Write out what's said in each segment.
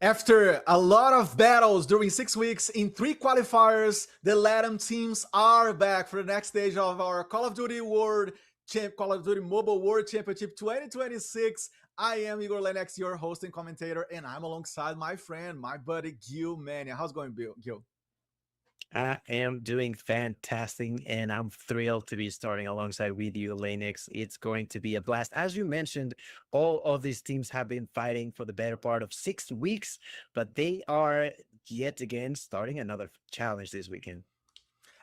After a lot of battles during 6 weeks in three qualifiers, the Latam teams are back for the next stage of our Call of Duty Mobile World Championship 2026. I am Igor Lennox, your host and commentator, and I'm alongside my friend, my buddy Gil Mania. How's it going, Gil? I am doing fantastic, and I'm thrilled to be starting alongside with you, Lennox. It's going to be a blast. As you mentioned, all of these teams have been fighting for the better part of 6 weeks, but they are yet again starting another challenge this weekend.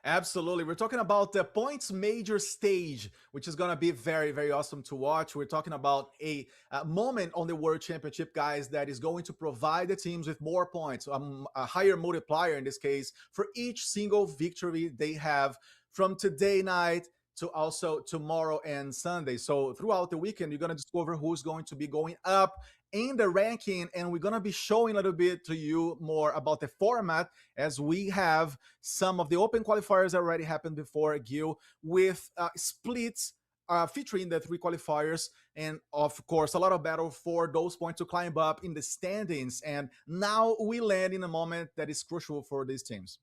Absolutely. We're talking about the points major stage, which is going to be very, very awesome to watch. We're talking about a moment on the World Championship, guys, that is going to provide the teams with more points, a higher multiplier in this case, for each single victory they have from today night to also tomorrow and Sunday. So throughout the weekend, you're going to discover who's going to be going up in the ranking, and we're going to be showing a little bit to you more about the format, as we have some of the open qualifiers that already happened before, Gil, with splits featuring the three qualifiers, and of course a lot of battle for those points to climb up in the standings. And now we land in a moment that is crucial for these teams.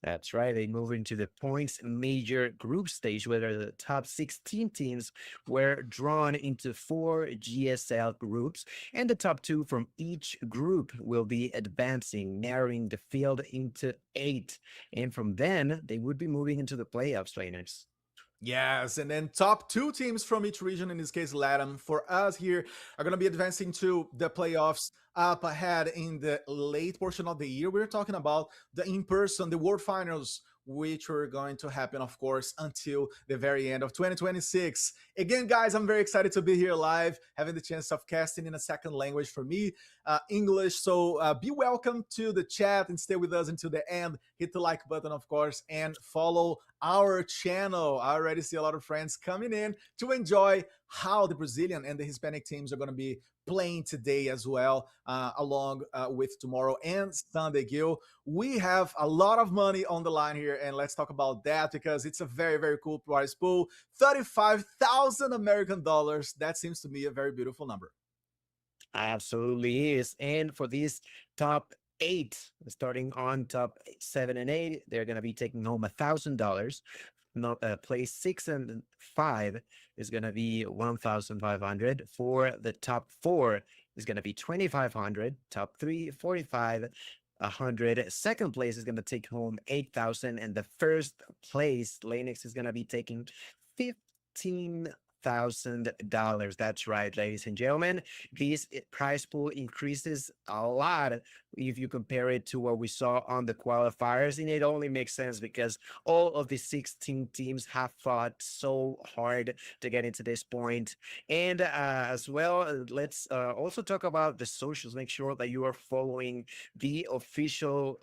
That's right. They move into the points major group stage, where the top 16 teams were drawn into four GSL groups, and the top two from each group will be advancing, narrowing the field into eight. And from then, they would be moving into the playoffs, trainers. Yes, and then top two teams from each region, in this case Latam, for us here, are going to be advancing to the playoffs up ahead in the late portion of the year. We're talking about the in-person, the World Finals, which are going to happen, of course, until the very end of 2026. Again, guys, I'm very excited to be here live, having the chance of casting in a second language for me, English. So be welcome to the chat and stay with us until the end. Hit the like button, of course, and follow our channel. I already see a lot of friends coming in to enjoy how the Brazilian and the Hispanic teams are going to be playing today as well, along with tomorrow and Sunday. Gil, we have a lot of money on the line here, and let's talk about that because it's a very, very cool prize pool. 35,000 American dollars. That seems to me a very beautiful number. Absolutely is. And for these top eight, starting on top seven and eight, they're going to be taking home $1,000. Not place six and five is going to be 1,500. For the top four is going to be 2,500. Top three, 4,500. Second place is going to take home 8,000, and the first place, Lennox, is going to be taking 15,000. That's right, ladies and gentlemen. This prize pool increases a lot if you compare it to what we saw on the qualifiers, and it only makes sense because all of the 16 teams have fought so hard to get into this point. And as well, let's also talk about the socials. Make sure that you are following the official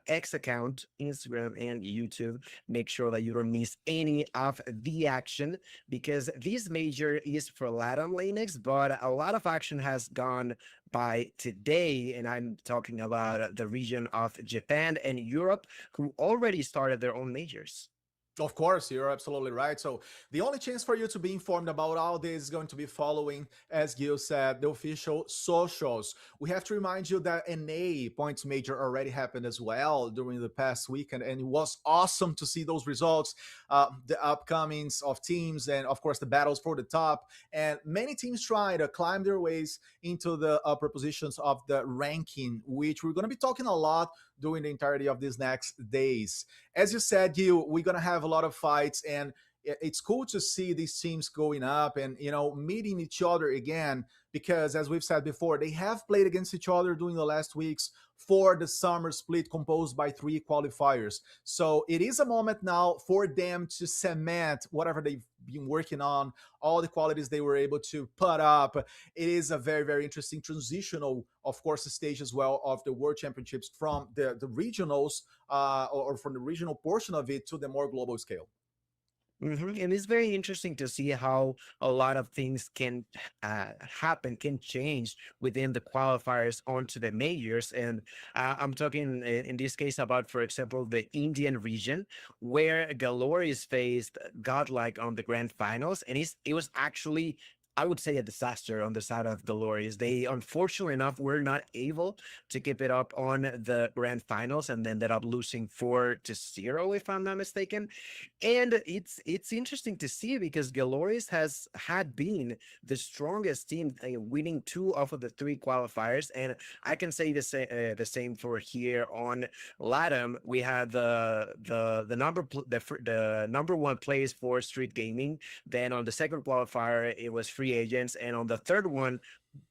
X account, Instagram, and YouTube. Make sure that you don't miss any of the action, because this major is for Latam, Linux, but a lot of action has gone by today. And I'm talking about the region of Japan and Europe, who already started their own majors. Of course, you're absolutely right. So the only chance for you to be informed about all this is going to be following, as Gil said, the official socials. We have to remind you that NA points major already happened as well during the past weekend, and it was awesome to see those results, the upcomings of teams, and of course the battles for the top. And many teams try to climb their ways into the upper positions of the ranking, which we're going to be talking a lot during the entirety of these next days. As you said, Gil, we're going to have a lot of fights, and it's cool to see these teams going up and meeting each other again, because as we've said before, they have played against each other during the last weeks for the summer split composed by three qualifiers. So it is a moment now for them to cement whatever they've been working on, all the qualities they were able to put up. It is a very, very interesting transitional, of course, stage as well of the World Championships from the regionals, or from the regional portion of it to the more global scale. And it's very interesting to see how a lot of things can happen, can change within the qualifiers onto the majors. And I'm talking in this case about, for example, the Indian region, where Galore is faced godlike on the grand finals. And it was actually I would say a disaster on the side of Dolores. They, unfortunately enough, were not able to keep it up on the grand finals and ended up losing 4-0, if I'm not mistaken. And it's interesting to see because Galores has had been the strongest team, winning two of the three qualifiers, and I can say the same for here on Latam. We had the the number one place for Street Gaming. Then on the second qualifier, it was free agents, and on the third one,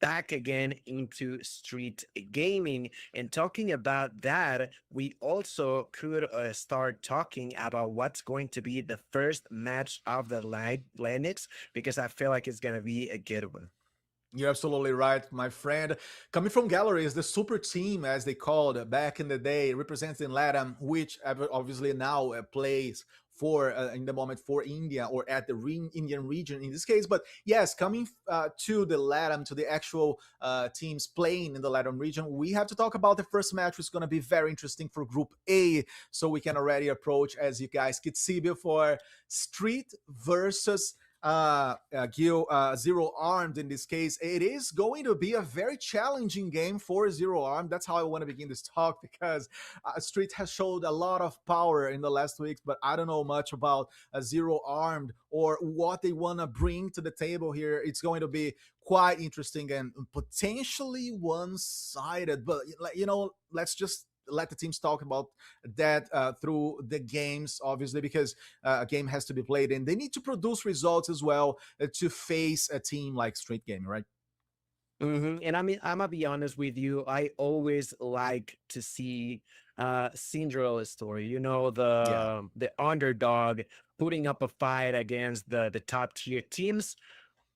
back again into street gaming. And talking about that, we also could start talking about what's going to be the first match of the Linux, because I feel like it's going to be a good one. You're absolutely right, my friend. Coming from Galleries, the super team, as they called back in the day, representing Latam, which obviously now plays for in the moment for India or at the Indian region in this case. But yes, coming to the Latam, to the actual teams playing in the Latam region, we have to talk about the first match, which is going to be very interesting for Group A. So we can already approach, as you guys could see before, Street versus Gil Zero Armed. In this case, it is going to be a very challenging game for Zero Armed. That's how I want to begin this talk, because Street has showed a lot of power in the last weeks, but I don't know much about Zero Armed or what they want to bring to the table here. It's going to be quite interesting and potentially one-sided, but let's just let the teams talk about that through the games, obviously, because a game has to be played and they need to produce results as well to face a team like Street Gaming, right? And I mean, I'm gonna be honest with you. I always like to see Cinderella's story. You know, Yeah. the underdog putting up a fight against the top tier teams.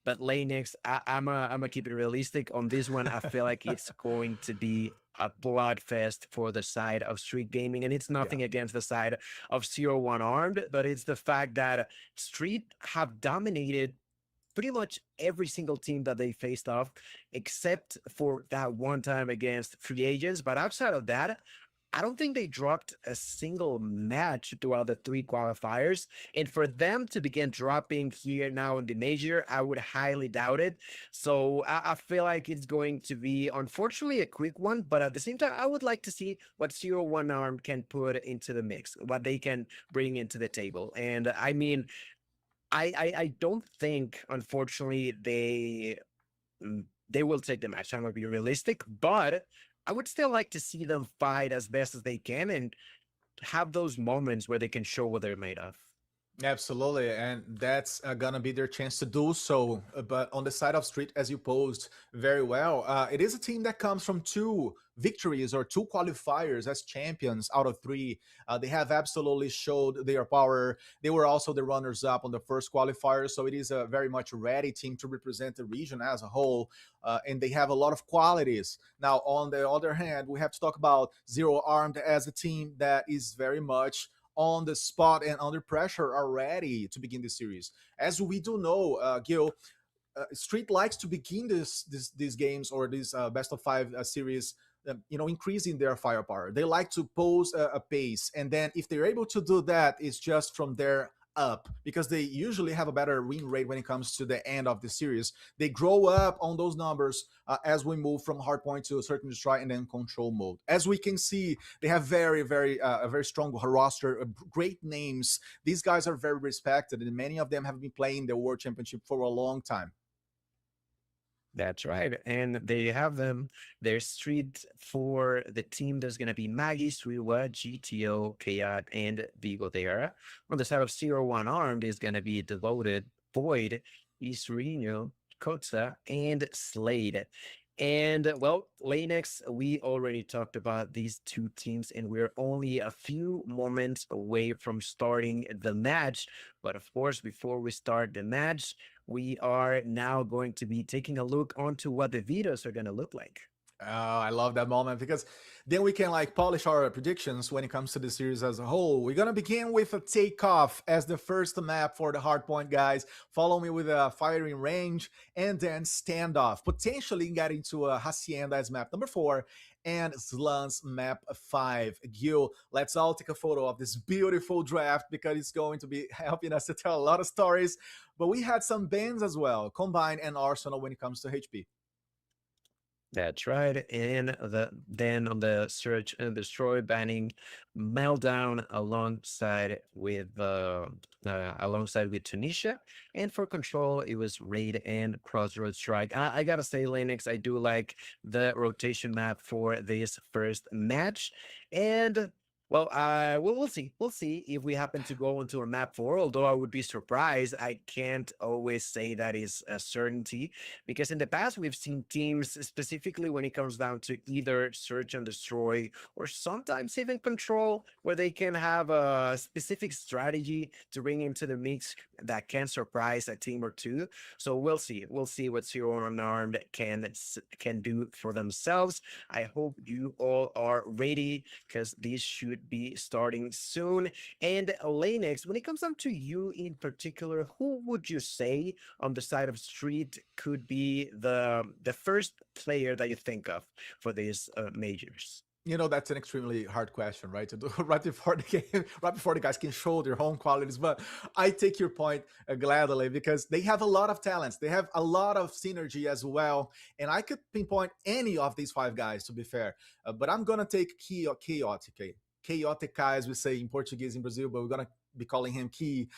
But Linux, I'm gonna keep it realistic on this one. I feel like it's going to be a bloodfest for the side of Street Gaming, and it's Yeah. nothing against the side of Zero One Armed, but it's the fact that Street have dominated pretty much every single team that they faced off, except for that one time against free agents. But outside of that, I don't think they dropped a single match throughout the three qualifiers. And for them to begin dropping here now in the major, I would highly doubt it. So I feel like it's going to be, unfortunately, a quick one. But at the same time, I would like to see what Zero One Arm can put into the mix, what they can bring into the table. And I mean, I don't think, unfortunately, they will take the match. I'm gonna be realistic, but I would still like to see them fight as best as they can and have those moments where they can show what they're made of. Absolutely, and that's gonna be their chance to do so. But on the side of Street, as you posed very well, it is a team that comes from two victories or two qualifiers as champions out of three. They have absolutely showed their power. They were also the runners-up on the first qualifier, so it is a very much ready team to represent the region as a whole, and they have a lot of qualities. Now, on the other hand, we have to talk about Zero Armed as a team that is very much on the spot and under pressure already to begin the series. As we do know, Gil, Street likes to begin these games or these best of five series, increasing their firepower. They like to pose a pace, and then if they're able to do that, it's just from there up, because they usually have a better win rate when it comes to the end of the series. They grow up on those numbers as we move from hardpoint to search and destroy and then control mode. As we can see, they have a very strong roster, great names. These guys are very respected, and many of them have been playing the World Championship for a long time. That's right. And there you have them. There's Street for the team. There's going to be Maggie, Sriwa, GTO, Kayat, and Vigo there. On the side of Zero One Armed is going to be Devoted, Void, Isrino, Kotsa, and Slade. And well, Linux, we already talked about these two teams, and we're only a few moments away from starting the match. But of course, before we start the match, we are now going to be taking a look onto what the videos are going to look like. Oh, I love that moment, because then we can like polish our predictions when it comes to the series as a whole. We're gonna begin with a takeoff as the first map for the hardpoint guys. Follow me with a firing range, and then standoff, potentially getting to a Hacienda as map number 4 and Slans map 5. Gil, let's all take a photo of this beautiful draft, because it's going to be helping us to tell a lot of stories. but we had some bans as well, Combine and Arsenal when it comes to HP. That's right. And then on the search and destroy banning meltdown alongside with Tunisia. And for control, it was raid and crossroad strike. I gotta say, Linux, I do like the rotation map for this first match. And well, we'll see. We'll see if we happen to go into a map four. Although I would be surprised, I can't always say that is a certainty because in the past we've seen teams specifically when it comes down to either search and destroy or sometimes even control where they can have a specific strategy to bring into the mix that can surprise a team or two. So we'll see what Zero Unarmed can do for themselves. I hope you all are ready because these should be starting soon. And Linux, when it comes down to you in particular, who would you say on the side of Street could be the first player that you think of for these majors? That's an extremely hard question, right? To do right before the game, right before the guys can show their home qualities. But I take your point gladly because they have a lot of talents. They have a lot of synergy as well. And I could pinpoint any of these five guys, to be fair. But I'm going to take Chaotic. Chaotic, as we say in Portuguese in Brazil, but we're going to be calling him Key.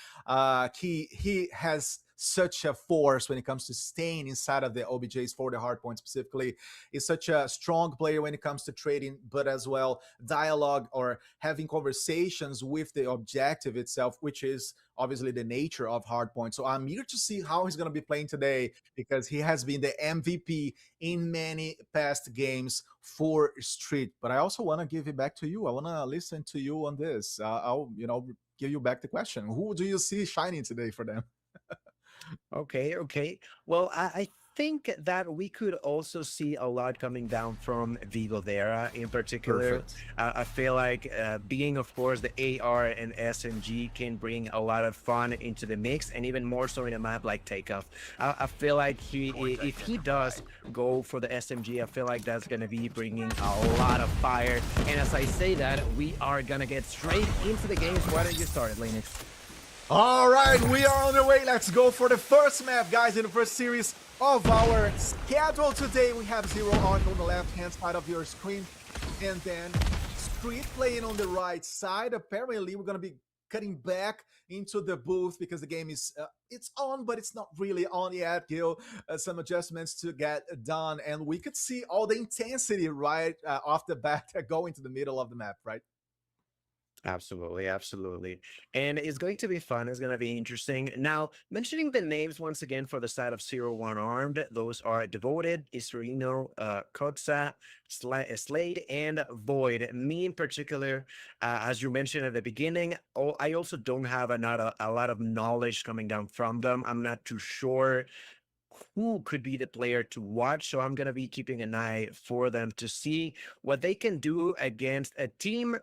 Key, he has such a force when it comes to staying inside of the OBJs for the hard point specifically. Is such a strong player when it comes to trading, but as well dialogue or having conversations with the objective itself, which is obviously the nature of hard point. So I'm eager to see how he's going to be playing today because he has been the MVP in many past games for Street. But I also want to give it back to you. I want to listen to you on this. I'll give you back the question. Who do you see shining today for them? Okay, okay. Well, I think that we could also see a lot coming down from Vigo there in particular. Perfect. I feel like being, of course, the AR and SMG can bring a lot of fun into the mix, and even more so in a map like Takeoff. I feel like if he does go for the SMG, I feel like that's going to be bringing a lot of fire. And as I say that, we are going to get straight into the games. Why don't you start it, Linux? All right, we are on the way. Let's go for the first map, guys, in the first series of our schedule today. We have Zero on the left-hand side of your screen, and then Street playing on the right side. Apparently, we're going to be cutting back into the booth because the game is it's on, but it's not really on yet. Gil, some adjustments to get done, and we could see all the intensity right off the bat going to the middle of the map, right? Absolutely, absolutely. And it's going to be fun. It's going to be interesting. Now, mentioning the names once again for the side of Zero One Armed, those are Devoted, Israino, Kotsa, Slade, and Void. Me in particular, as you mentioned at the beginning, I also don't have a lot of knowledge coming down from them. I'm not too sure who could be the player to watch. So I'm going to be keeping an eye for them to see what they can do against a team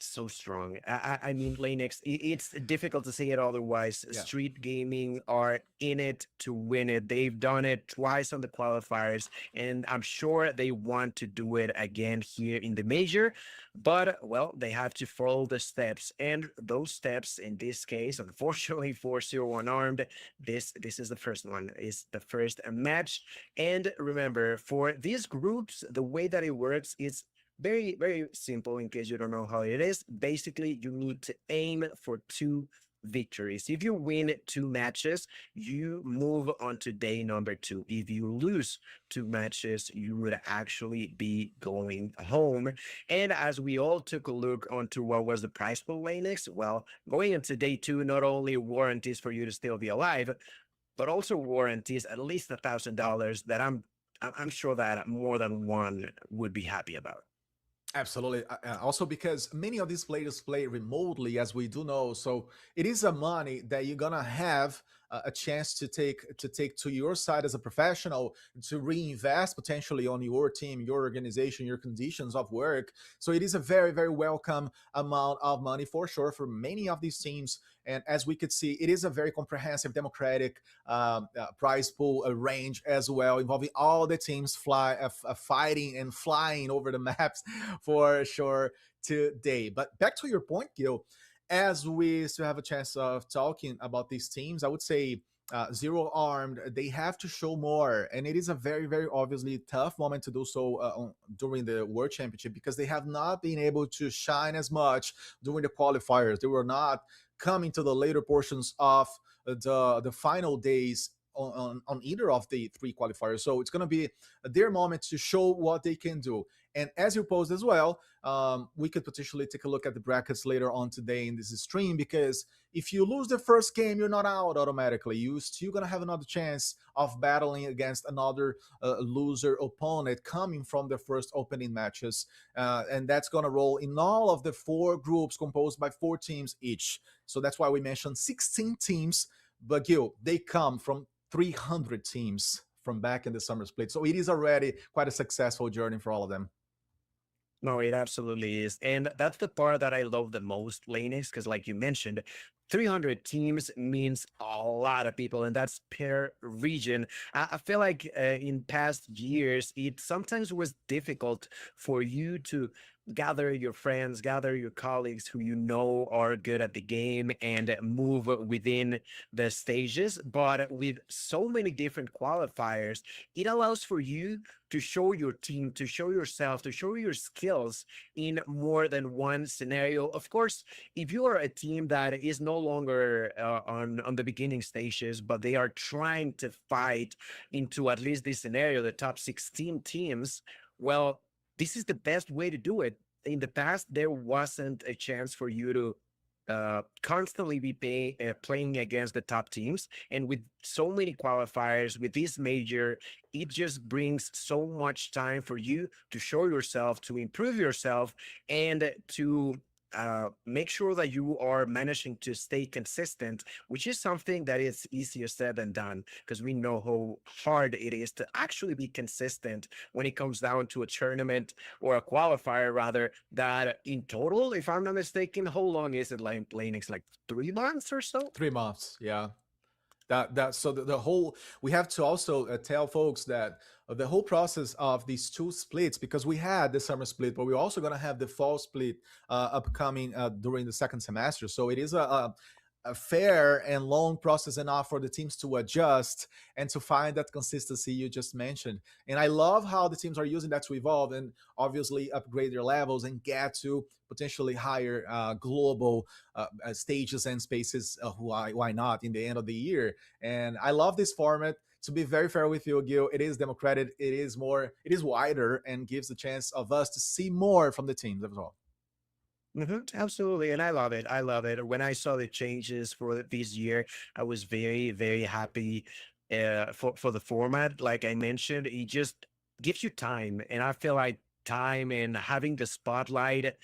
so strong. I mean, Linux, it's difficult to say it otherwise. Yeah. Street Gaming are in it to win it. They've done it twice on the qualifiers, and I'm sure they want to do it again here in the major. But, well, they have to follow the steps. And those steps, in this case, unfortunately for Zero One Armed, this is the first one, is the first match. And remember, for these groups, the way that it works is very, very simple in case you don't know how it is. Basically, you need to aim for 2 victories. If you win 2 matches, you move on to day number 2. If you lose 2 matches, you would actually be going home. And as we all took a look onto what was the prize pool, Linux, well, going into day 2 not only warranties for you to still be alive, but also warranties at least $1,000 that I'm sure that more than one would be happy about. Absolutely. Also, because many of these players play remotely, as we do know, so it is a money that you're gonna have a chance to take to your side as a professional to reinvest potentially on your team, your organization, your conditions of work. So it is a very, very welcome amount of money for sure for many of these teams. And as we could see, it is a very comprehensive, democratic prize pool range as well, involving all the teams fighting and flying over the maps for sure today. But back to your point, Gil, as we still have a chance of talking about these teams, I would say Zero Armed, they have to show more. And it is a very, very obviously tough moment to do so during the World Championship because they have not been able to shine as much during the qualifiers. They were not coming to the later portions of the final days on either of the three qualifiers. So it's going to be their moment to show what they can do. And as you posed as well, we could potentially take a look at the brackets later on today in this stream because if you lose the first game, you're not out automatically. You're still gonna have another chance of battling against another loser opponent coming from the first opening matches, and that's gonna roll in all of the four groups composed by four teams each. So that's why we mentioned 16 teams. But Gil, they come from 300 teams from back in the summer split. So it is already quite a successful journey for all of them. No, it absolutely is. And that's the part that I love the most, Laney, because like you mentioned, 300 teams means a lot of people, and that's per region. I feel like in past years, it sometimes was difficult for you to gather your friends, gather your colleagues who you know are good at the game and move within the stages. But with so many different qualifiers, it allows for you to show your team, to show yourself, to show your skills in more than one scenario. Of course, if you are a team that is no longer on the beginning stages, but they are trying to fight into at least this scenario, the top 16 teams, well, this is the best way to do it. In the past, there wasn't a chance for you to constantly be playing against the top teams. And with so many qualifiers, with this major, it just brings so much time for you to show yourself, to improve yourself, and to make sure that you are managing to stay consistent, which is something that is easier said than done because we know how hard it is to actually be consistent when it comes down to a tournament or a qualifier, rather. That in total, if I'm not mistaken, how long is it like playing? It's like 3 months or so. 3 months, yeah. That so the whole we have to also tell folks that the whole process of these two splits, because we had the summer split but we're also going to have the fall split upcoming during the second semester, so it is a fair and long process enough for the teams to adjust and to find that consistency you just mentioned. And I love how the teams are using that to evolve and obviously upgrade their levels and get to potentially higher global stages and spaces. Why not in the end of the year? And I love this format. To be very fair with you, Gil, it is democratic. It is wider and gives the chance of us to see more from the teams as well. Absolutely, and I love it. I love it. When I saw the changes for this year, I was very, very happy for the format. Like I mentioned, it just gives you time, and I feel like time and having the spotlight,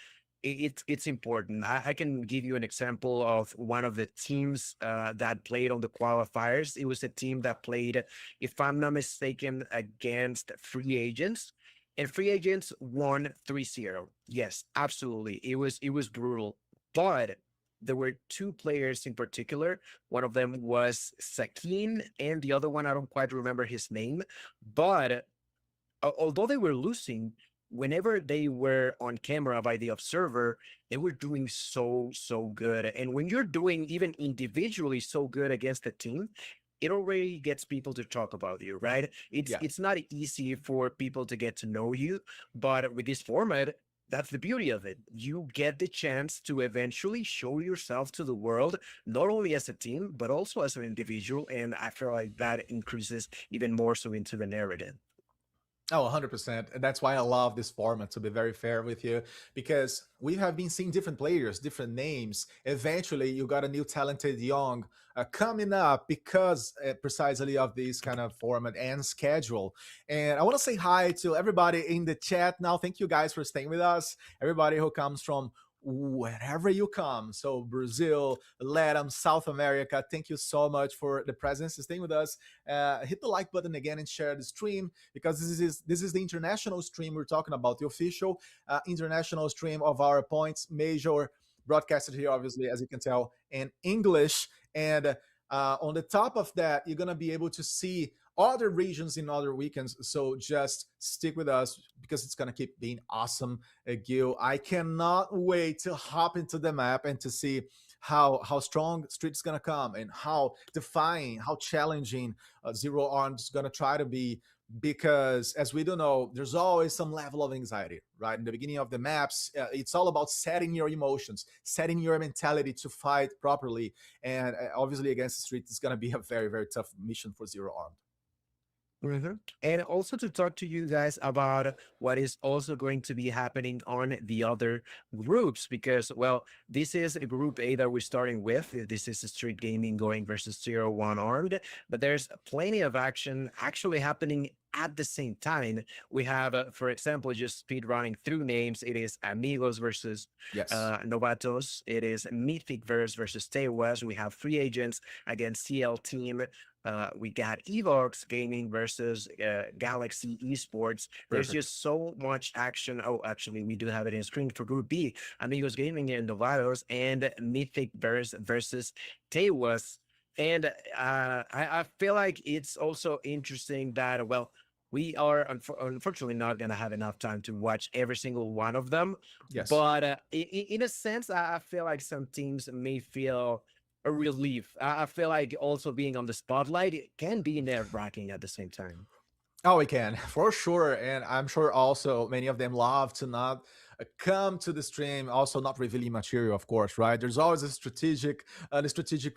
it's important. I can give you an example of one of the teams that played on the qualifiers. It was a team that played, if I'm not mistaken, against free agents, and free agents won 3-0. Yes, absolutely. It was brutal. But there were two players in particular. One of them was Sakin, and the other one I don't quite remember his name. But although they were losing, whenever they were on camera by the observer, they were doing so good. And when you're doing even individually so good against a team, it already gets people to talk about you, right? It's Yeah. it's not easy for people to get to know you, but with this format, that's the beauty of it. You get the chance to eventually show yourself to the world, not only as a team, but also as an individual. And I feel like that increases even more so into the narrative. Oh, 100%. And that's why I love this format, to be very fair with you, because we have been seeing different players, different names. Eventually, you got a new talented young coming up because precisely of this kind of format and schedule. And I want to say hi to everybody in the chat now. Thank you guys for staying with us. Everybody who comes from wherever you come. So Brazil, Latam, South America, thank you so much for the presence, staying with us. Hit the like button again and share the stream, because this is the international stream we're talking about, the official international stream of our points major, broadcasted here, obviously, as you can tell, in English. And on the top of that, you're gonna be able to see other regions in other weekends. So just stick with us because it's gonna keep being awesome, Gil. I cannot wait to hop into the map and to see how strong Street's gonna come and how defying, how challenging Zero Arm's gonna try to be. Because as we do know, there's always some level of anxiety, right? In the beginning of the maps, it's all about setting your emotions, setting your mentality to fight properly. And obviously, against the Street, it's gonna be a very, very tough mission for Zero Arm. And also to talk to you guys about what is also going to be happening on the other groups, because, well, this is a group A that we're starting with. This is Street Gaming going versus Zero One Armed, but there's plenty of action actually happening at the same time. We have, for example, just speed running through names. It is Amigos versus Yes. Novatos. It is Mythic Verse versus Tewas. We have Free Agents against CL Team. We got Evox Gaming versus Galaxy Esports. There's Perfect. just so much action. Oh, actually, we do have it in screen for Group B. Amigos Gaming and Novatos and Mythic Verse versus Tewas. And I feel like it's also interesting that, well, we are unfortunately not going to have enough time to watch every single one of them. Yes. But in a sense, I feel like some teams may feel a relief. I feel like also being on the spotlight it can be nerve-wracking at the same time. Oh, we can for sure, and I'm sure also many of them love to not come to the stream. Also, not revealing material, of course, right? There's always a strategic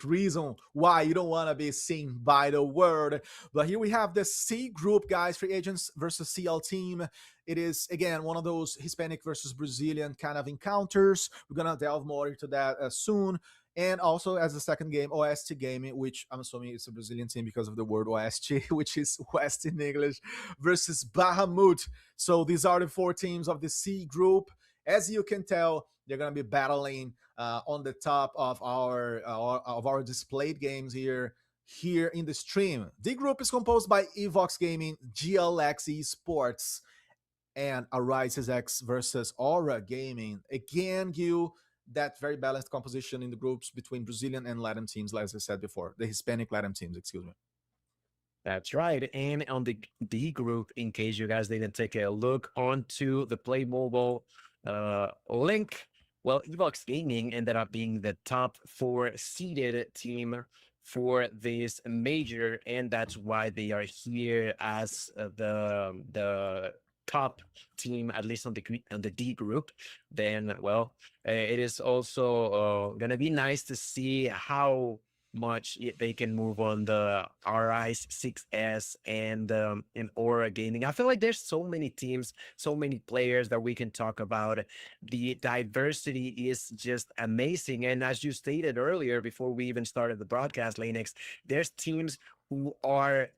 reason why you don't want to be seen by the world. But here we have the C group, guys. Free agents versus CL team. It is again one of those Hispanic versus Brazilian kind of encounters. We're gonna delve more into that soon. And also as the second game, OST Gaming, which I'm assuming it's a Brazilian team because of the word OST, which is West in English, versus Bahamut. So these are the four teams of the C group. As you can tell, they're going to be battling on the top of our displayed games here in the stream. D group is composed by Evox Gaming, GLX Esports, and Arises X versus Aura Gaming. Again, Gil, that very balanced composition in the groups between Brazilian and Latin teams, as I said before, the Hispanic Latin teams, excuse me. That's right. And on the D group, in case you guys didn't take a look onto the Play Mobile link, well, Evox Gaming ended up being the top 4 seeded team for this major, and that's why they are here as the top team, at least on the D group. Then, well, it is also gonna be nice to see how much they can move on the RI's 6S and Aura Gaming. I feel like there's so many teams, so many players that we can talk about. The diversity is just amazing. And as you stated earlier, before we even started the broadcast, Linux, there's teams who are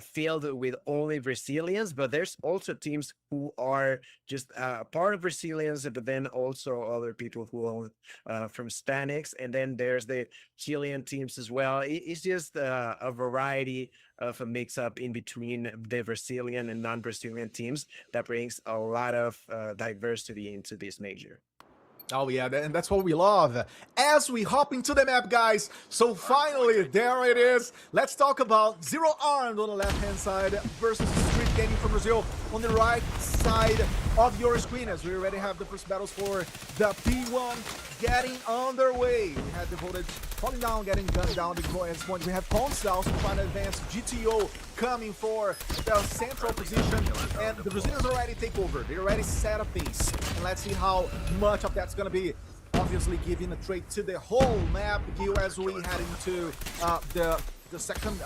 filled with only Brazilians, but there's also teams who are just part of Brazilians, but then also other people who are from Hispanics, and then there's the Chilean teams as well. It's just a variety of a mix-up in between the Brazilian and non-Brazilian teams that brings a lot of diversity into this major. Oh yeah, and that's what we love. As we hop into the map, guys, so finally, there it is. Let's talk about Zero Armed on the left-hand side versus Street Gaming from Brazil on the right side of your screen, as we already have the first battles for the P1 getting underway. We had the voltage falling down, getting gunned down at this point. We have Ponce also trying to advance. GTO coming for the central position, and the Brazilians already take over. They already set up things, and let's see how much of that's going to be. Obviously giving a trade to the whole map, Gil, as we head into the second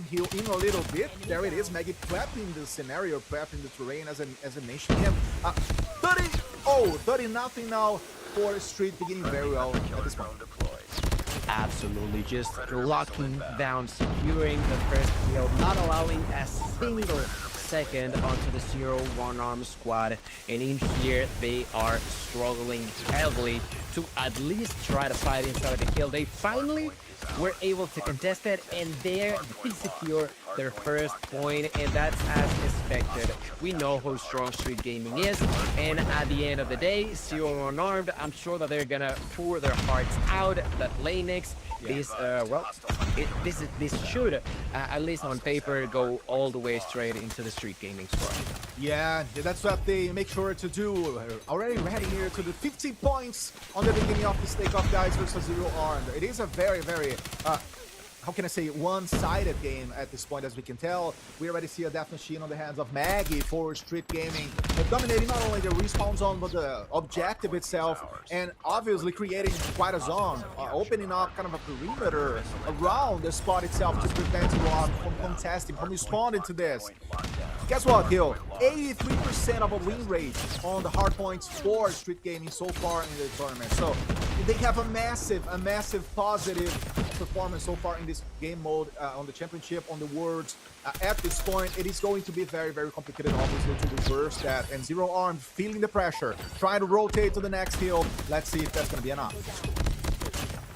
hill in a little bit. There it is, Maggie prepping the scenario, prepping the terrain as a nation. And 30 nothing now for Street, beginning very well at this point. Absolutely, just locking down, securing the first kill, not allowing a single second onto the 0-1 arm squad, and in here they are struggling heavily to at least try to fight inside the kill. They finally were able to contest it, and there they secure their first point, and that's as expected. We know how strong Street Gaming is, and at the end of the day, Zero Unarmed, I'm sure that they're gonna pour their hearts out. That Lanix, this should, at least on paper, go all the way straight into the Street Gaming squad. Yeah, that's what they make sure to do. Already heading here to the 50 points on the beginning of this takeoff, guys, versus Zero Armed. It is a very, very how can I say, one-sided game at this point, as we can tell. We already see a death machine on the hands of Maggie for Street Gaming, dominating not only the respawn zone, but the objective itself, and obviously creating quite a zone, opening up kind of a perimeter around the spot itself to prevent Ron from contesting, from responding to this. Guess what, Gil? 83% of a win rate on the hard points for Street Gaming so far in the tournament. So they have a massive positive performance so far in this game mode on the championship, on the worlds. At this point, it is going to be very, very complicated, obviously, to reverse that. And Zero Armed feeling the pressure, trying to rotate to the next hill. Let's see if that's going to be enough.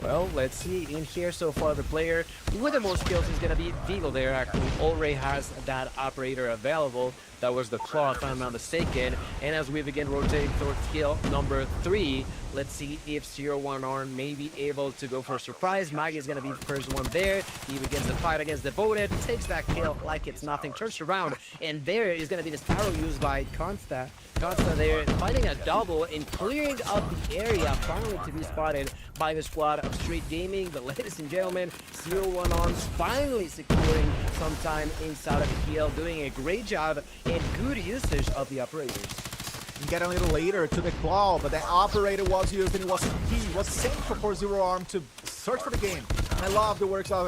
Well, let's see. In here so far, the player with the most kills is going to be Deagle there. Actually, already has that operator available. That was the claw, if I'm not mistaken. And as we begin rotating towards kill number 3, let's see if 0-1 Arm may be able to go for a surprise. Maggie is going to be the first one there. He begins the fight against Devoted, takes that kill like it's nothing, turns around, and there is going to be the Sparrow used by Consta. Consta there finding a double and clearing up the area, finally to be spotted by the squad of Street Gaming. But ladies and gentlemen, 0-1 Arms finally securing some time inside of the kill, doing a great job and good usage of the operators. Get a little later to the claw, but that operator was used and it was key, was central for Zero Arm to search for the game. And I love the works of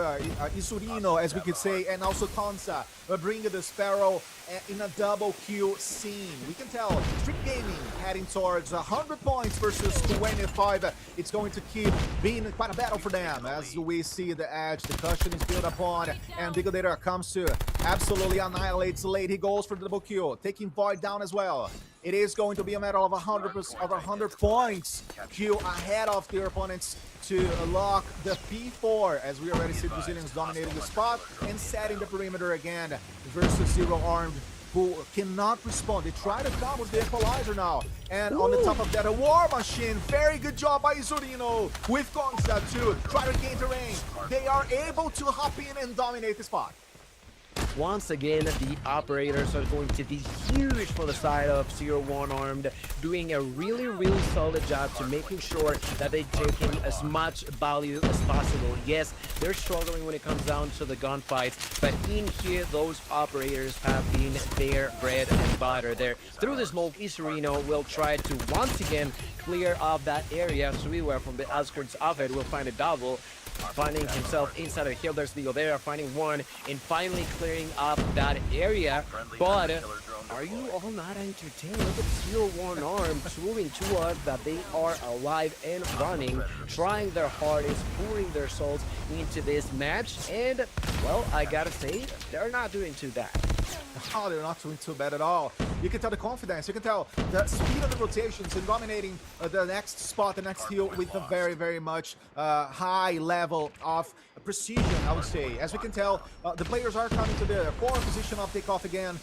Isurino, as we could say, and also Konsa, bringing the Sparrow in a double kill scene. We can tell Street Gaming heading towards 100 points versus 25. It's going to keep being quite a battle for them, as we see the edge, the cushion is built upon, and Digadator comes to absolutely annihilate Slade. He goes for the double kill, taking Void down as well. It is going to be a matter of 100 points kill ahead of their opponents to lock the P4, as we already see Brazilians dominating the spot and setting the perimeter again versus Zero Armed, who cannot respond. They try to come with the equalizer now, and on the top of that, a War Machine. Very good job by Isurino with Kongsa to try to gain terrain. They are able to hop in and dominate the spot. Once again, the operators are going to be huge for the side of 0-1 Armed, doing a really solid job to making sure that they take in as much value as possible. Yes, they're struggling when it comes down to the gunfights, but in here, those operators have been their bread and butter there. Through the smoke, Isurino will try to once again clear off that area. Suiwa from the outskirts of it will find a double, finding himself inside of the hill. There's Deagle there, finding one, and finally clearing up that area. But are you all not entertained? Look at 0-1 Arm proving to us that they are alive and running, trying their hardest, pouring their souls into this match. And, well, I gotta say, they're not doing too bad. Oh, they're not doing too bad at all. You can tell the confidence, you can tell the speed of the rotations and dominating the next spot, the next hill with a very much high level of precision, I would say. As we can tell, the players are coming to the core position of takeoff again.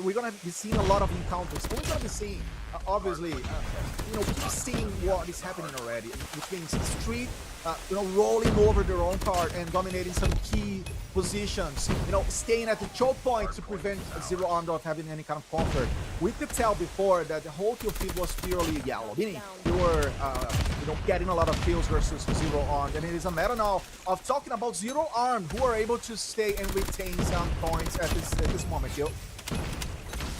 We're going to be seeing a lot of encounters. We're going to be seeing, obviously, keep seeing what is happening already, which means Street, rolling over their own card and dominating some key positions, staying at the choke point to prevent Zero Armed of having any kind of comfort. We could tell before that the whole kill feed was purely yellow, meaning they were, getting a lot of kills versus Zero Armed, and it is a matter now of talking about Zero Armed, who are able to stay and retain some points at this moment, Gil.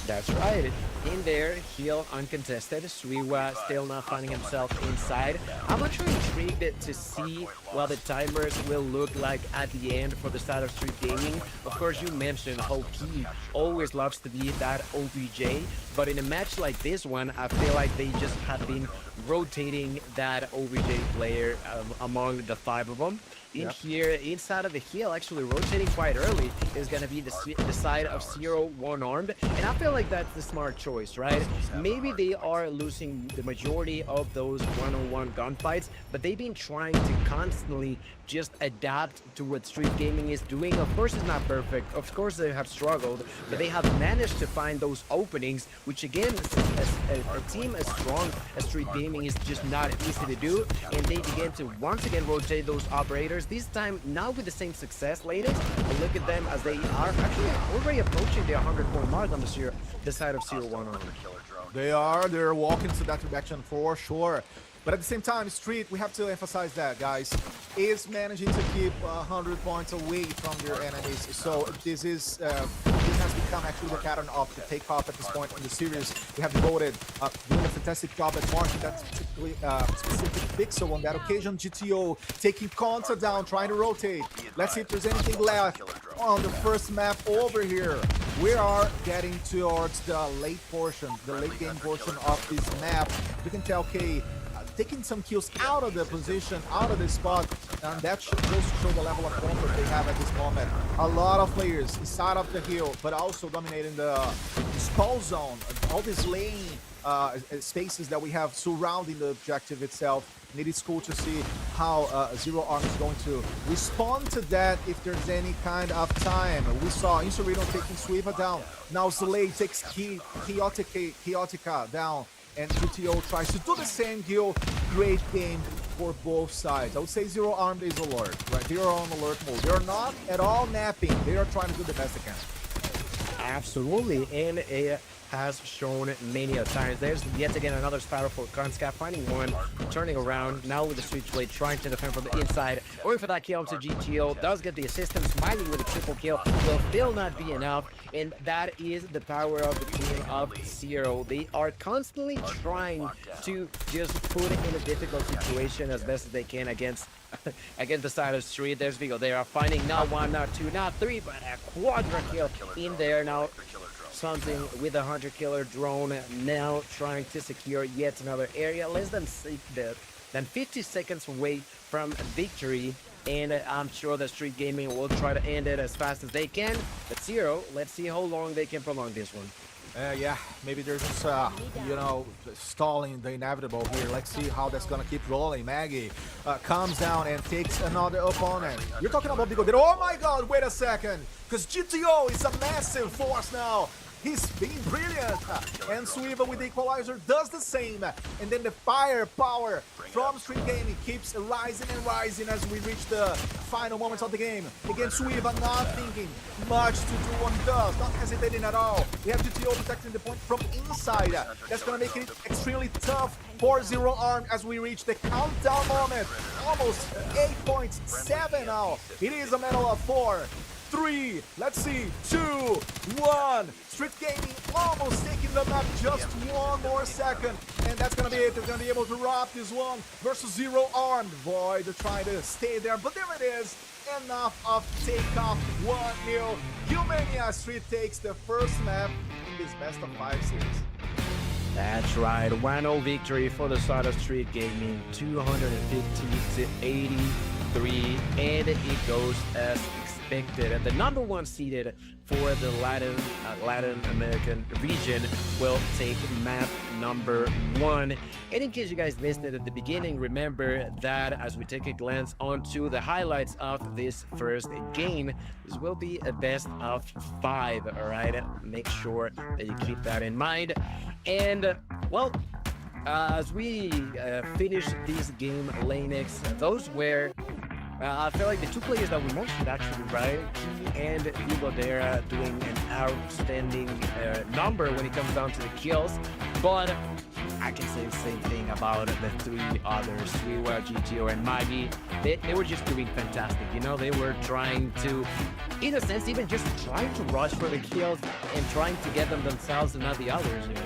That's right. In there, heal uncontested. Suiwa still not finding himself inside. I'm actually intrigued to see what the timers will look like at the end for the side of Street Gaming. Of course, you mentioned how he always loves to be that OBJ, but in a match like this one, I feel like they just have been rotating that OBJ player among the 5 of them. In here, inside of the hill, actually rotating quite early, is going to be the side of 0-1 Armed, and I feel like that's the smart choice. choice, right? Maybe they are losing the majority of those one-on-one gunfights, but they've been trying to constantly just adapt to what street gaming is doing. Of course, it's not perfect. Of course, they have struggled, but they have managed to find those openings, which again, a team as strong as street gaming is just not easy to do. And they begin to once again rotate those operators. This time, not with the same success, latest. But look at them as they are actually already approaching the 100-point mark on the side of 0-1 on. They're walking to that direction for sure. But at the same time, Street, we have to emphasize that, guys, is managing to keep 100 points away from their enemies. So this has become actually the pattern of the takeoff at this point in the series. We have devoted doing a fantastic job at marking that specific pixel on that occasion. GTO taking Conta down, trying to rotate. Let's see if there's anything left on the first map over here. We are getting towards the late game portion of this map. You can tell, okay, taking some kills out of the position, out of the spot, and that goes to show the level of comfort they have at this moment. A lot of players inside of the hill, but also dominating the skull zone, all these lane spaces that we have surrounding the objective itself. And it is cool to see how Zero Arm is going to respond to that if there's any kind of time. We saw Insurino taking Suiva down. Now Slay takes Chaotica down. And GTO tries to do the same. Gil, great game for both sides. I would say Zero Armed is alert, right? They are on alert mode. They're not at all napping. They are trying to do the best they can. Absolutely, and it has shown many a times. There's yet again another spiral for Conscap, finding one, turning around, now with the Switchblade, trying to defend from the inside, going for that kill to GTO, does get the assistance, smiling with a triple kill, will still not be enough, and that is the power of the team of Zero. They are constantly trying to just put it in a difficult situation as best as they can against the side of the street. There's Vigo. They are finding not one, not two, not three, but a quadra kill in there now. Something with a hunter killer drone now trying to secure yet another area. Less than 50 seconds away from victory, and I'm sure that Street Gaming will try to end it as fast as they can. But Zero, let's see how long they can prolong this one. Yeah, maybe they're just, stalling the inevitable here. Let's see how that's gonna keep rolling. Maggie comes down and takes another opponent. You're talking about Bigo. Oh my god, wait a second. Because GTO is a massive force now. He's being brilliant. And Suiva with the equalizer does the same. And then the firepower from Street Gaming keeps rising and rising as we reach the final moments of the game. Again, Suiva not thinking much to do what he does, not hesitating at all. We have GTO protecting the point from inside. That's gonna make it extremely tough for Zero Arm as we reach the countdown moment. Almost 8.7 now. It is a medal of 4. 3, let's see, 2, 1. Street Gaming almost taking the map, just one more second. And that's gonna be it. They're gonna be able to wrap this one versus Zero Armed. Void trying to stay there, but there it is. Enough of takeoff, 1-0. Humania Street takes the first map in this best of 5 series. That's right, 1-0 victory for the side of Street Gaming, 250 to 83, and it goes as expected. And the number one seeded for the Latin American region will take map number 1. And in case you guys missed it at the beginning, remember that as we take a glance onto the highlights of this first game, this will be a best of 5, all right? Make sure that you keep that in mind. And, well, as we finish this game, Lanix, those were I feel like the two players that we mentioned actually, right? Key and Vigodera doing an outstanding number when it comes down to the kills. But I can say the same thing about the 3 others, Suiwa, GTO, and Maggie. They were just doing fantastic, you know? They were trying to, in a sense, even just trying to rush for the kills and trying to get them themselves and not the others, you know?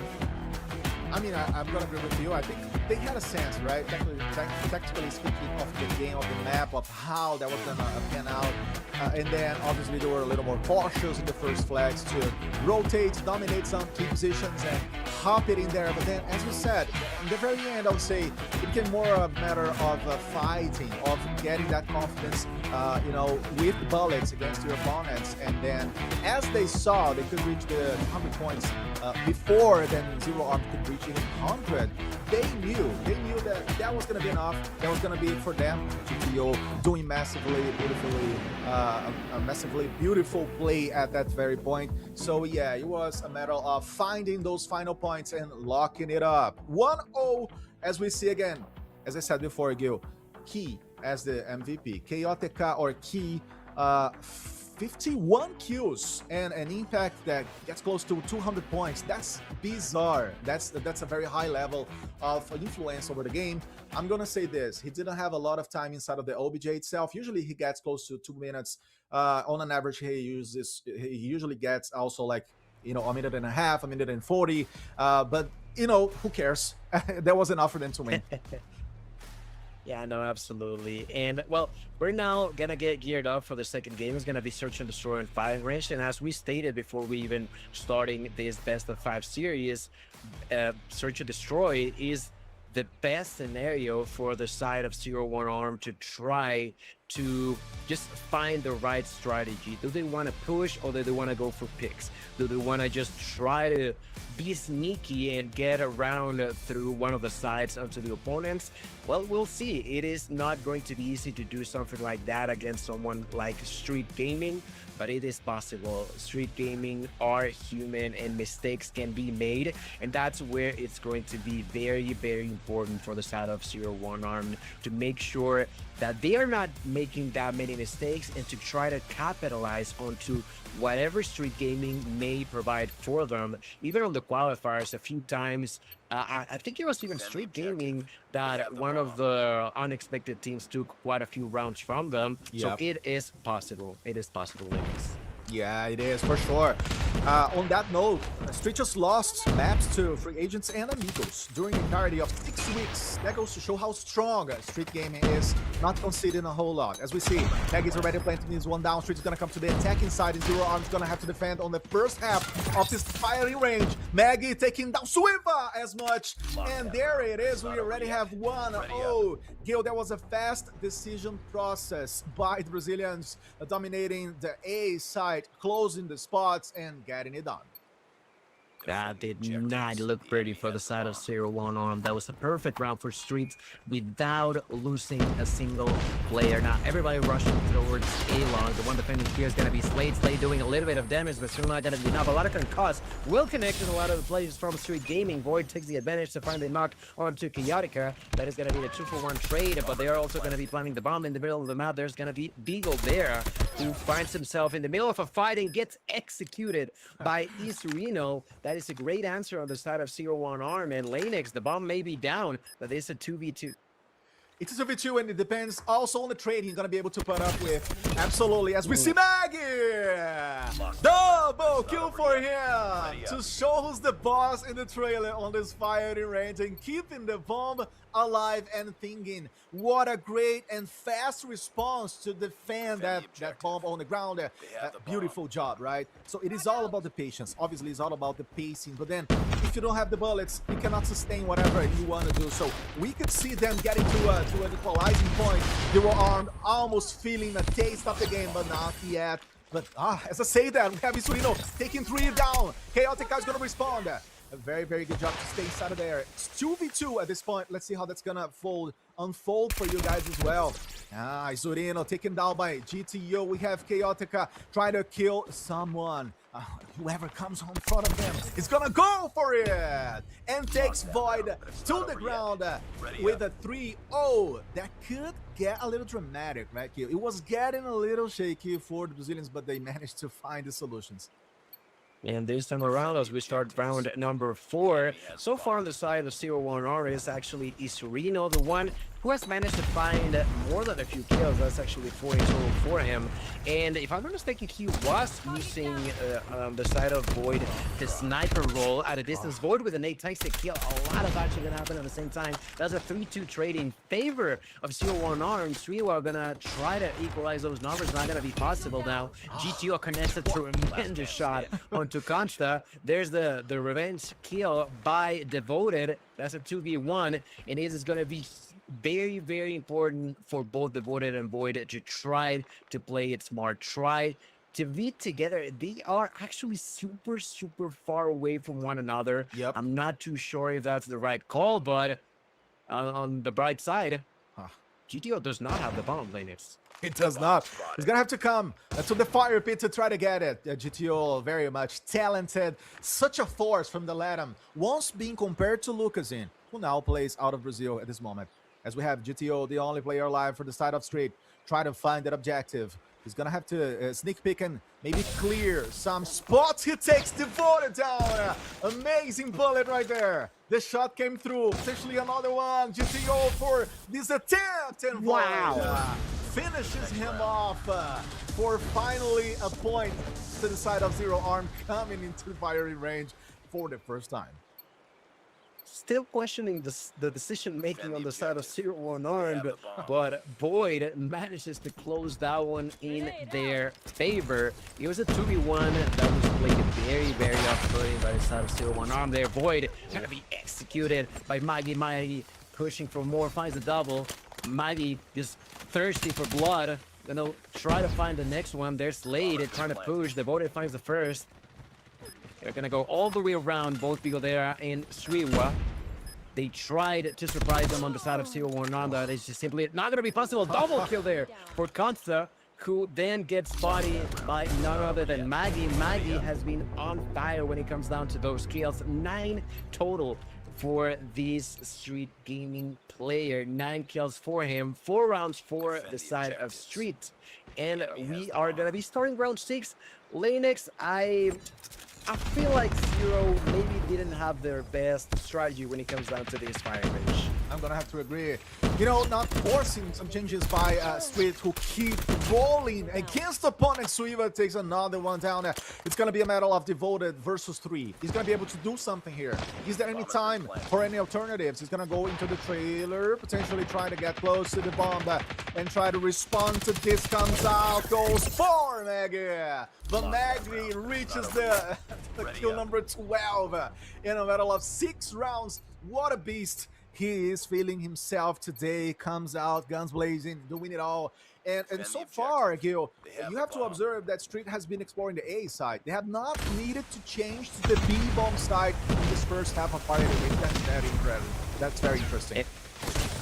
I mean, I'm going to agree with you. I think they had a sense, right? Tactically speaking, of the game, of the map, of how that was going to pan out. And then, obviously, they were a little more cautious in the first flags to rotate, dominate some key positions, and hop it in there. But then, as you said, in the very end, I would say it became more a matter of fighting, of getting that confidence, with bullets against your opponents. And then, as they saw, they could reach the 100 points before then Zero Arm could reach even 100. They knew that was going to be enough. That was going to be it for them. GTO doing massively beautiful play at that very point. So yeah, it was a matter of finding those final points and locking it up. 1-0, as we see again, as I said before, Gil, Key as the MVP. Kaoteka or Key, 51 kills and an impact that gets close to 200 points. That's bizarre. That's a very high level of influence over the game. I'm gonna say this: he didn't have a lot of time inside of the OBJ itself. Usually he gets close to 2 minutes. On an average, he usually gets also like a minute and a half, a minute and 40. But who cares? That was enough for them to win. Yeah, no, absolutely. And well, we're now gonna get geared up for the second game. It's gonna be Search and Destroy and Firing Range. And as we stated before we even starting this best of 5 series, Search and Destroy is the best scenario for the side of 0-1 Arm to try to just find the right strategy. Do they want to push, or do they want to go for picks? Do they want to just try to be sneaky and get around through one of the sides onto the opponents? Well, we'll see. It is not going to be easy to do something like that against someone like Street Gaming, but it is possible. Street Gaming are human and mistakes can be made, and that's where it's going to be very, very important for the side of 0-1 Arm to make sure that they are not making that many mistakes and to try to capitalize onto whatever Street Gaming may provide for them. Even on the qualifiers, a few times, I think it was even Street Gaming that one of the unexpected teams took quite a few rounds from them. So it is possible. It is possible, ladies. Yeah, it is, for sure. On that note, Street just lost maps to free agents and amigos during the entirety of 6 weeks. That goes to show how strong Street Gaming is, not conceding a whole lot. As we see, Maggie's already planting this one down. Street's gonna come to the attacking side, and 0 Arm's gonna have to defend on the first half of this firing range. Maggie taking down Suiva as much, and there it is. We already have 1-0. Gil, that was a fast decision process by the Brazilians, dominating the A side, closing the spots and getting it done. That did not look pretty for the side of 0-1 Arm. That was a perfect round for Streets without losing a single player. Now, everybody rushing towards A-Long. The one defending here is going to be Slade. Slade doing a little bit of damage, but still not going to be enough. A lot of concuss will connect with a lot of the players from Street Gaming. Void takes the advantage to find the knock onto Chaotica. That is going to be a 2-for-1 trade, but they are also going to be planting the bomb in the middle of the map. There's going to be Beagle there, who finds himself in the middle of a fight and gets executed by Isurino. That is a great answer on the side of 0-1 Arm, and Lanix, the bomb may be down, but it's a 2v2. It's a 2v2, and it depends also on the trade he's going to be able to put up with. Absolutely, as we see Maggie! Double kill for him! To show who's the boss in the trailer on this firing range and keeping the bomb alive and thinking. What a great and fast response to defend that bomb on the ground. Beautiful job, right? So it is all about the patience. Obviously, it's all about the pacing. But then, if you don't have the bullets, you cannot sustain whatever you want to do. So we could see them getting to an equalizing point. They were almost feeling a taste of the game, but not yet. But as I say that, we have Isurino taking 3 down. Chaotica is going to respond. A very, very good job to stay inside of there. It's 2v2 at this point. Let's see how that's gonna unfold for you guys as well. Isurino taken down by GTO. We have Chaotica trying to kill someone. Whoever comes on front of him is gonna go for it and takes Void to the ground with a 3-0. That could get a little dramatic, right, Kyo? It was getting a little shaky for the Brazilians, but they managed to find the solutions. And this time around, as we start round number 4, so far on the side of 0-1 Arm is actually Isurino, the one who has managed to find more than a few kills. That's actually 4 in total for him. And if I'm not mistaken, he was using the side of Void, the sniper role at a distance. Void with an 8 takes the kill. A lot of action gonna happen at the same time. That's a 3-2 trade in favor of Zero-1 Arms. 3 are gonna try to equalize those numbers. Not gonna be possible now. GTO connects a tremendous shot onto Consta. There's the revenge kill by Devoted. That's a 2v1, and it is gonna be very, very important for both Devoted and Void to try to play it smart, try to be together. They are actually super, super far away from one another. Yep. I'm not too sure if that's the right call, but on the bright side, GTO does not have the bomb lane. It does not. He's gonna have to come to the fire pit to try to get it. GTO very much talented, such a force from the Latam, once being compared to Lucas, who now plays out of Brazil at this moment. As we have GTO, the only player alive for the side of Street, try to find that objective. He's gonna have to sneak peek and maybe clear some spots. He takes Devoted down. Amazing bullet right there. The shot came through. Potentially another one. GTO for this attempt. And wow. Finishes him off for finally a point to the side of Zero Arm, coming into the firing range for the first time. Still questioning the decision-making on the side of Zero-1 Armed, but Void manages to close that one in their favor. It was a 2v1 that was played very, very off-putting by the side of Zero-1 Armed there. Void gonna be executed by Maggie. Maggie pushing for more, finds the double. Maggie just thirsty for blood, gonna try to find the next one. There's Slade trying to push. Devoted finds the first. They're gonna go all the way around both Bigodera and Sriwa. They tried to surprise them on the side of Zero-1 Armed. That is just simply not gonna be possible. Double kill there for Consta, who then gets bodied by none other than Maggie. Maggie has been on fire when it comes down to those kills. 9 total for this Street Gaming player. 9 kills for him, 4 rounds for the side of Street. And we are gonna be starting round 6. Linux, I feel like Zero maybe didn't have their best strategy when it comes down to this fire range. I'm gonna have to agree. You know, not forcing some changes by Street, who keep rolling against opponent. Suiva takes another one down. It's gonna be a battle of Devoted versus 3. He's gonna be able to do something here. Is there any time for any alternatives? He's gonna go into the trailer, potentially try to get close to the bomb and try to respond to this. Comes out, goes for Maggie. But Maggie reaches the kill number 12 in a battle of 6 rounds. What a beast he is feeling himself today. Comes out, guns blazing, doing it all. And so far, Gil, you have to observe that Street has been exploring the A side. They have not needed to change to the B bomb side in this first half of fighting. That's very incredible. That's very interesting.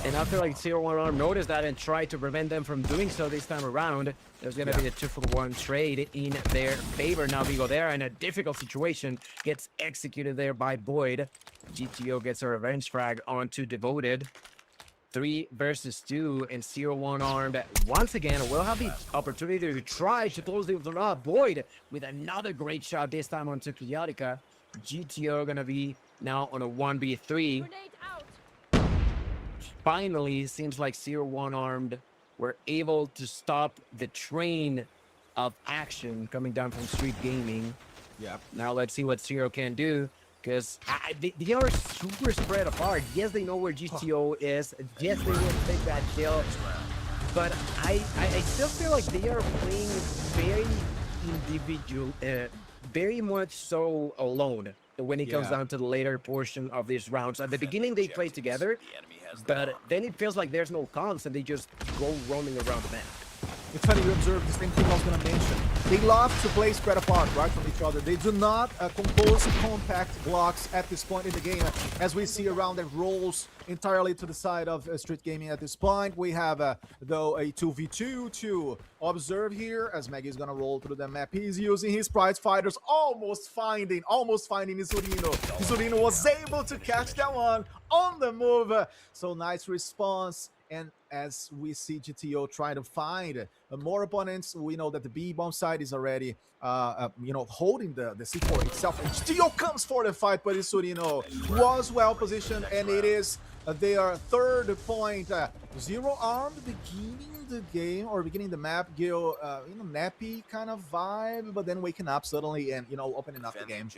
And after like Zero-1 Arm noticed that and tried to prevent them from doing so this time around, there's going to be a 2-for-1 trade in their favor. Now we go there in a difficult situation, gets executed there by Void. GTO gets a revenge frag onto Devoted. 3 versus 2, and Zero-1 Armed once again will have the opportunity to try to close the up. Void with another great shot, this time onto Kyarica. GTO gonna be now on a 1v3. Finally, seems like Zero-1 Armed were able to stop the train of action coming down from Street Gaming. Yeah. Now let's see what Zero can do, because they are super spread apart. Yes, they know where GTO is. Yes, they will take that kill. But I still feel like they are playing very individual, very much so alone when it comes down to the later portion of these rounds. At the beginning, they play together, but then it feels like there's no cons and they just go roaming around the map. It's funny you observe the same thing I was going to mention. They love to play spread apart, right, from each other. They do not compose compact blocks at this point in the game. As we see around, that rolls entirely to the side of Street Gaming at this point. We have, though, a 2v2 to observe here, as Maggie is going to roll through the map. He's using his prize fighters, almost finding Isurino. Isurino was able to catch that one on the move. So nice response. And as we see GTO trying to find more opponents. We know that the B bomb side is already holding the C4 itself, and Steel comes for the fight, but Isurino was well positioned, and it is their third point. Zero armed beginning the game or beginning the map, Gil, nappy kind of vibe, but then waking up suddenly and opening up the game.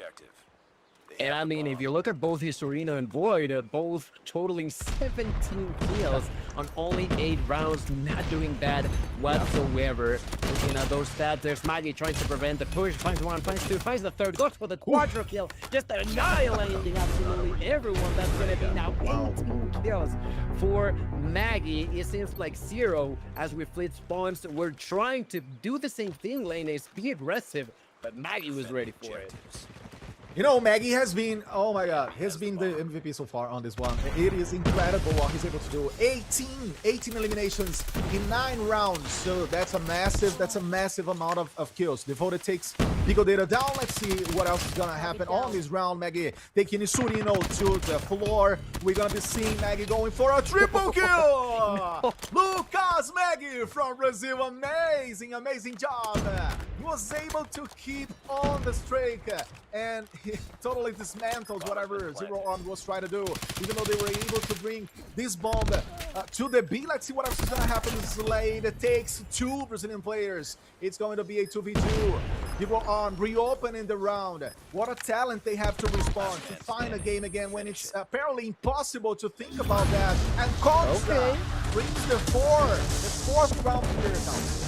And I mean, if you look at both Historina and Void, both totaling 17 kills on only 8 rounds, not doing bad whatsoever. Looking at those stats, there's Maggie trying to prevent the push, finds one, finds two, finds the third, goes for the quadra kill, just annihilating absolutely everyone. That's going to be now 18 kills for Maggie. It seems like zero as we flip spawns. We're trying to do the same thing, Lanes, be aggressive, but Maggie was ready for it. Maggie has been, oh my god, has been the MVP so far on this one. It is incredible what he's able to do. 18 eliminations in 9 rounds. So that's a massive amount of kills. Devoted takes Pico Data down. Let's see what else is gonna happen on this round. Maggie taking Isurino to the floor. We're gonna be seeing Maggie going for a triple kill. Lucas Maggie from Brazil, amazing job. He was able to keep on the streak and he totally dismantled whatever Zero Armed was trying to do, even though they were able to bring this bomb to the B. Let's see what else is going to happen. Slade takes 2 Brazilian players. It's going to be a 2v2. Zero Armed reopening the round. What a talent they have to respond, to find a game again when it's apparently impossible to think about that. And Consta brings the 4th round here now.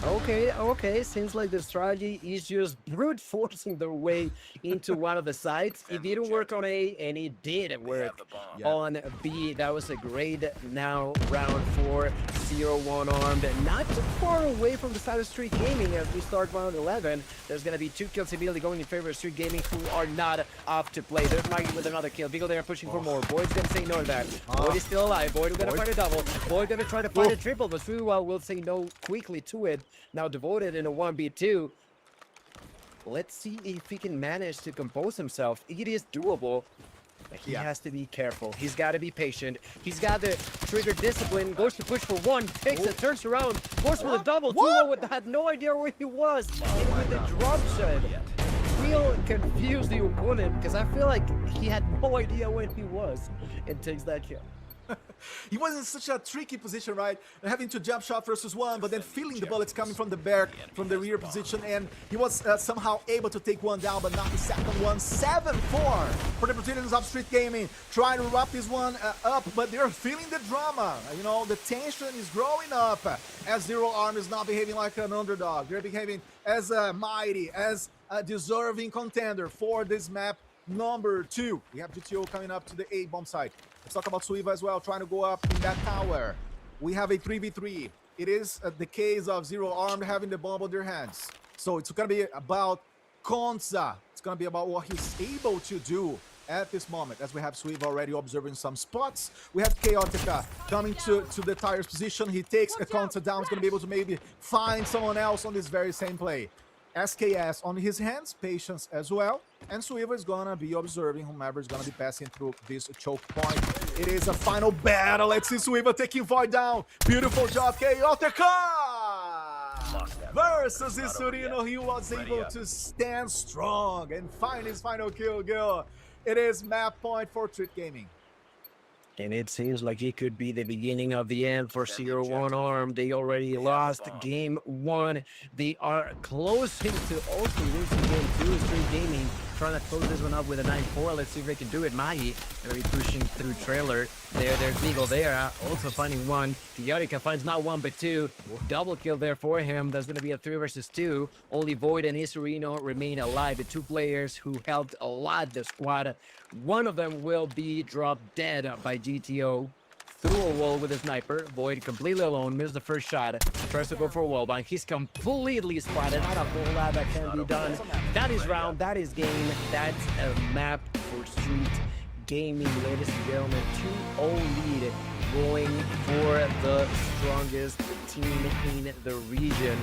Okay. Seems like the strategy is just brute forcing their way into one of the sites. It didn't work on A, and it did work on B. That was a great round for 0-1 Armed. Not too far away from the side of Street Gaming as we start round 11. There's going to be 2 kills immediately going in favor of Street Gaming, who are not off to play. There's Maggie with another kill. Vigo there pushing for more. Boyd's going to say no to that. Boyd is still alive. Boyd going to find a double. Boyd going to try to find a triple, but Fuwa will say no quickly to it. Now Devoted in a 1v2. Let's see if he can manage to compose himself. It is doable, but he has to be careful. He's got to be patient. He's got to trigger discipline. Goes to push for 1, takes it, turns around, goes for the double. Tulo had no idea where he was. And with the drop shot, real confused the opponent because I feel like he had no idea where he was and takes that kill. He was in such a tricky position, right? Having to jump shot versus 1, but then feeling the bullets coming from the back, from the rear position, and he was somehow able to take 1 down, but not the second one. 7-4 for the Brazilians of Street Gaming, trying to wrap this one up, but they're feeling the drama. The tension is growing up as Zero Arm is not behaving like an underdog. They're behaving as a mighty, as a deserving contender for this map number 2. We have GTO coming up to the A bomb site. Let's talk about Suiva as well, trying to go up in that tower. We have a 3v3. It is the case of Zero Armed having the bomb on their hands. So it's going to be about Konza. It's going to be about what he's able to do at this moment, as we have Suiva already observing some spots. We have Chaotica coming to the tires position. He takes a Konza down. He's going to be able to maybe find someone else on this very same play. SKS on his hands, patience as well. And Suiva is gonna be observing whomever is gonna be passing through this choke point. It is a final battle. Let's see Suiva taking Void down. Beautiful job, Chaotica! Versus Isurino, he was able to stand strong and find his final kill. It is map point for Street Gaming. And it seems like it could be the beginning of the end for 0-1 Armed. They already lost game 1. They are closing to also losing game 2. Street Gaming trying to close this one up with a 9-4. Let's see if they can do it. Maggie going to be pushing through trailer. There's Eagle there, also finding 1. Chaotica finds not 1 but 2. Double kill there for him. That's going to be a 3 versus 2. Only Void and Isurino remain alive. The 2 players who helped a lot the squad. One of them will be dropped dead by GTO through a wall with a sniper. Void completely alone, missed the first shot. Tries to go for a wall bind. He's completely spotted. Not a whole lot that can be done. That is round. That is game. That's a map for Street Gaming, ladies and gentlemen. 2-0 lead going for the strongest team in the region.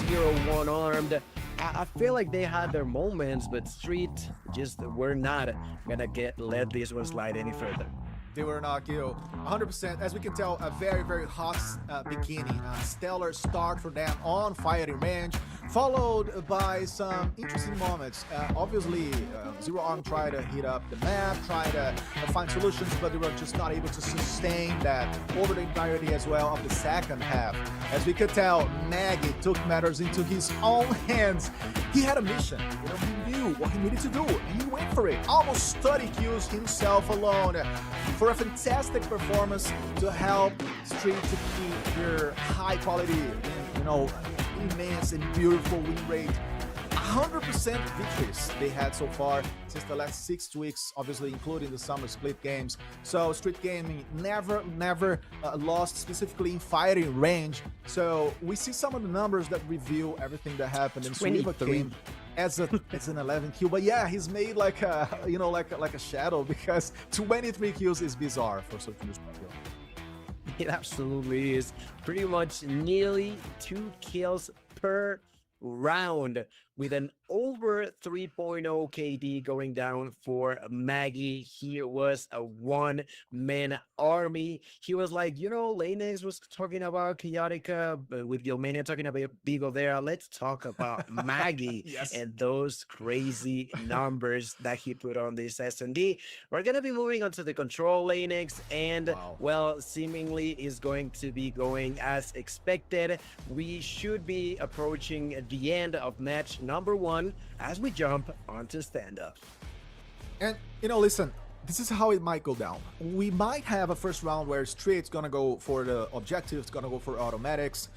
0-1 Armed. I feel like they had their moments, but Street just were not gonna let this one slide any further. They were not Gil. 100%. As we can tell, a very, very hot beginning. A stellar start for them on fighting range, followed by some interesting moments. Obviously, Zero Arm tried to heat up the map, tried to find solutions, but they were just not able to sustain that over the entirety as well of the second half. As we could tell, Maggie took matters into his own hands. He had a mission. He knew what he needed to do, and he went for it. Almost 30 kills himself alone for a fantastic performance to help Street to keep their high quality, immense and beautiful win rate. 100% victories they had so far since the last 6 weeks, obviously including the summer split games. So Street Gaming never lost, specifically in fighting range. So we see some of the numbers that reveal everything that happened. And Suiva came as an 11 kill, but yeah, he's made like a like a shadow, because 23 kills is bizarre for such a skill. It absolutely is. Pretty much nearly 2 kills per round, with an over 3.0 KD going down for Maggie. He was a one-man army. He was like, Lanex was talking about Chaotica, with Gilmania talking about Beagle there. Let's talk about Maggie Yes. and those crazy numbers that he put on this S&D. We're going to be moving on to the control Lanex, and Wow. well, seemingly is going to be going as expected. We should be approaching the end of match number 1 as we jump onto stand-up. And listen, this is how it might go down. We might have a first round where Street's gonna go for the objectives, gonna go for automatics.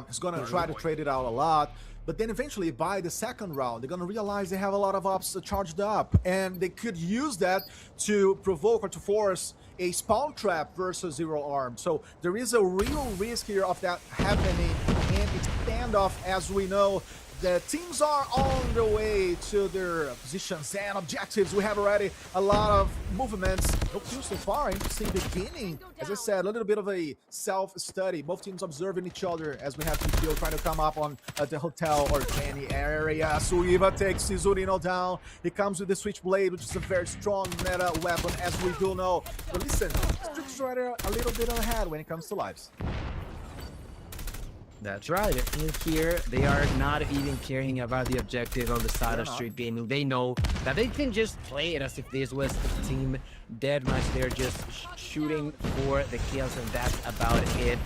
It's gonna try to trade it out a lot. But then eventually, by the second round, they're gonna realize they have a lot of ops charged up, and they could use that to provoke or to force a spawn trap versus Zero Arm. So there is a real risk here of that happening, and it's standoff, as we know. The teams are on the way to their positions and objectives. We have already a lot of movements. No kills so far. Interesting beginning. As I said, a little bit of a self-study. Both teams observing each other as we have TPO trying to come up on the hotel or any area. Suiva takes Sizurino down. He comes with the Switchblade, which is a very strong meta weapon, as we do know. But listen, Street Strider a little bit ahead when it comes to lives. That's right. In here, they are not even caring about the objective on the side of Street Gaming. They know that they can just play it as if this was a team deathmatch. They're just shooting for the kills, and that's about it.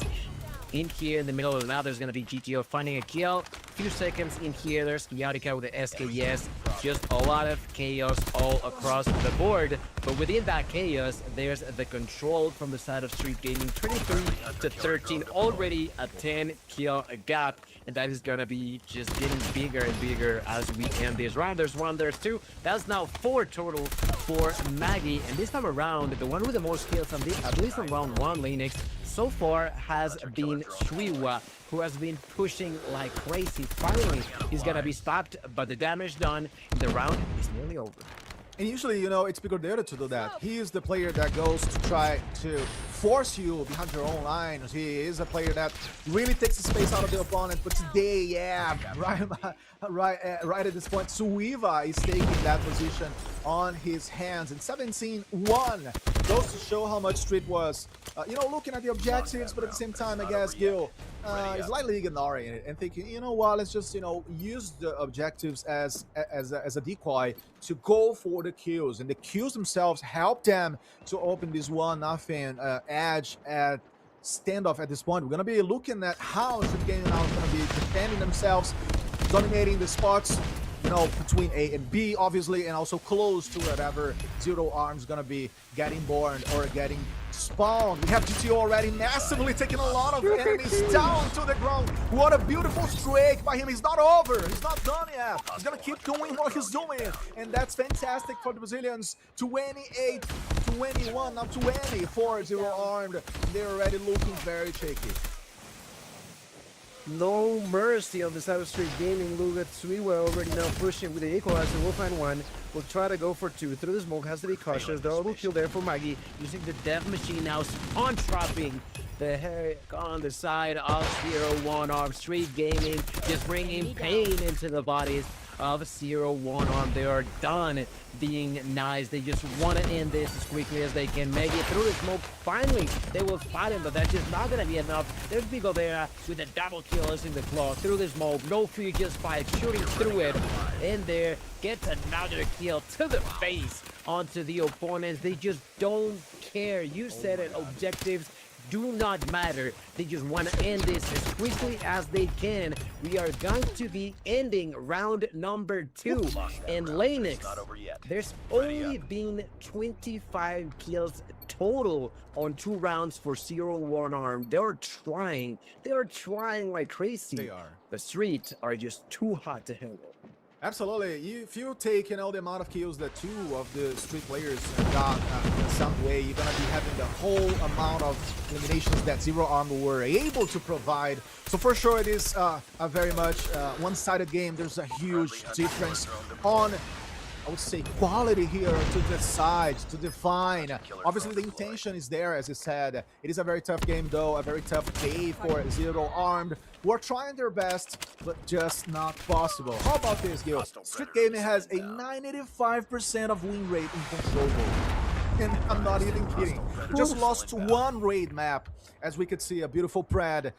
In here, in the middle of the map, there's going to be GTO finding a kill. Few seconds in here, there's Chaotica with the SKS. Just a lot of chaos all across the board. But within that chaos, there's the control from the side of Street Gaming. 23 to 13, already a 10 kill gap. And that is going to be just getting bigger and bigger as we end this round. There's 1, there's 2. That's now 4 total for Maggie. And this time around, the one with the most kills, at least on round 1, Linux, so far has been Suiva, who has been pushing like crazy. Finally, he's gonna be stopped, but the damage done in the round is nearly over. And usually, it's Picordero to do that. He is the player that goes to try to force you behind your own lines. He is a player that really takes the space out of the opponent. But today, yeah, right at this point, Suiva is taking that position on his hands. And 17-1 goes to show how much Street was, looking at the objectives, but at the same time, I guess Gil is lightly ignoring it and thinking, let's just, use the objectives as a decoy to go for the kills. And the kills themselves help them to open this 1-0 edge at standoff at this point. We're going to be looking at how Street Gaming now is going to be defending themselves, dominating the spots, between A and B, obviously, and also close to whatever Zero Arm's gonna be getting born or getting spawned. We have GTO already massively taking a lot of enemies down to the ground. What a beautiful streak by him. He's not over. He's not done yet. He's gonna keep doing what he's doing, and that's fantastic for the Brazilians. 28-21, now 20 for Zero Armed. They're already looking very shaky. No mercy on the side of Street Gaming. Look at Suiwa already now pushing with the equalizer. We'll find 1. We'll try to go for 2. Through the smoke, has to be cautious. Double kill there for Maggie. Using the death machine now, spawn trapping the heck on the side of 0-1 Arm. Street Gaming just bringing pain into the bodies of 0-1 arm. They are done being nice. They just want to end this as quickly as they can. Make it through the smoke. Finally, they will fight him, but that's just not going to be enough. There's Vigo there with a double kill in the claw through the smoke. No fear, just fight, shooting through it. In there, gets another kill to the face onto the opponents. They just don't care. You said it, objectives do not matter. They just want to end this as quickly as they can. We are going to be ending round number 2 in Lanix. There's only been 25 kills total on 2 rounds for 0-1 arm. They're trying like crazy. They are. The streets are just too hot to handle. Absolutely. If you take, the amount of kills that 2 of the street players got in some way, you're going to be having the whole amount of eliminations that Zero Arm were able to provide. So for sure, it is a very much one-sided game. There's a huge difference on, I would say, quality here to decide, to define. Obviously, the intention is there, as you said. It is a very tough game, though, a very tough day for Zero Armed, who are trying their best, but just not possible. How about this, Gil? Street Gaming has a 95% of win rate in Control Mode. And I'm not even kidding. We just lost 1 raid map, as we could see, a beautiful Pred.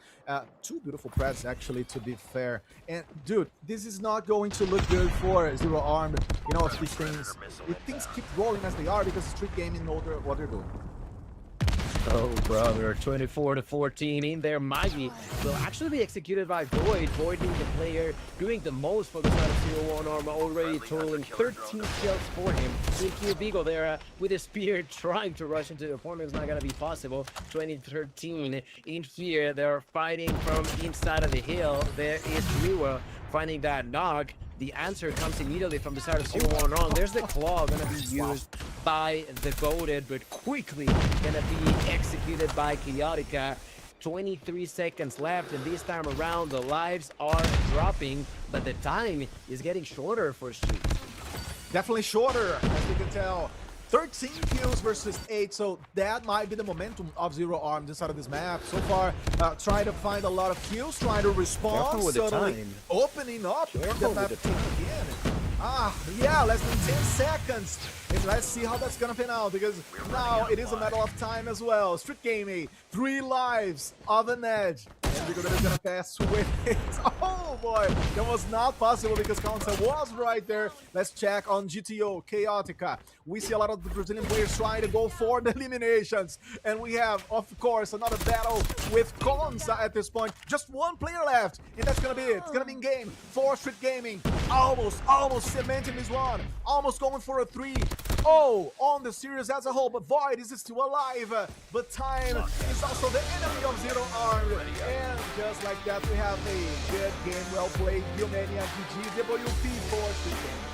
2 beautiful Preds, actually, to be fair. And, dude, this is not going to look good for Zero Armed. If things keep rolling as they are, because Street Gaming know what they're doing. Oh, brother, 24-14 in there. Maggie will actually be executed by Void. Void being the player doing the most for the side of 0-1 Arma, already totaling 13 kills for him. With Vigo there with a spear trying to rush into the opponent is not going to be possible. 2013 in fear. They're fighting from inside of the hill. There is Riwa finding that knock. The answer comes immediately from the side of 0-1 Arm. There's the claw gonna be used by the goated, but quickly gonna be executed by Chaotica. 23 seconds left, and this time around the lives are dropping, but the time is getting shorter for Street. Definitely shorter, as we can tell. 13 kills versus 8, so that might be the momentum of Zero Armed inside of this map. So far, trying to find a lot of kills, trying to respond, suddenly opening up the map again. Yeah, less than 10 seconds. And let's see how that's gonna pan out, because now it is a matter of time as well. Street Gaming, 3 lives of an edge. And Vigo is gonna pass with it. Oh boy, that was not possible because Counter was right there. Let's check on GTO, Chaotica. We see a lot of the Brazilian players trying to go for the eliminations. And we have, of course, another battle with Konza at this point. Just 1 player left, and that's gonna be it. It's gonna be in game for Street Gaming. Almost cementing this one. Almost going for a 3-0 on the series as a whole, but Void is still alive. But time is also the enemy of Zero Armed. And just like that, we have a good game, well played. Gilmania GG, WP for Street Gaming.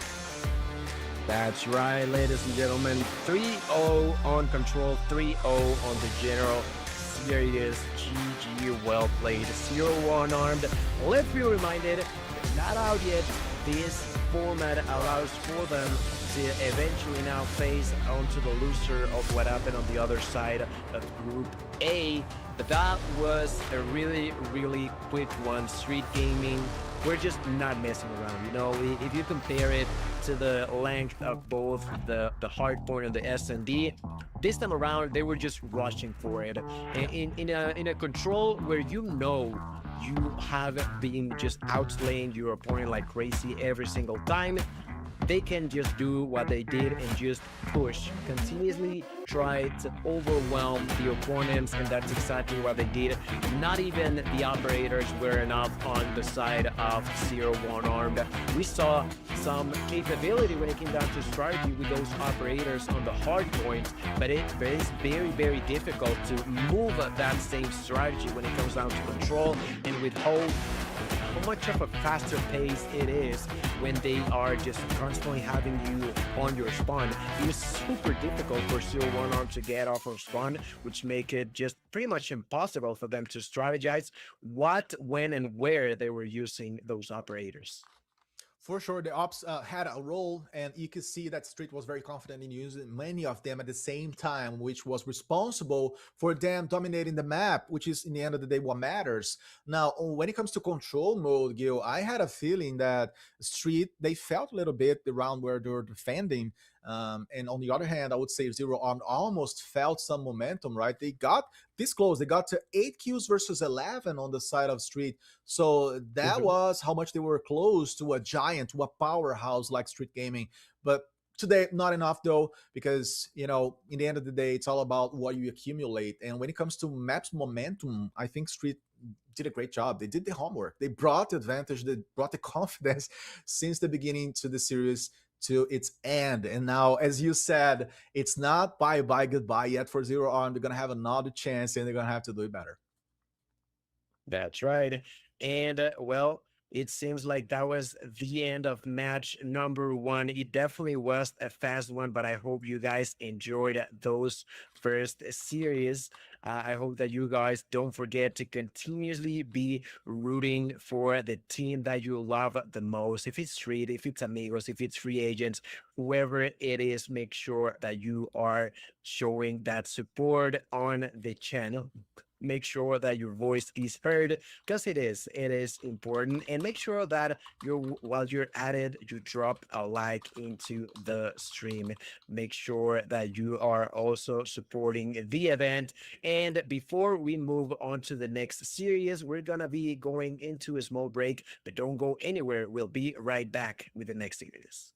That's right, ladies and gentlemen. 3-0 on Control, 3-0 on the General. Serious GG, well played. 0-1 Armed. Let's be reminded, it's not out yet. This format allows for them to eventually now face onto the loser of what happened on the other side of Group A. But that was a really, really quick one. Street Gaming, we're just not messing around. If you compare it to the length of both the hard point and the S&D, this time around they were just rushing for it. In a control where you have been just outslaying your opponent like crazy every single time, they can just do what they did and just push, continuously try to overwhelm the opponents, and that's exactly what they did. Not even the operators were enough on the side of 0-1 Armed. We saw some capability when it came down to strategy with those operators on the hard point, but it is very, very difficult to move that same strategy when it comes down to control and with how much of a faster pace it is when they are just constantly having you on your spawn. It was super difficult for 0-1 Arm to get off of spawn, which make it just pretty much impossible for them to strategize what, when, and where they were using those operators. For sure, the ops had a role, and you could see that Street was very confident in using many of them at the same time, which was responsible for them dominating the map, which is in the end of the day what matters. Now, when it comes to control mode, Gil, I had a feeling that Street they felt a little bit around where they were defending. And on the other hand, I would say Zero Armed almost felt some momentum, right? They got this close. They got to 8 kills versus 11 on the side of Street. So that Mhm. was how much they were close to a giant, to a powerhouse like Street Gaming. But today, not enough though, because in the end of the day, it's all about what you accumulate. And when it comes to maps momentum, I think Street did a great job. They did the homework. They brought the advantage. They brought the confidence since the beginning to the series to its end. And now, as you said, it's not bye bye goodbye yet for Zero Arm. They're gonna have another chance, and they're gonna have to do it better. That's right. And well, it seems like that was the end of match number one. It definitely was a fast one, but I hope you guys enjoyed those first series. I hope that you guys don't forget to continuously be rooting for the team that you love the most. If it's Street, if it's Amigos, if it's free agents, whoever it is, make sure that you are showing that support on the channel. Make sure that your voice is heard because it is important, and make sure that while you're at it, you drop a like into the stream. Make sure that you are also supporting the event. And before we move on to the next series, we're gonna be going into a small break, but don't go anywhere. We'll be right back with the next series.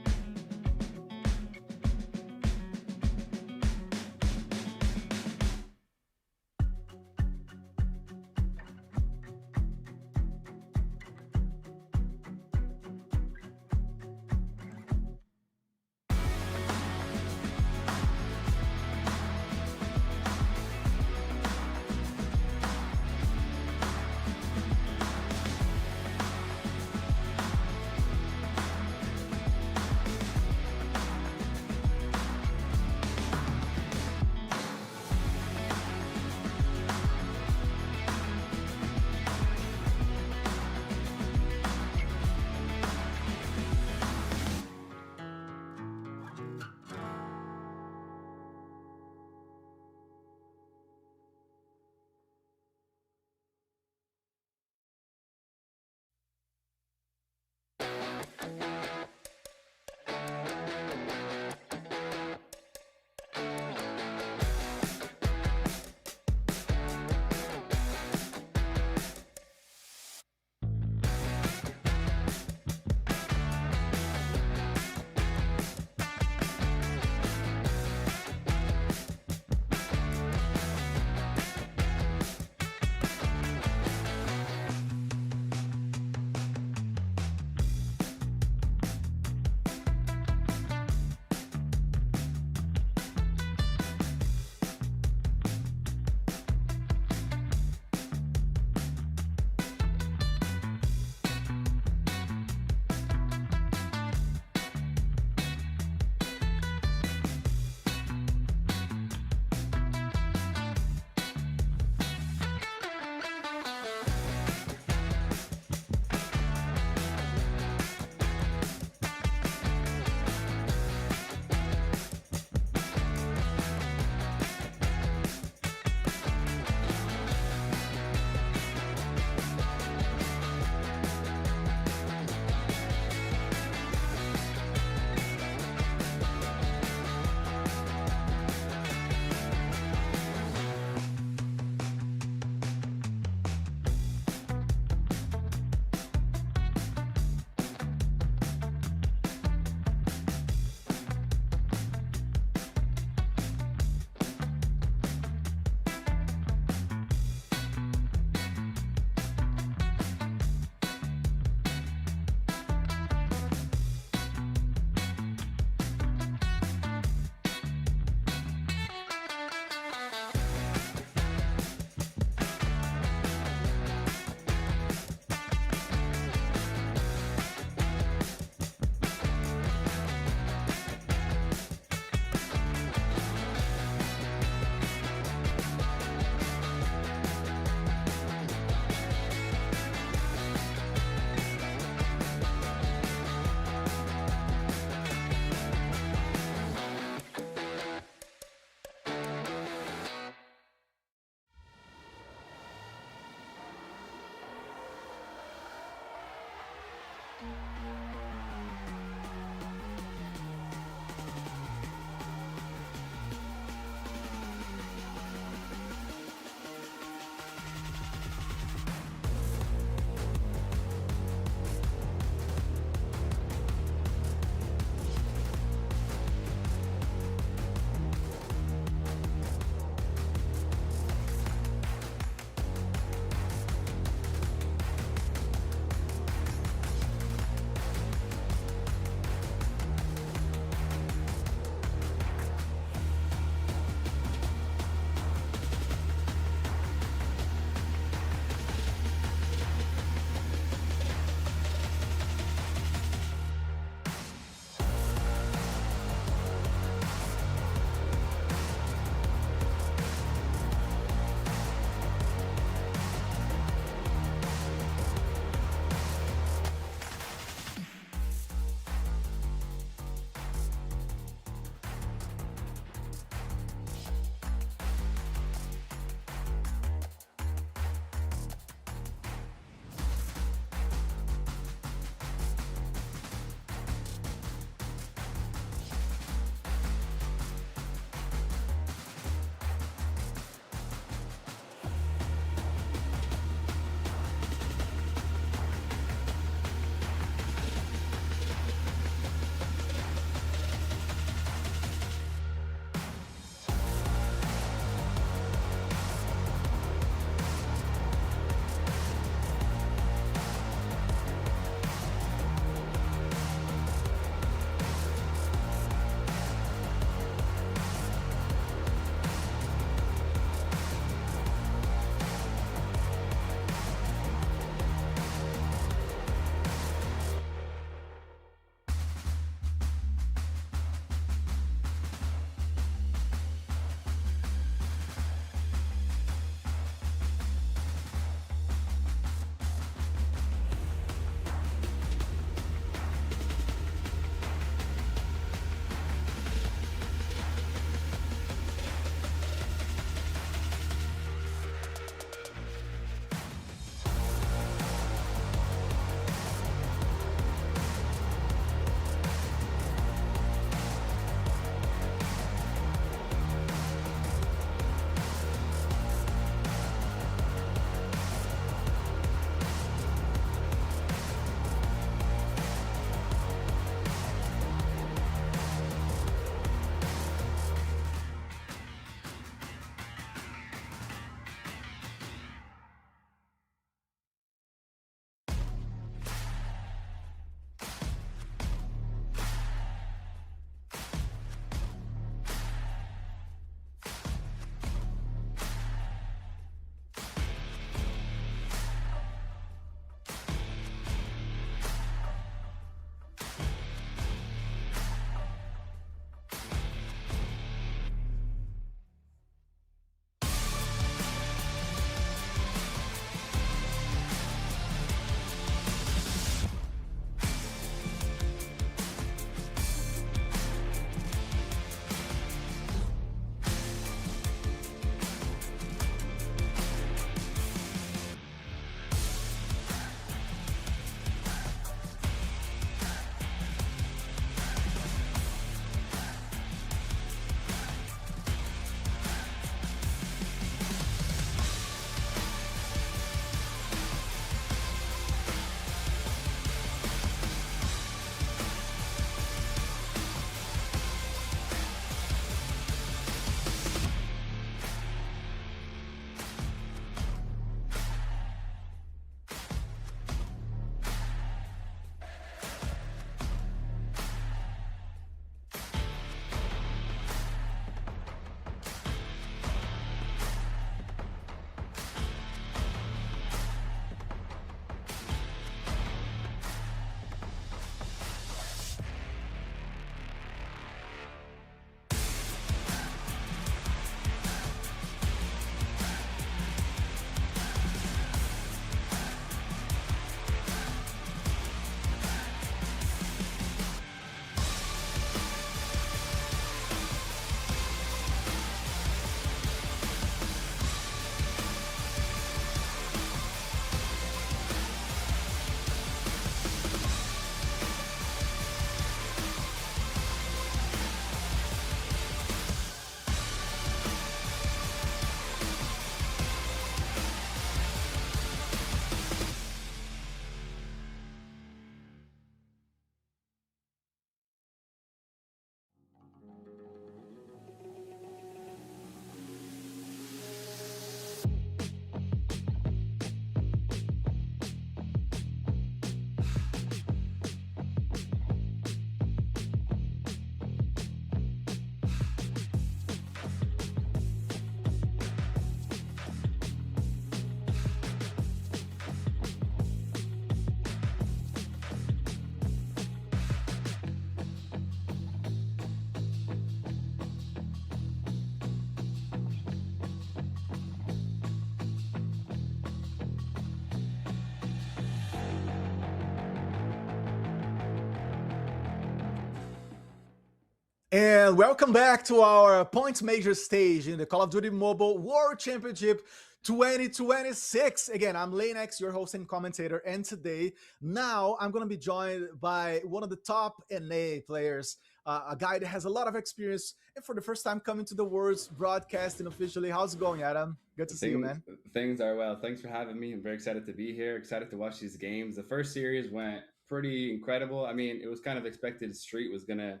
And welcome back to our points major stage in the Call of Duty Mobile World Championship 2026. Again, I'm Lanex, your host and commentator, and today, now I'm going to be joined by one of the top NA players, a guy that has a lot of experience and for the first time coming to the world's broadcasting officially. How's it going, Adam? Good to see you, Things man. things are well. Thanks for having me. I'm very excited to be here. Excited to watch these games. The first series went pretty incredible. I mean, it was kind of expected Street was gonna,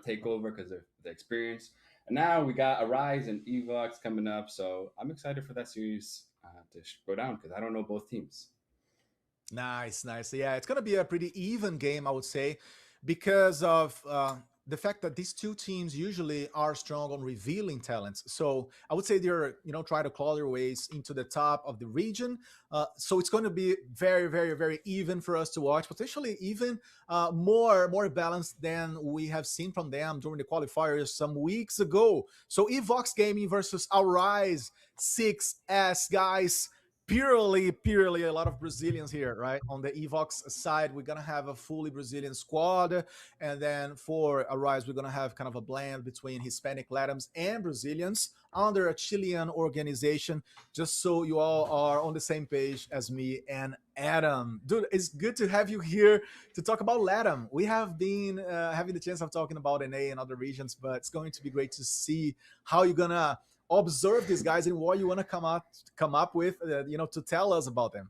take over because of the experience. And now we got Arise and Evox coming up, so I'm excited for that series to go down because I don't know both teams. Nice, nice. Yeah, it's going to be a pretty even game, I would say, because of the fact that these two teams usually are strong on revealing talents. So I would say they're, trying to claw their ways into the top of the region. So it's going to be very, very, very even for us to watch, potentially even more balanced than we have seen from them during the qualifiers some weeks ago. So Evox Gaming versus Arise 6S, guys, purely a lot of Brazilians here, right? On the Evox side, we're gonna have a fully Brazilian squad, and then for Arise, we're gonna have kind of a blend between Hispanic, Latins, and Brazilians under a Chilean organization. Just so you all are on the same page as me and Adam. Dude, it's good to have you here to talk about Latam. We have been having the chance of talking about NA and other regions, but it's going to be great to see how you're gonna observe these guys and what you want to come up with, to tell us about them.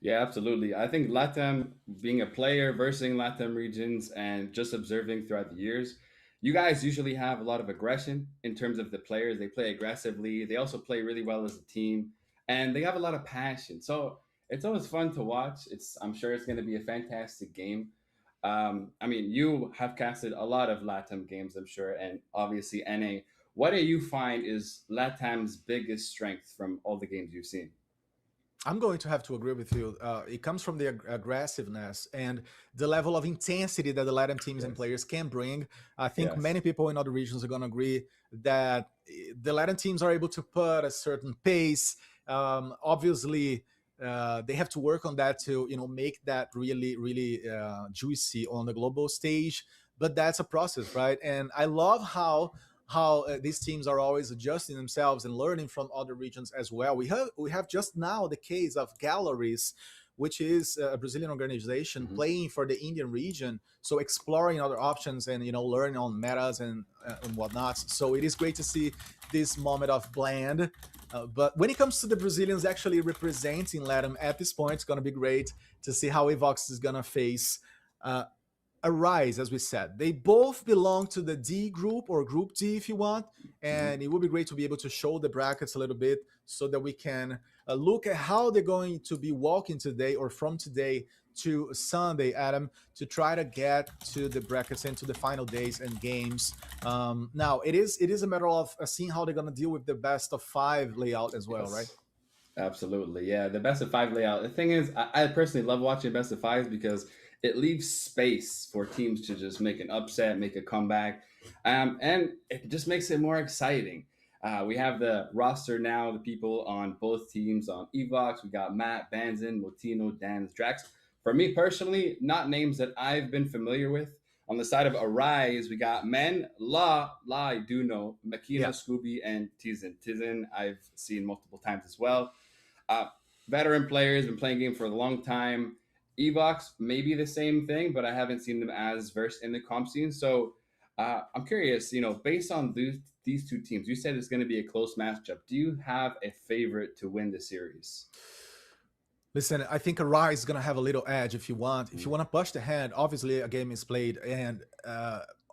Yeah, absolutely. I think Latam, being a player, versing Latam regions, and just observing throughout the years, you guys usually have a lot of aggression in terms of the players. They play aggressively. They also play really well as a team, and they have a lot of passion. So it's always fun to watch. I'm sure it's going to be a fantastic game. I mean, you have casted a lot of Latam games, I'm sure, and obviously NA. What do you find is Latam's biggest strength from all the games you've seen? I'm going to have to agree with you. It comes from the aggressiveness and the level of intensity that the Latin teams and Yes. players can bring. I think Yes. many people in other regions are going to agree that the Latin teams are able to put a certain pace. Obviously, they have to work on that to make that really juicy on the global stage. But that's a process, right? And I love how these teams are always adjusting themselves and learning from other regions as well. We have just now the case of Galleries, which is a Brazilian organization Hmm. playing for the Indian region, so exploring other options and learning on metas and whatnot. So it is great to see this moment of blend. But when it comes to the Brazilians actually representing Latam at this point, it's going to be great to see how Evox is going to face uh, Arise, as we said. They both belong to the D group or Group D, if you want, Hmm. and it would be great to be able to show the brackets a little bit so that we can look at how they're going to be walking today or from today to Sunday, Adam, to try to get to the brackets and to the final days and games. Now, it is a matter of seeing how they're going to deal with the best of five layout as well, right? Yes. Absolutely. Yeah. The best of five layout. The thing is, I personally love watching best of fives because it leaves space for teams to just make an upset, make a comeback. And it just makes it more exciting. We have the roster now, the people on both teams on Evox. We got Matt, Banzin, Motino, Dan, Drax. For me personally, not names that I've been familiar with. On the side of Arise, we got Men, La, I do know, Makina, Yeah. Scooby, and Tizen. Tizen, I've seen multiple times as well. Uh, Veteran players, been playing game for a long time. Evox, maybe the same thing, but I haven't seen them as versed in the comp scene. So I'm curious, based on these two teams, you said it's going to be a close matchup. Do you have a favorite to win the series? Listen, I think Arise is gonna have a little edge if you want. If Mm. you want to push the hand, obviously a game is played, and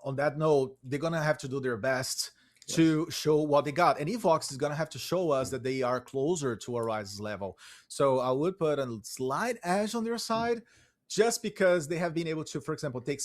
on that note, they're gonna have to do their best Yes. to show what they got. And Evox is gonna have to show us that they are closer to Arise's level. So I would put a slight edge on their Mm. side, just because they have been able to, for example, take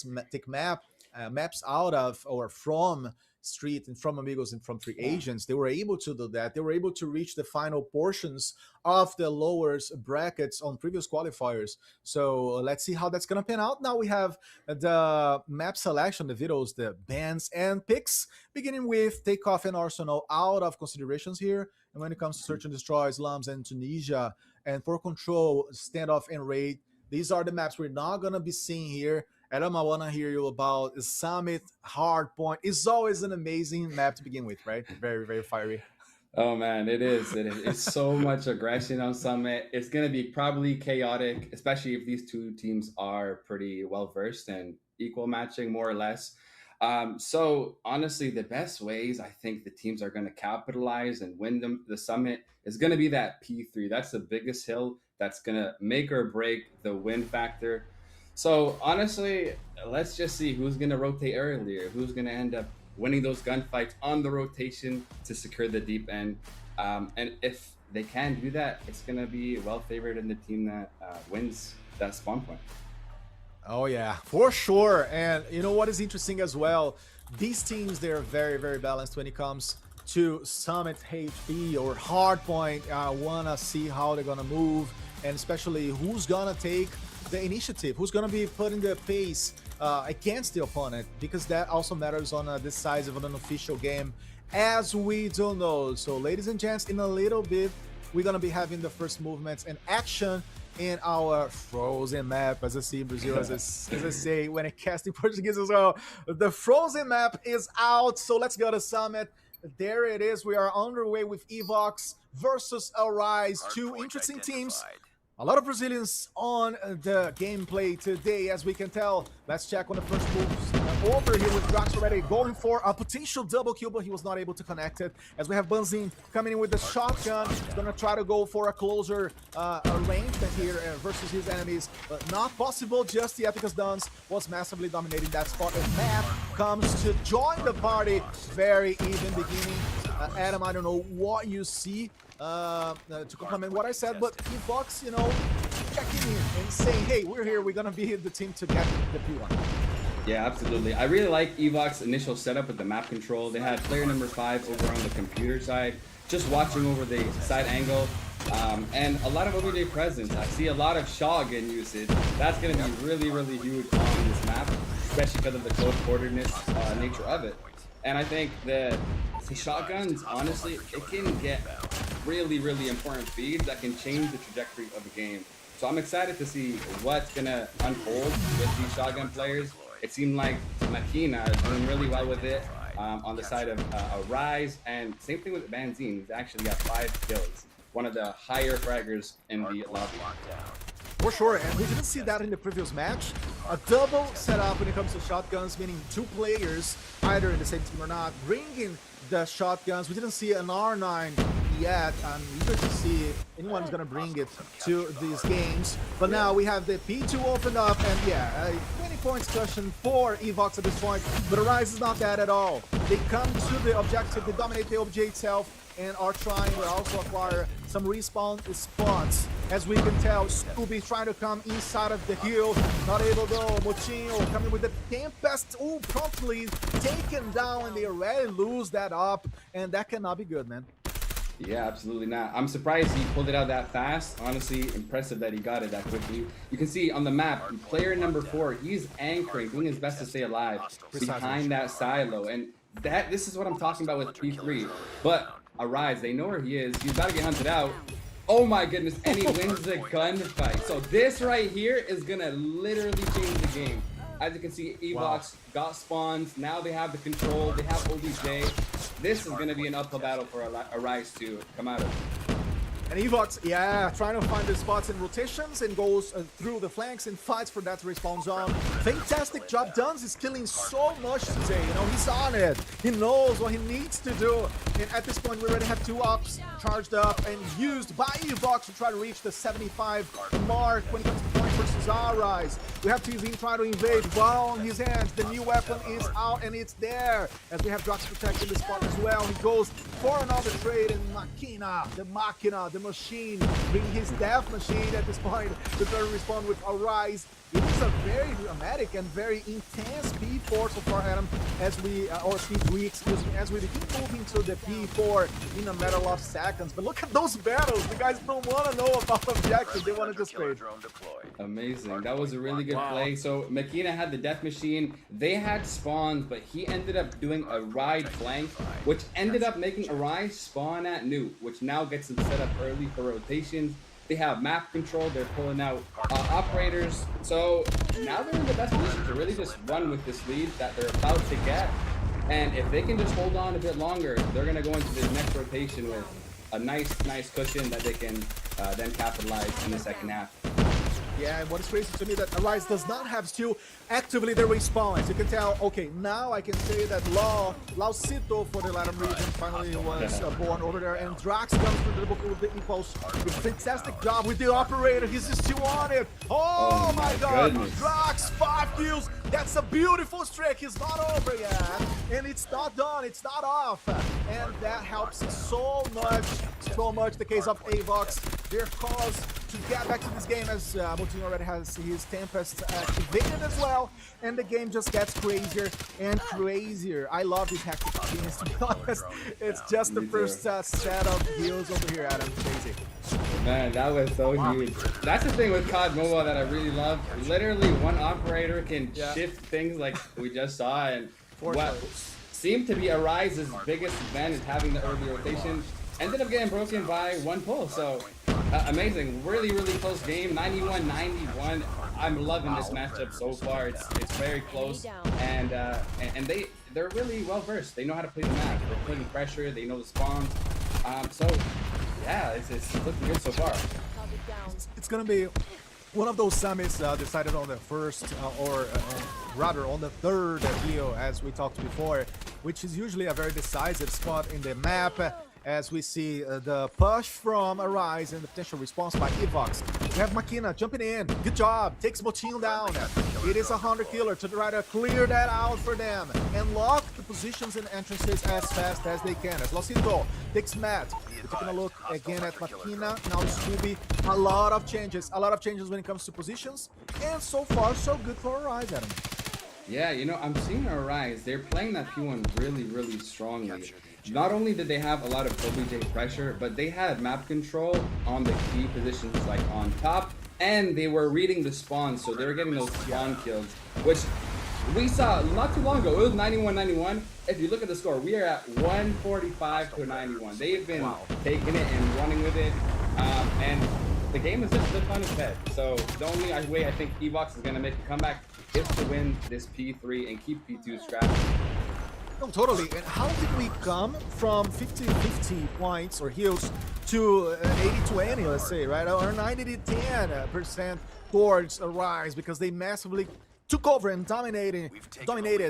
maps out of or from Street and from Amigos and from Free Ah, Agents. They were able to do that. They were able to reach the final portions of the lowers brackets on previous qualifiers. So let's see how that's gonna pan out. Now we have the map selection, the videos, the bans and picks, beginning with Takeoff and Arsenal out of considerations here. And when it comes to mhm. Search and Destroy, Slums and Tunisia, and for Control, Standoff and Raid, these are the maps we're not gonna be seeing here Adam, I want to hear you about Summit Hardpoint. It's always an amazing map to begin with, right? Very, very fiery. Oh man, it is. It is. It's so much aggression on Summit. It's gonna be probably chaotic, especially if these two teams are pretty well versed and equal matching, more or less. So honestly, the best ways I think the teams are gonna capitalize and win the Summit is gonna be that P3. That's the biggest hill. That's gonna make or break the win factor. So honestly, let's just see who's gonna rotate earlier, who's gonna end up winning those gunfights on the rotation to secure the deep end. And if they can do that, it's going to be well favored in the team that wins that spawn point. Oh yeah, for sure. And you know what is interesting as well? These teams, they're very, very balanced when it comes to Summit HP or Hardpoint. I wanna see how they're gonna move, and especially who's gonna take the initiative, who's gonna be putting the pace against the opponent, because that also matters on this size of an unofficial game, as we don't know. So, ladies and gents, in a little bit, we're gonna be having the first movements and action in our frozen map, as I see in Brazil, as I say when I cast in Portuguese as well. The frozen map is out, so let's go to Summit. There it is. We are underway with Evox versus Arise, two interesting teams. A lot of Brazilians on the gameplay today, as we can tell. Let's check on the first moves. Over here with Drax already going for a potential double kill, but he was not able to connect it. As we have Bunzin coming in with the shotgun. He's gonna try to go for a closer arrangement here versus his enemies, but not possible just yet because Duns was massively dominating that spot. And Matt comes to join the party. Very even beginning. Adam, I don't know what you see to complement what I said, but Evox, you know, checking in and saying, hey, we're here, we're gonna be the team to get the P1. Yeah, absolutely. I really like Evox's initial setup with the map control. They had player number 5 over on the computer side, just watching over the side angle, and a lot of OBJ presence. I see a lot of shotgun usage. That's going to be really, really huge on this map, especially because of the close quarteredness nature of it. And I think the shotguns, honestly, it can get really, really important feeds that can change the trajectory of the game. So I'm excited to see what's going to unfold with these shotgun players. It seemed like Makina is doing really well with it on the side of Arise, and same thing with Banzine. He's actually got 5 kills, one of the higher fraggers in the lobby. For sure, and we didn't see that in the previous match. A double setup when it comes to shotguns, meaning 2 players, either in the same team or not, bringing the shotguns. We didn't see an R9 yet. I'm eager to see if anyone's gonna bring it to these games. But now we have the P2 opened up, and yeah, a 20 points cushion for Evox at this point. But Arise is not bad at all. They come to the objective, they dominate the OBJ itself, and are trying to also acquire some respawn spots. As we can tell, Scooby trying to come inside of the hill, not able though. Mochinho coming with the Tempest, promptly taken down, and they already lose that up, and that cannot be good, man. Yeah, absolutely not. I'm surprised he pulled it out that fast. Honestly, impressive that he got it that quickly. You can see on the map, player number 4, he's anchoring, doing his best to stay alive behind that silo. And this is what I'm talking about with P3. But Arise, they know where he is. He's about to get hunted out. Oh my goodness, and he wins the gunfight. So this right here is gonna literally change the game. As you can see, Evox got spawns. Now they have the control. They have OBJ. This is going to be an uphill battle for Arise to come out of. And Evox, yeah, trying to find the spots in rotations and goes through the flanks and fights for that respawn zone. Fantastic job done. He's killing so much today. You know, he's on it. He knows what he needs to do. And at this point, we already have 2 ups charged up and used by Evox to try to reach the 75 mark when it comes to point versus Arise. We have TZ trying to invade while on his hands. The new weapon is out and it's there. As we have Drax protecting the spot as well. He goes for another trade, and Machina, the machine, bringing his death machine at this point to try to respond with Arise. It is a very dramatic and very intense P4 so far, Adam, as we, or P3, excuse me, as we keep moving to the P4 in a matter of seconds. But look at those battles. The guys don't want to know about objectives. They want to just trade. Amazing. That was a really good play. So Makina had the death machine. They had spawns, but he ended up doing a ride flank, which ended up making Arise spawn at New, which now gets him set up early for rotations. They have map control. They're pulling out operators. So now they're in the best position to really just run with this lead that they're about to get. And if they can just hold on a bit longer, they're going to go into this next rotation with a nice cushion that they can then capitalize in the second half. Yeah, and what is crazy to me that Arise does not have still actively the respawns. You can tell, okay, now I can say that Laucito for the Latam region finally was born over there, and Drax comes to the book with the impulse. A fantastic job with the operator, he's still on it. Oh my god, goodness. Drax, 5 kills, that's a beautiful streak, he's not over yet, and it's not done, it's not off, and that helps so much the case of Avox, their cause to get back to this game, as Moutinho already has his Tempest activated as well, and the game just gets crazier and crazier. I love these tactical teams, to be honest. It's just the first set of heals over here, Adam. Crazy. Man, that was so huge. That's the thing with COD Mobile that I really love. Literally, one operator can shift things like we just saw, and what seemed to be Arise's biggest advantage, having the early rotation, ended up getting broken by one pull. So amazing, really close game, 91-91. I'm loving this matchup so far. It's very close, and they're really well versed. They know how to play the map. They're putting pressure. They know the spawns. So yeah, it's looking good so far. It's gonna be one of those summits decided on the first or rather on the third heal, as we talked before, which is usually a very decisive spot in the map. As we see the push from Arise and the potential response by Evox. We have Makina jumping in. Good job. Takes Moutinho down. It is a 100 killer to try to clear that out for them and lock the positions and entrances as fast as they can. As Laucito takes Matt. We're taking a look again at Makina. Now Scooby. A lot of changes when it comes to positions. And so far, so good for Arise, Adam. Yeah, you know, I'm seeing Arise. They're playing that P1 really strongly. Not only did they have a lot of OBJ pressure, but they had map control on the key positions, like on top, and they were reading the spawns, so they were getting those spawn kills, which we saw not too long ago. It was 91-91. If you look at the score, we are at 145-91. They've been taking it and running with it, and the game is just flipped on its head. So the only way I think Evox is going to make a comeback is to win this P3 and keep P2 scrapped. No, totally. And how did we come from 50-50 points or heals to 80-20, let's say, right? Or 90-10% towards Arise, because they massively took over and dominated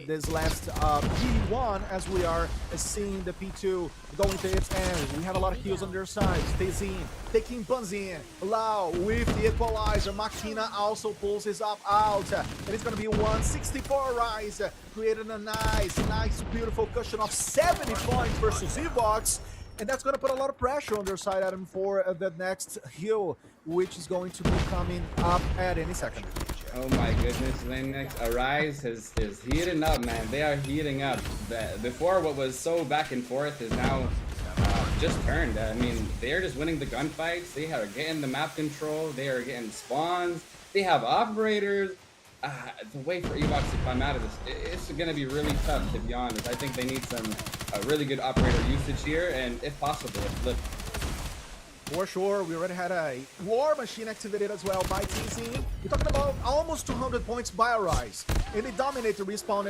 this last P1, as we are seeing the P2 going to its end. We have a lot of kills on their side. Stazine taking Bunzin. Lau with the equalizer. Makina also pulls his up out. And it's going to be 164 Rise, creating a nice, beautiful cushion of 70 points versus Evox. And that's going to put a lot of pressure on their side, Adam, for the next hill, which is going to be coming up at any second. Oh my goodness, Linux. Arise is heating up, man. They are heating up. Before, what was so back and forth is now just turned. I mean, they are just winning the gunfights. They are getting the map control. They are getting spawns. They have operators. The way for Evox to climb out of this, it's going to be really tough, to be honest. I think they need some really good operator usage here, and if possible, a flip. For sure, we already had a War Machine activated as well by TZ. We're talking about almost 200 points by Arise. And they dominate the respawn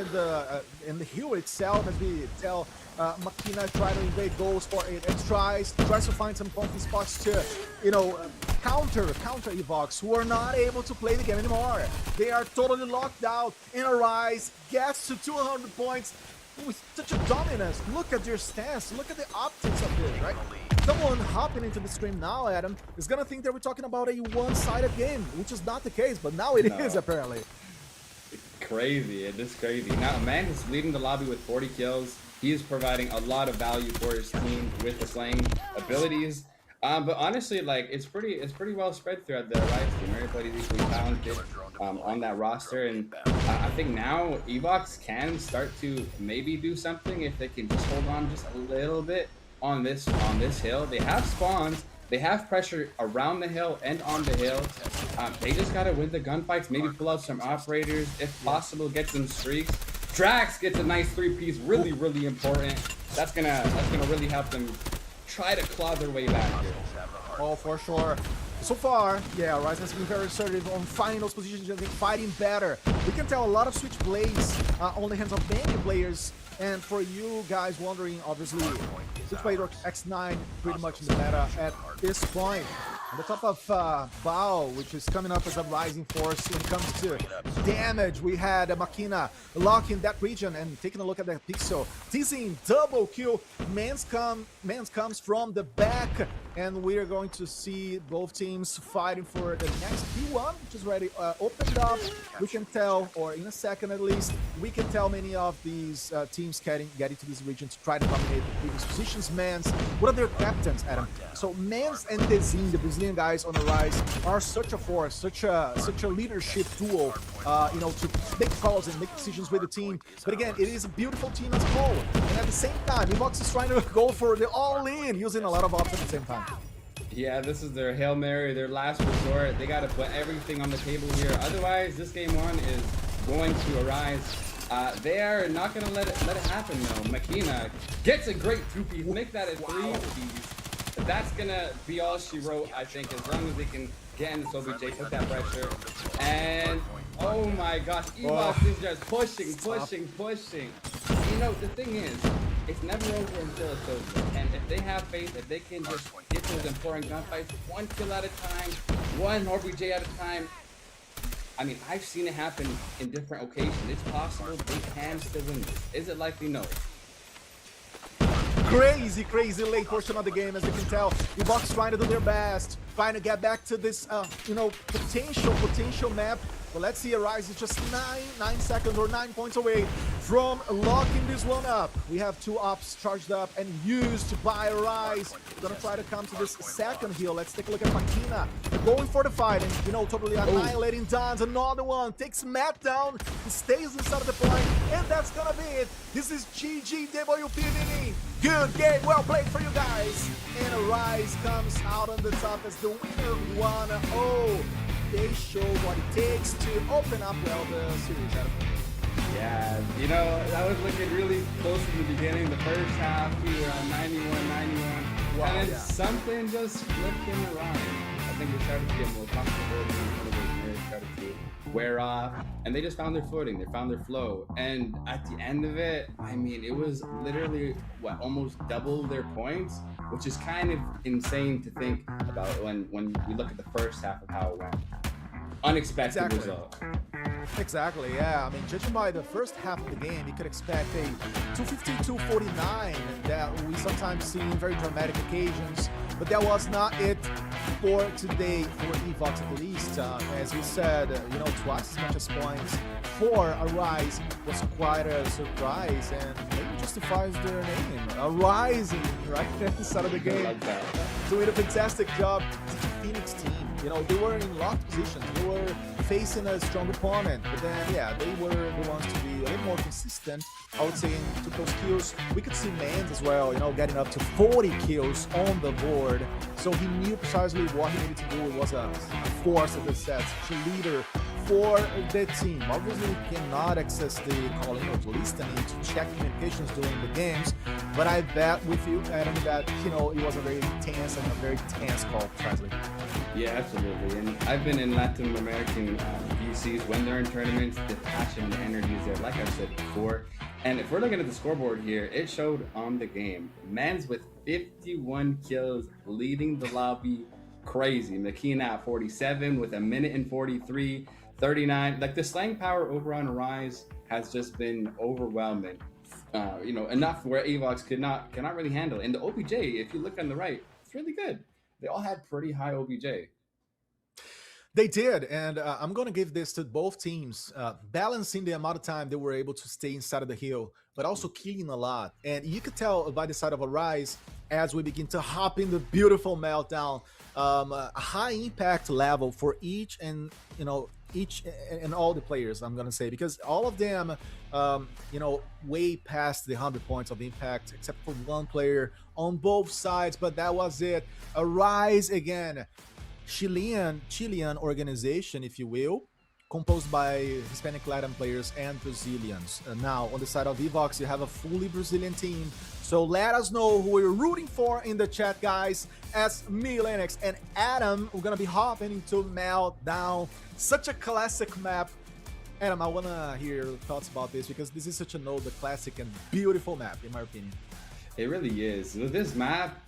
in the hill itself, as we tell Makina try to invade goals for it and tries to find some comfy spots to, counter Evox, who are not able to play the game anymore. They are totally locked out, and Arise gets to 200 points with such a dominance. Look at their stance, look at the optics of this, right? Someone hopping into the stream now, Adam, is gonna think that we're talking about a one-sided game, which is not the case, but now it is apparently. Crazy, it is crazy. Now, a man is leading the lobby with 40 kills. He is providing a lot of value for his team with the slaying abilities. But honestly, like, it's pretty well spread throughout the Arise team. Everybody's equally talented on that roster, and I think now Evox can start to maybe do something if they can just hold on just a little bit on this hill. They have spawns, they have pressure around the hill and on the hill. They just gotta win the gunfights, maybe pull out some operators, if possible, get some streaks. Drax gets a nice 3-piece, really important. That's gonna really help them try to claw their way back here. Oh, for sure. So far, yeah, Rise has been very assertive on finding those positions and fighting better. We can tell a lot of switch plays on the hands of many players. And for you guys wondering, obviously, switch play X9 pretty much in the meta at this point. On the top of Bao, which is coming up as a rising force when it comes to damage, we had Makina locking that region and taking a look at that pixel. Teasing double kill. Mans comes from the back, and we are going to see both teams fighting for the next P1, which is already opened up. We can tell, or in a second at least, we can tell many of these teams getting to this region to try to dominate the previous positions. Mans, what are their captains, Adam? So Mans and Dezin, the Brazilian guys on the rise, are such a force, such a leadership duo, to make calls and make decisions with the team. But again, it is a beautiful team as a whole. And at the same time, Evox is trying to go for the all-in, using a lot of options at the same time. Yeah, this is their Hail Mary, their last resort. They got to put everything on the table here. Otherwise, this game one is going to arise. They are not going to let it happen, though. Makina gets a great two-piece. Make that a three-piece. That's going to be all she wrote, I think, as long as they can get in this OBJ, put that pressure. And, oh my gosh, Evox is just pushing. You know, the thing is, it's never over until it's over. And if they have faith, if they can just get those important gunfights, one kill at a time, one OBJ at a time. I mean, I've seen it happen in different occasions. It's possible they can still win this. Is it likely? No. Crazy late portion of the game, as you can tell. Evox trying to do their best, trying to get back to this, potential map. Well, let's see, Arise is just 9 seconds or 9 points away from locking this one up. We have 2 ops charged up and used by Arise. Gonna try to come to this second heal. Let's take a look at Makina. They're going for the fight and, totally annihilating Dons. Another one takes Matt down. He stays inside of the point, and that's gonna be it. This is GGWPVD. Good game, well played for you guys. And Arise comes out on the top as the winner 1-0. They show what it takes to open up, the series. Yeah, that was looking really close in the beginning. The first half, we were on 91. Wow, and then something just flipped in the line. I think we started to get more comfortable. One of those nerves started to wear off, and they just found their footing. They found their flow. And at the end of it, I mean, it was literally, almost double their points, which is kind of insane to think about when we look at the first half of how it went. Unexpected result. Exactly, yeah. I mean, judging by the first half of the game, you could expect a 250-249 that we sometimes see in very dramatic occasions, but that was not it for today for Evox at least. As we said, twice as much as points for Arise was quite a surprise, and maybe justifies their name, Arising, right inside of the game. I like that. Doing a fantastic job. Such a Phoenix team. They were in locked positions. They were facing a strong opponent, but then, they were the ones to be a little more consistent, I would say, and took those kills. We could see Mans as well, getting up to 40 kills on the board. So he knew precisely what he needed to do. It was a force, as I said, such a leader for the team. Obviously, we cannot access the calling or listening to check communications during the games, but I bet with you, Adam, that, it was a very tense call, precisely. Yeah, absolutely. And I've been in Latin American VCs when they're in tournaments. The passion and the energy is there, like I've said before. And if we're looking at the scoreboard here, it showed on the game. Mans with 51 kills, leading the lobby. Crazy. Makina at 47 with 1:43, 39. Like, the slang power over on Rise has just been overwhelming. Enough where Evox cannot really handle it. And the OBJ, if you look on the right, it's really good. They all had pretty high OBJ. They did, and I'm going to give this to both teams, balancing the amount of time they were able to stay inside of the hill, but also killing a lot. And you could tell by the side of Arise, as we begin to hop in the beautiful meltdown, a high impact level for each and all the players, I'm going to say, because all of them, way past the 100 points of impact, except for one player on both sides, but that was it. Arise again. Chilean organization, if you will, composed by Hispanic Latin players and Brazilians. Now, on the side of Evox, you have a fully Brazilian team. So let us know who you're rooting for in the chat, guys. As me, Lennox, and Adam, we're gonna be hopping into Meltdown. Such a classic map. Adam, I wanna hear your thoughts about this because this is such a the classic and beautiful map, in my opinion. It really is. With this map,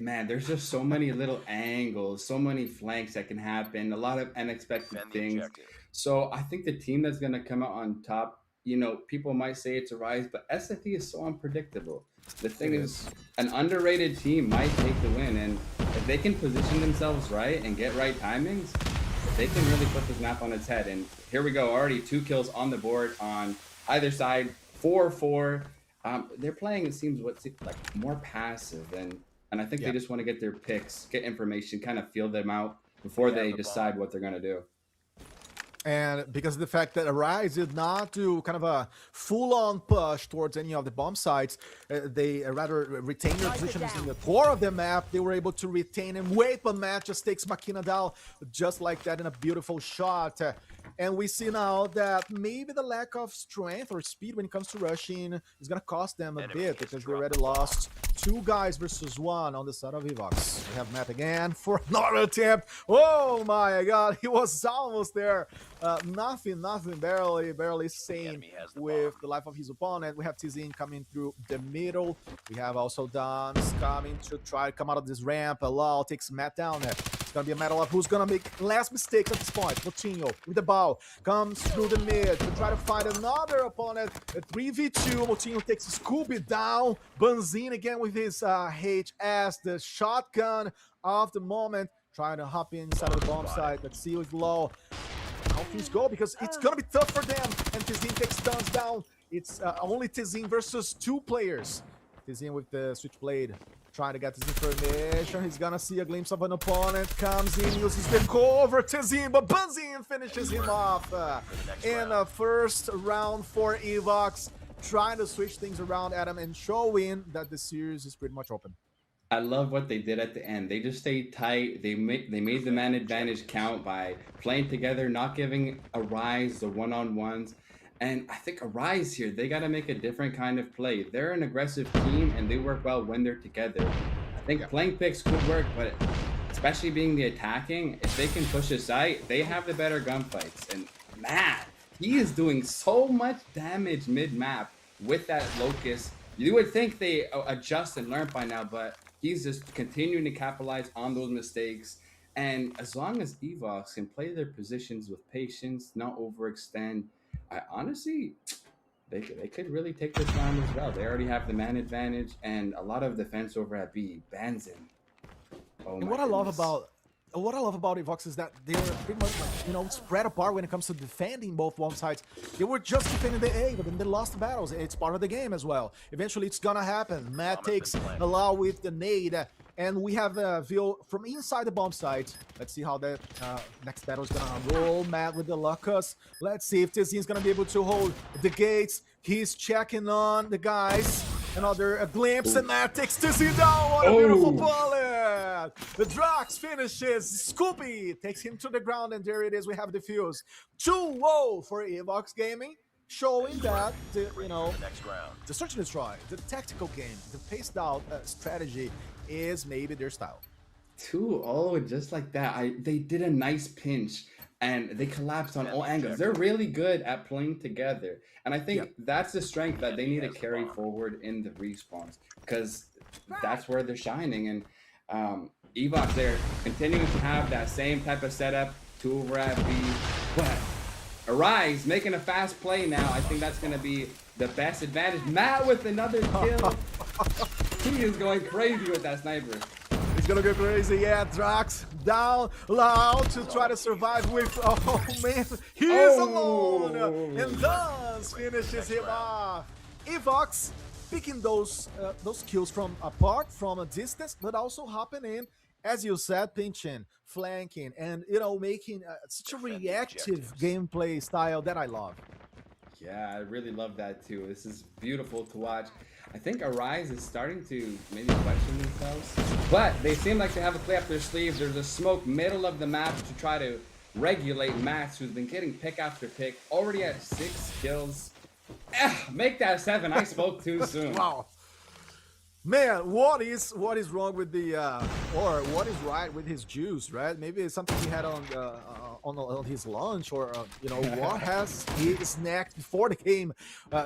man, there's just so many little angles, so many flanks that can happen, a lot of unexpected things. So I think the team that's going to come out on top, people might say it's a Rise, but SFE is so unpredictable. The thing is, an underrated team might take the win, and if they can position themselves right and get right timings, they can really put this map on its head. And here we go, already 2 kills on the board on either side, 4-4. They're playing, it seems, like more passive, and I think they just want to get their picks, get information, kind of feel them out before they decide what they're going to do. And because of the fact that Arise did not do kind of a full-on push towards any of the bomb sites, they rather retain their positions in the core of the map. They were able to retain and wait, but Matt just takes Makina down just like that in a beautiful shot. And we see now that maybe the lack of strength or speed when it comes to rushing is going to cost them a bit because they already lost 2 guys versus 1 on the side of Evox. We have Matt again for another attempt. Oh my god, he was almost there. Nothing, barely sane with the life of his opponent. We have Tzin coming through the middle. We have also Dons coming to try to come out of this ramp. Lal takes Matt down there. It's gonna be a matter of who's gonna make last mistakes at this point. Moutinho with the ball comes through the mid to try to find another opponent. A 3v2. Moutinho takes Scooby down. Banzine again with his HS, the shotgun of the moment, trying to hop inside of the bomb site. Let's see with Law how things go, because it's gonna be tough for them. And Tzin takes Duns down. It's only Tzin versus 2 players. Tzin with the switchblade trying to get this information. He's gonna see a glimpse of an opponent. Comes in, uses the cover. Tzin, but Banzine finishes him off in the first round for Evox. Trying to switch things around, Adam, and showing that the series is pretty much open. I love what they did at the end. They just stayed tight. They made the man advantage count by playing together, not giving Arise the one-on-ones. And I think Arise here, they got to make a different kind of play. They're an aggressive team, and they work well when they're together. I think playing picks could work, but especially being the attacking, if they can push aside, they have the better gunfights. And Matt, he is doing so much damage mid-map with that Locust. You would think they adjust and learn by now, but he's just continuing to capitalize on those mistakes. And as long as Evox can play their positions with patience, not overextend, I honestly, they could really take this round as well. They already have the man advantage and a lot of defense over at B. Banzin. Oh, and what I love about Evox is that they're pretty much like, spread apart when it comes to defending both bomb sides. They were just defending the A, but then they lost the battles. It's part of the game as well. Eventually, it's gonna happen. Matt takes a Lau with the nade, and we have Vil from inside the bomb site. Let's see how that next battle is gonna roll. Matt with the Lucas. Let's see if Tzin is gonna be able to hold the gates. He's checking on the guys. Another glimpse, and Matt takes Tzin down. What a beautiful bullet! The Drax finishes. Scooby takes him to the ground, and there it is. We have the fuse. 2-0 for Evox Gaming, showing that the search and destroy, the tactical game, the paced out strategy is maybe their style. 2-0, just like that. They did a nice pinch. And they collapsed on all angles. They're really good at playing together. And I think that's the strength that they need to carry forward in the respawns, because that's where they're shining. And Evox, they're continuing to have that same type of setup, 2 over at B. But Arise making a fast play now. I think that's going to be the best advantage. Matt with another kill. He is going crazy with that sniper. It's gonna go crazy, Drax down loud to try to survive with, oh man, he is alone, and Dance finishes him off. Evox picking those kills from apart, from a distance, but also hopping in, as you said, pinching, flanking, and making such a reactive gameplay style that I love. Yeah, I really love that too. This is beautiful to watch. I think Arise is starting to maybe question themselves, but they seem like they have a play up their sleeve. There's a smoke middle of the map to try to regulate Max, who's been getting pick after pick, already at 6 kills. Make that 7. I spoke too soon. Wow. Man, what is wrong with the or what is right with his juice, right? Maybe it's something he had on his lunch, or you know, what has he snacked before the game?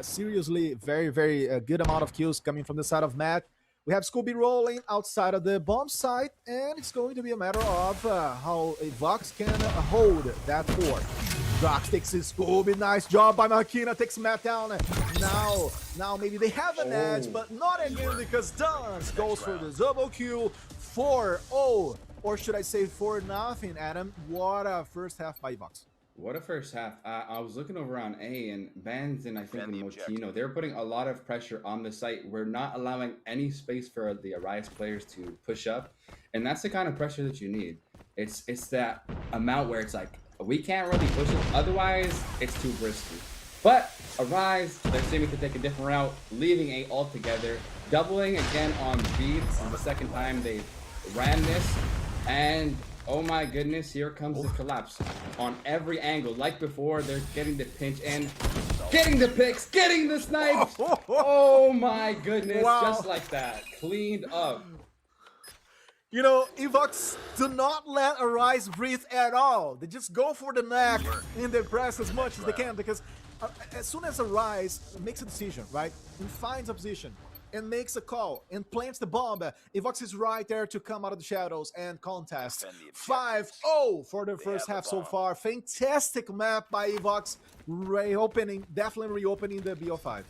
Seriously, very good amount of kills coming from the side of Matt. We have Scooby rolling outside of the bomb site, and it's going to be a matter of how Vox can hold that fort. Drox takes his Scooby, nice job by Makina, takes Matt down. Now maybe they have an edge, but not again, because Duns goes for the double kill, 4-0, or should I say 4-0, Adam. What a first half by Vox. What a first half. I was looking over on A, and Vans and I think and Motino, they're putting a lot of pressure on the site. We're not allowing any space for the Arise players to push up, and that's the kind of pressure that you need. It's that amount where it's like, we can't really push it, otherwise it's too risky. But Arise, they're seeming to take a different route, leaving A altogether, doubling again on B. This is the second time they've ran this, and oh my goodness, here comes the collapse on every angle. Like before, they're getting the pinch in, getting the picks, getting the snipes. Oh my goodness, wow. Just like that, cleaned up. You know, Evox do not let Arise breathe at all. They just go for the neck and they press as much as they can, because as soon as Arise makes a decision, right, and finds a position and makes a call and plants the bomb, Evox is right there to come out of the shadows and contest. 5-0 for the first half so far. Fantastic map by Evox, definitely reopening the BO5.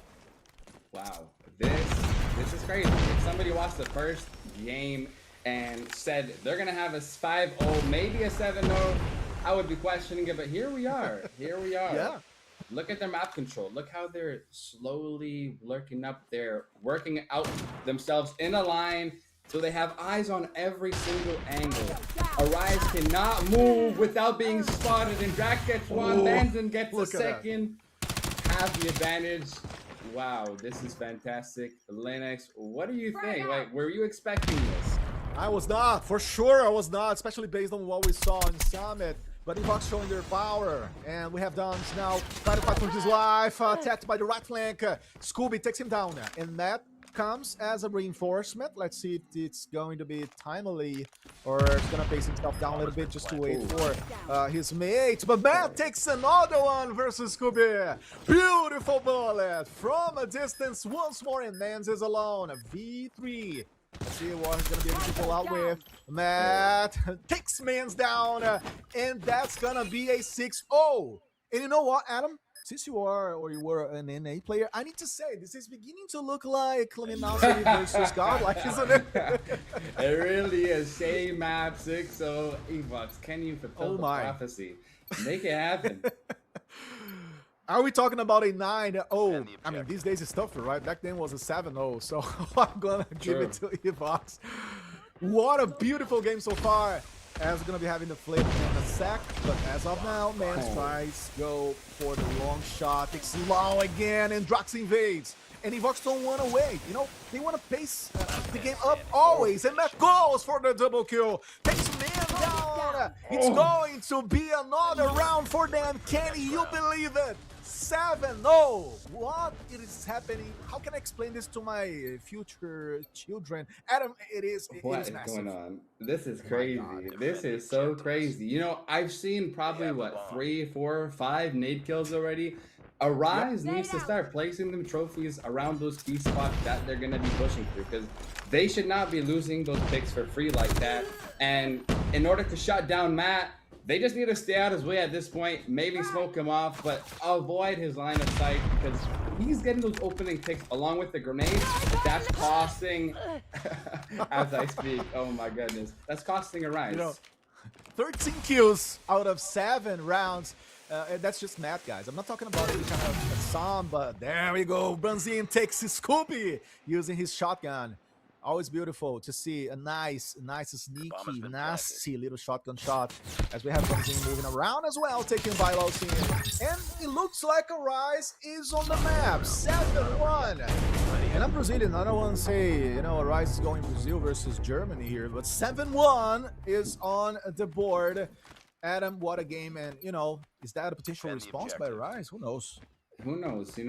Wow, this is crazy. If somebody watched the first game and said they're gonna have a 5-0, maybe a 7-0, I would be questioning it, but here we are. Yeah. Look at their map control. Look how they're slowly lurking up there, working out themselves in a line so they have eyes on every single angle. Arise cannot move without being spotted, and Drac gets one, Manson gets a second, have the advantage. Wow, this is fantastic. Linux, what do you think? Like, were you expecting this? I was not, for sure I was not, especially based on what we saw in Summit. But Evox showing their power, and we have Duns now trying to fight for his life, attacked by the right flank. Scooby takes him down, and Matt comes as a reinforcement. Let's see if it's going to be timely, or it's going to pace himself down a little bit just to wait for his mate. But Matt takes another one versus Scooby. Beautiful bullet from a distance once more, and Mans is alone. V3. Let's see what he's going to be able to pull out with. Matt takes Mans down, and that's going to be a 6-0. And you know what, Adam? Since you were an NA player, I need to say, this is beginning to look like Luminosity versus Godlike, isn't it? It really is. Same map, 6-0. Evox, can you fulfill the prophecy? Make it happen. Are we talking about a 9-0? I mean, these days it's tougher, right? Back then was a 7-0, so I'm gonna give it to Evox. What a beautiful game so far. As we're gonna be having the flip and the sack, but as of now, Mans tries to go for the long shot. Takes long again, and Drox invades. And Evox don't want to wait, you know? They want to pace the game up always, and Matt goes for the double kill. Takes Man down. It's going to be another round for them. Can you believe it? 7-0. What is happening? How can I explain this to my future children? Adam, it is massive. Going on? This is crazy. This is so crazy. You know, I've seen probably, 3, 4, 5 nade kills already. Arise needs to start placing them trophies around those key spots that they're going to be pushing through, because they should not be losing those picks for free like that. And in order to shut down Matt, they just need to stay out his way at this point, maybe smoke him off, but avoid his line of sight, because he's getting those opening picks along with the grenades. That's costing, as I speak, oh my goodness, that's costing Arise. You know, 13 kills out of 7 rounds. That's just Matt, guys. I'm not talking about any kind of Samba. There we go. Branzin takes his Scoopy using his shotgun. Always beautiful to see a nice, sneaky, nasty little shotgun shot as we have Branzin moving around as well, taking Vilos in. And it looks like Arise is on the map. 7-1. And I'm Brazilian. I don't want to say, you know, Arise is going Brazil versus Germany here, but 7-1 is on the board. Adam, what a game. And, is that a potential response by Rise? Who knows? Who knows? It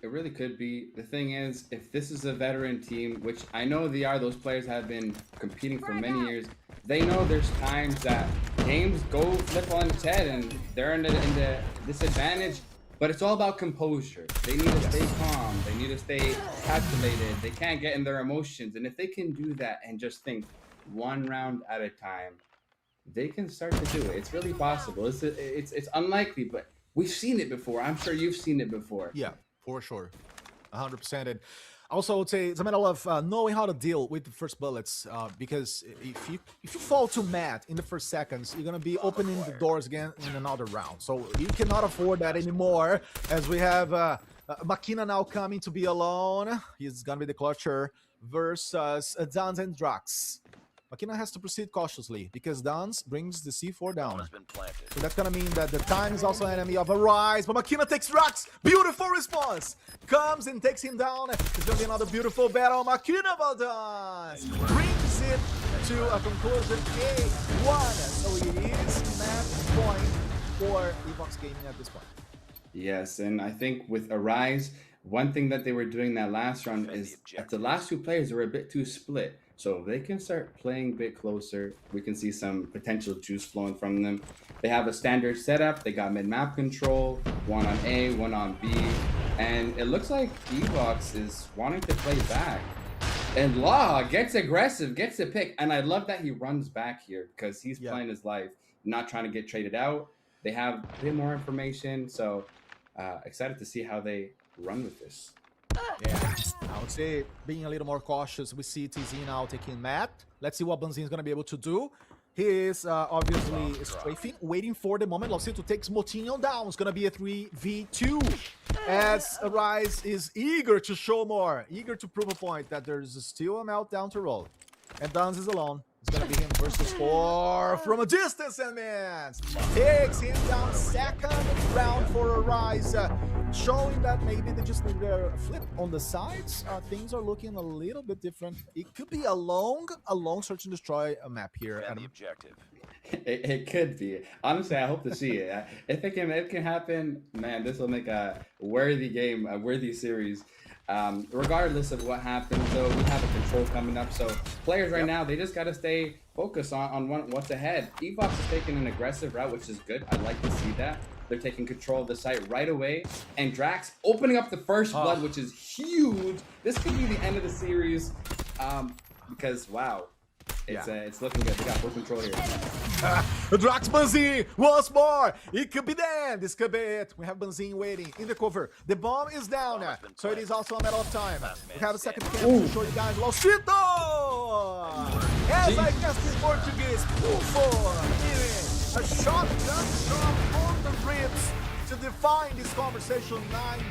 really could be. The thing is, if this is a veteran team, which I know they are, those players have been competing for many years. They know there's times that games go flip on its head and they're in the disadvantage. But it's all about composure. They need to stay calm. They need to stay calculated. They can't get in their emotions. And if they can do that and just think one round at a time, they can start to do it. It's really possible. It's unlikely, but we've seen it before. I'm sure you've seen it before. Yeah, for sure. 100%. And also, I would say it's a matter of knowing how to deal with the first bullets, because if you fall to Matt in the first seconds, you're gonna be opening the doors again in another round. So you cannot afford that anymore. As we have Makina now coming to be alone, he's gonna be the clutcher versus Dans and Drax. Makina has to proceed cautiously because Dans brings the C4 down. So that's gonna mean that the time is also enemy of Arise, but Makina takes Drax. Beautiful response. Comes and takes him down. It's gonna be another beautiful battle. Makina Valdans brings it to a conclusion. A1. So it is match point for Evox Gaming at this point. Yes, and I think with Arise, one thing that they were doing that last round is at the last two players were a bit too split. So if they can start playing a bit closer, we can see some potential juice flowing from them. They have a standard setup. They got mid-map control, one on A, one on B. And it looks like Evox is wanting to play back. And Law gets aggressive, gets a pick. And I love that he runs back here because he's playing his life, not trying to get traded out. They have a bit more information. So excited to see how they run with this. Yeah, I would say being a little more cautious. We see TZ now taking Matt. Let's see what Banzin is going to be able to do. He is obviously strafing, waiting for the moment. Losito takes Motinho down. It's going to be a 3v2 as Arise is eager to show more, eager to prove a point that there's still a meltdown to roll. And Dans is alone. It's going to be him versus 4 from a distance, and man takes him down. Second round for Arise, showing that maybe they just need a flip on the sides. Things are looking a little bit different. It could be a long search and destroy map here. And the objective. It could be. Honestly, I hope to see it. If it can happen, man, this will make a worthy game, a worthy series. Regardless of what happens, though, we have a control coming up. So players right now, they just got to stay focused on what's ahead. Evox is taking an aggressive route, which is good. I'd like to see that. They're taking control of the site right away. And Drax opening up the first blood, which is huge. This could be the end of the series because, wow. It's looking good. We got full control here. Drax Banzin once more. It could be them. This could be it. We have Banzin waiting in the cover. The bomb is down. So it is also a matter of time. We have a second chance to show you guys Losito. As I guessed in Portuguese. A shotgun shot on the ribs to define this conversation.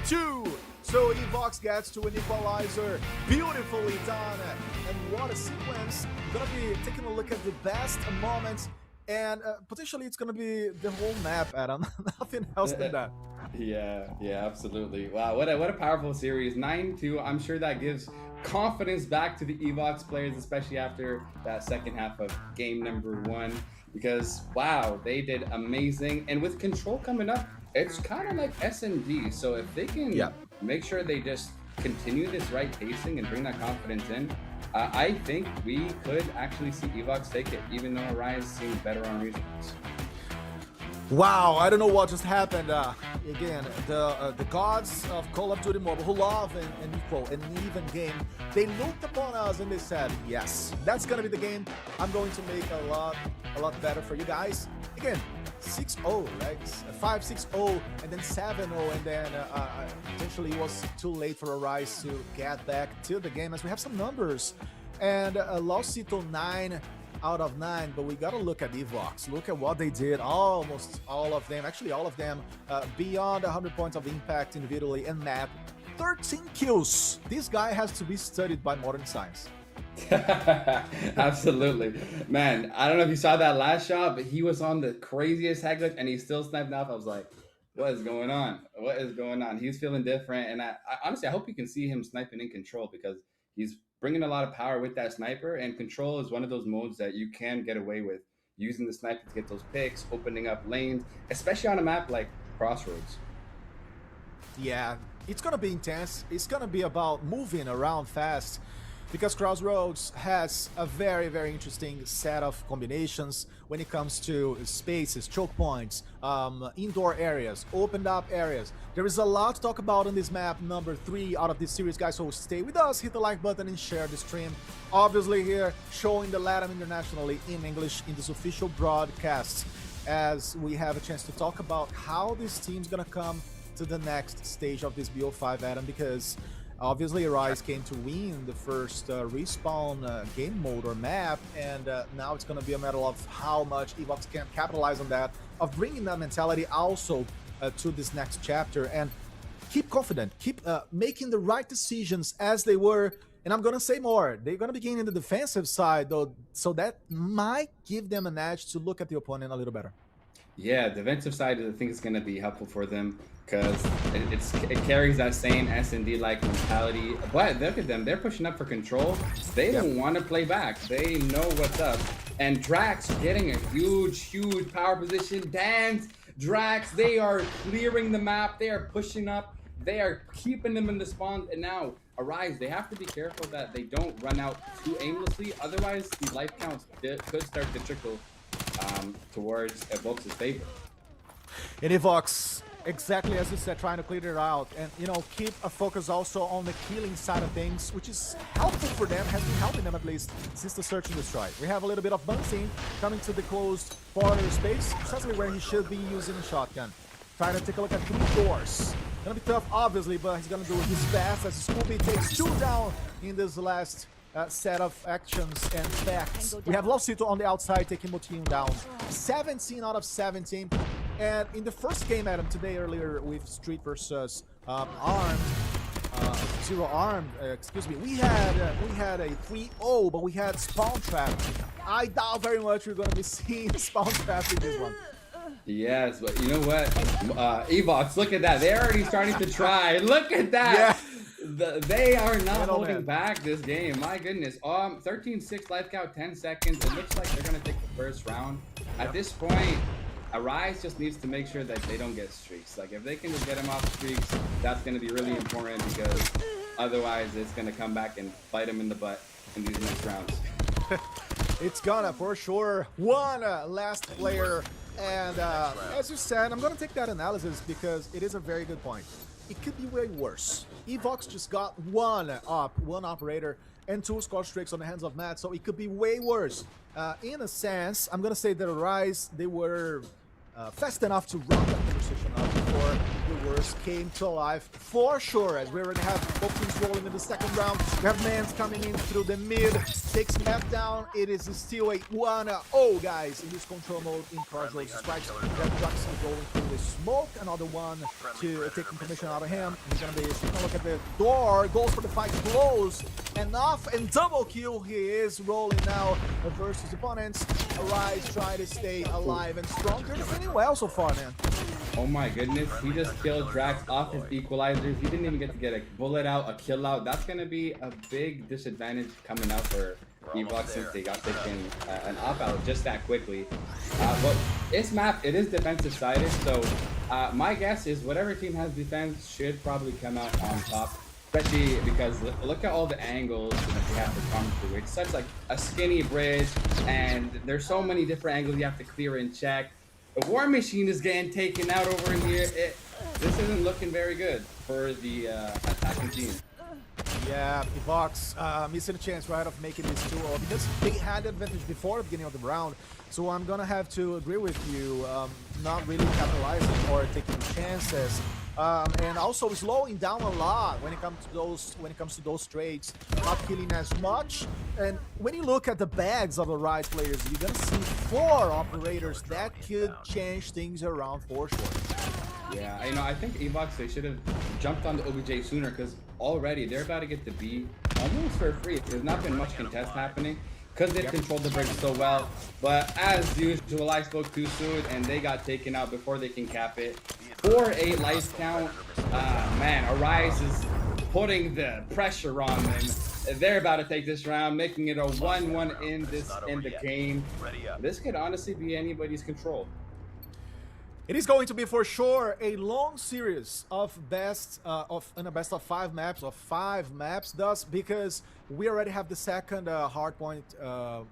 9-2. So Evox gets to an equalizer. Beautifully done. And what a sequence. Gonna be taking a look at the best moments. And potentially it's gonna be the whole map, Adam. Nothing else than that. Yeah, absolutely. Wow, what a powerful series. 9-2. I'm sure that gives confidence back to the Evox players, especially after that second half of game number 1. Because, wow, they did amazing. And with control coming up, it's kind of like S&D. So if they can make sure they just continue this right pacing and bring that confidence in, I think we could actually see Evox take it, even though Arise seems better on reasons. Wow, I don't know what just happened. Again, the gods of Call of Duty Mobile, who love an equal and an even game, they looked upon us and they said, yes, that's gonna be the game. I'm going to make a lot better for you guys. Again, 6-0, right? 5-6-0, and then 7-0, and then potentially it was too late for Arise to get back to the game, as we have some numbers. And Losito 9 out of 9, but we gotta look at Evox. Look at what they did. Almost all of them, actually all of them, beyond 100 points of impact individually and map. 13 kills. This guy has to be studied by modern science. Absolutely, man. I don't know if you saw that last shot, but he was on the craziest head glitch and he still sniped off. I was like, what is going on? What is going on? He's feeling different, and I honestly, I hope you can see him sniping in control, because he's bringing a lot of power with that sniper, and control is one of those modes that you can get away with using the sniper to get those picks, opening up lanes, especially on a map like Crossroads. Yeah, it's gonna be intense. It's gonna be about moving around fast because Crossroads has a very, very interesting set of combinations when it comes to spaces, choke points, indoor areas, opened up areas. There is a lot to talk about on this map, number 3 out of this series, guys, so stay with us, hit the like button and share the stream. Obviously here, showing the Latam internationally in English in this official broadcast, as we have a chance to talk about how this team's gonna come to the next stage of this BO5, Adam, because obviously Arise came to win the first respawn game mode or map, and now it's going to be a matter of how much Evox can capitalize on that, of bringing that mentality also to this next chapter, and keep confident, keep making the right decisions as they were. And I'm going to say more, they're going to be gaining the defensive side, though, so that might give them an edge to look at the opponent a little better. Yeah, defensive side, I think is going to be helpful for them because it carries that same S&D like mentality. But look at them, they're pushing up for control. They don't want to play back. They know what's up. And Drax getting a huge power position. Dance, Drax, they are clearing the map. They are pushing up. They are keeping them in the spawn. And now Arise, they have to be careful that they don't run out too aimlessly. Otherwise, the life counts could start to trickle towards Evox's favor. And Evox, exactly as you said, trying to clear it out and, you know, keep a focus also on the killing side of things, which is helpful for them, has been helping them at least since the search and destroy. We have a little bit of Bunting coming to the closed border space, precisely where he should be using a shotgun. Trying to take a look at 3 doors. Gonna be tough, obviously, but he's gonna do his best as Scooby takes 2 down in this last set of actions and facts. We have Losito on the outside taking Motinho down. 17 out of 17. And in the first game, Adam, today earlier with Street versus Armed, Zero Armed, excuse me, we had a 3-0, but we had Spawn Trap. I doubt very much we're going to be seeing Spawn Trap in this one. Yes, but you know what? Evox, look at that. They're already starting to try. Look at that. Yeah. They are not holding back this game. My goodness. 13-6 life count, 10 seconds. It looks like they're going to take the first round. At this point, Arise just needs to make sure that they don't get streaks. Like, if they can just get them off streaks, that's going to be really important because otherwise it's going to come back and bite them in the butt in these next rounds. It's gonna, for sure. One last player. And as you said, I'm going to take that analysis because it is a very good point. It could be way worse. Evox just got one operator and 2 score streaks on the hands of Matt, so it could be way worse. In a sense, I'm going to say that Arise, they were fast enough to round that conversation up before the worst came to life, for sure, as we already have both teams rolling in the second round. We have Mans coming in through the mid, takes Matt down. It is still a 1-0, guys, in this control mode in Crossroads. Strikes that Drax is rolling through the smoke. Another one to take information out of him. He's going to be taking a look at the door, goes for the fight, close enough, and double kill. He is rolling now versus opponents. Arise try to stay alive and strong. They're defending well so far, man. Oh my goodness, he just killed Drax off his equalizers. He didn't even get to get a bullet out, a kill out. That's going to be a big disadvantage coming out for Evox since they got taken an op-out just that quickly. But this map, it is defensive-sided, so my guess is whatever team has defense should probably come out on top. Especially because look at all the angles that they have to come through. It's such like a skinny bridge, and there's so many different angles you have to clear and check. The War Machine is getting taken out over in here. This isn't looking very good for the attacking team. Yeah, Evox missing a chance, right, of making this 2-0 because they had the advantage before the beginning of the round. So I'm gonna have to agree with you, not really capitalizing or taking chances. And also slowing down a lot when it comes to those trades, not killing as much. And when you look at the bags of the Rise players, you're gonna see 4 operators that could change things around for sure. Yeah, you know, I think Evox, they should have jumped on the OBJ sooner because already they're about to get the B almost for free. There's not been much contest happening because they've controlled the bridge so well. But as usual, I spoke too soon and they got taken out before they can cap it. 4-8 life count. Man, Arise is putting the pressure on them. They're about to take this round, making it a 1-1 in the game. This could honestly be anybody's control. It is going to be for sure a long series of a best of 5 maps, thus because we already have the second hard point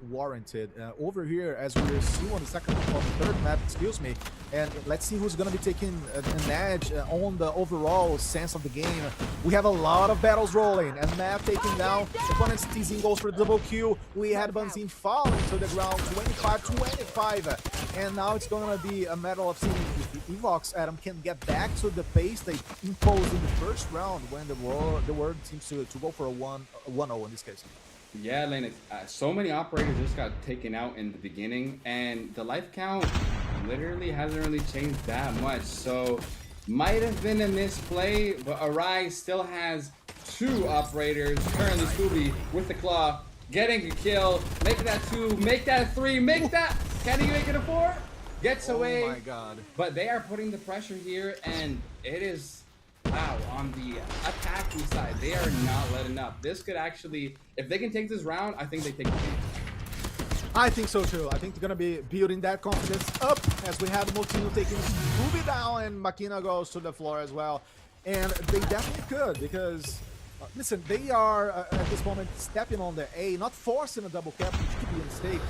warranted over here, as we're seeing on the third map, excuse me. And let's see who's going to be taking an edge on the overall sense of the game. We have a lot of battles rolling, and Matt taking down opponent's Tizin goes for the double kill. We had Banzin falling to the ground, 25-25, and now it's going to be a matter of seeing if the Evox Adam can get back to the pace they imposed in the first round when the world seems to go for a 1-0 in this case. Yeah, Lane, so many operators just got taken out in the beginning, and the life count literally hasn't really changed that much. So might have been a misplay, but Arise still has 2 operators. Currently Scooby with the claw, getting a kill, make that 2, make that 3, make that, can he make it a 4? Gets away. Oh my god. But they are putting the pressure here, and it is, wow, on the attacking side, they are not letting up. This could actually, if they can take this round, I think they take the game. I think so too. I think they're going to be building that confidence up as we have Motino taking Scooby down, and Makina goes to the floor as well. And they definitely could, because listen, they are at this moment stepping on the A, not forcing a double cap, which could be a mistake.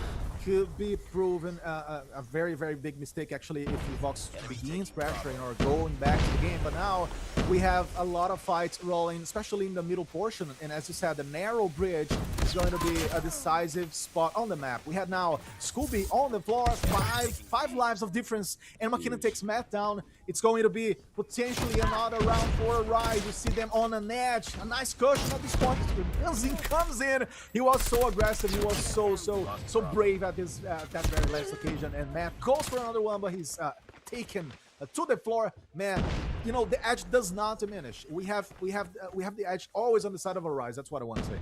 Could be proven a very, very big mistake actually if Vox begins pressuring or going back to the game. But now we have a lot of fights rolling, especially in the middle portion. And as you said, the narrow bridge is going to be a decisive spot on the map. We had now Scooby on the floor, five lives of difference, and Makina takes Matt down. It's going to be potentially another round for a ride. You see them on an edge, a nice cushion at this point. Benzin comes in. He was so aggressive. He was so brave at that very last occasion. And Matt goes for another one, but he's taken to the floor. Man, you know, the edge does not diminish. We have the edge always on the side of a rise. That's what I want to say.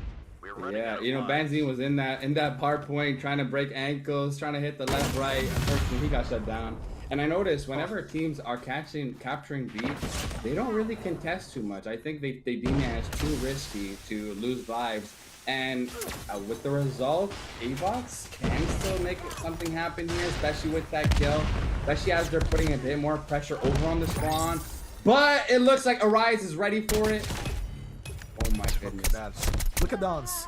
Yeah, you know, Benzin was in that par point, trying to break ankles, trying to hit the left, right. Unfortunately, he got shut down. And I noticed whenever teams are capturing B, they don't really contest too much. I think they deem it as too risky to lose lives. And with the result, Evox can still make something happen here, especially with that kill. Especially as they're putting a bit more pressure over on the spawn. But it looks like Arise is ready for it. Oh my goodness. Look at Dance.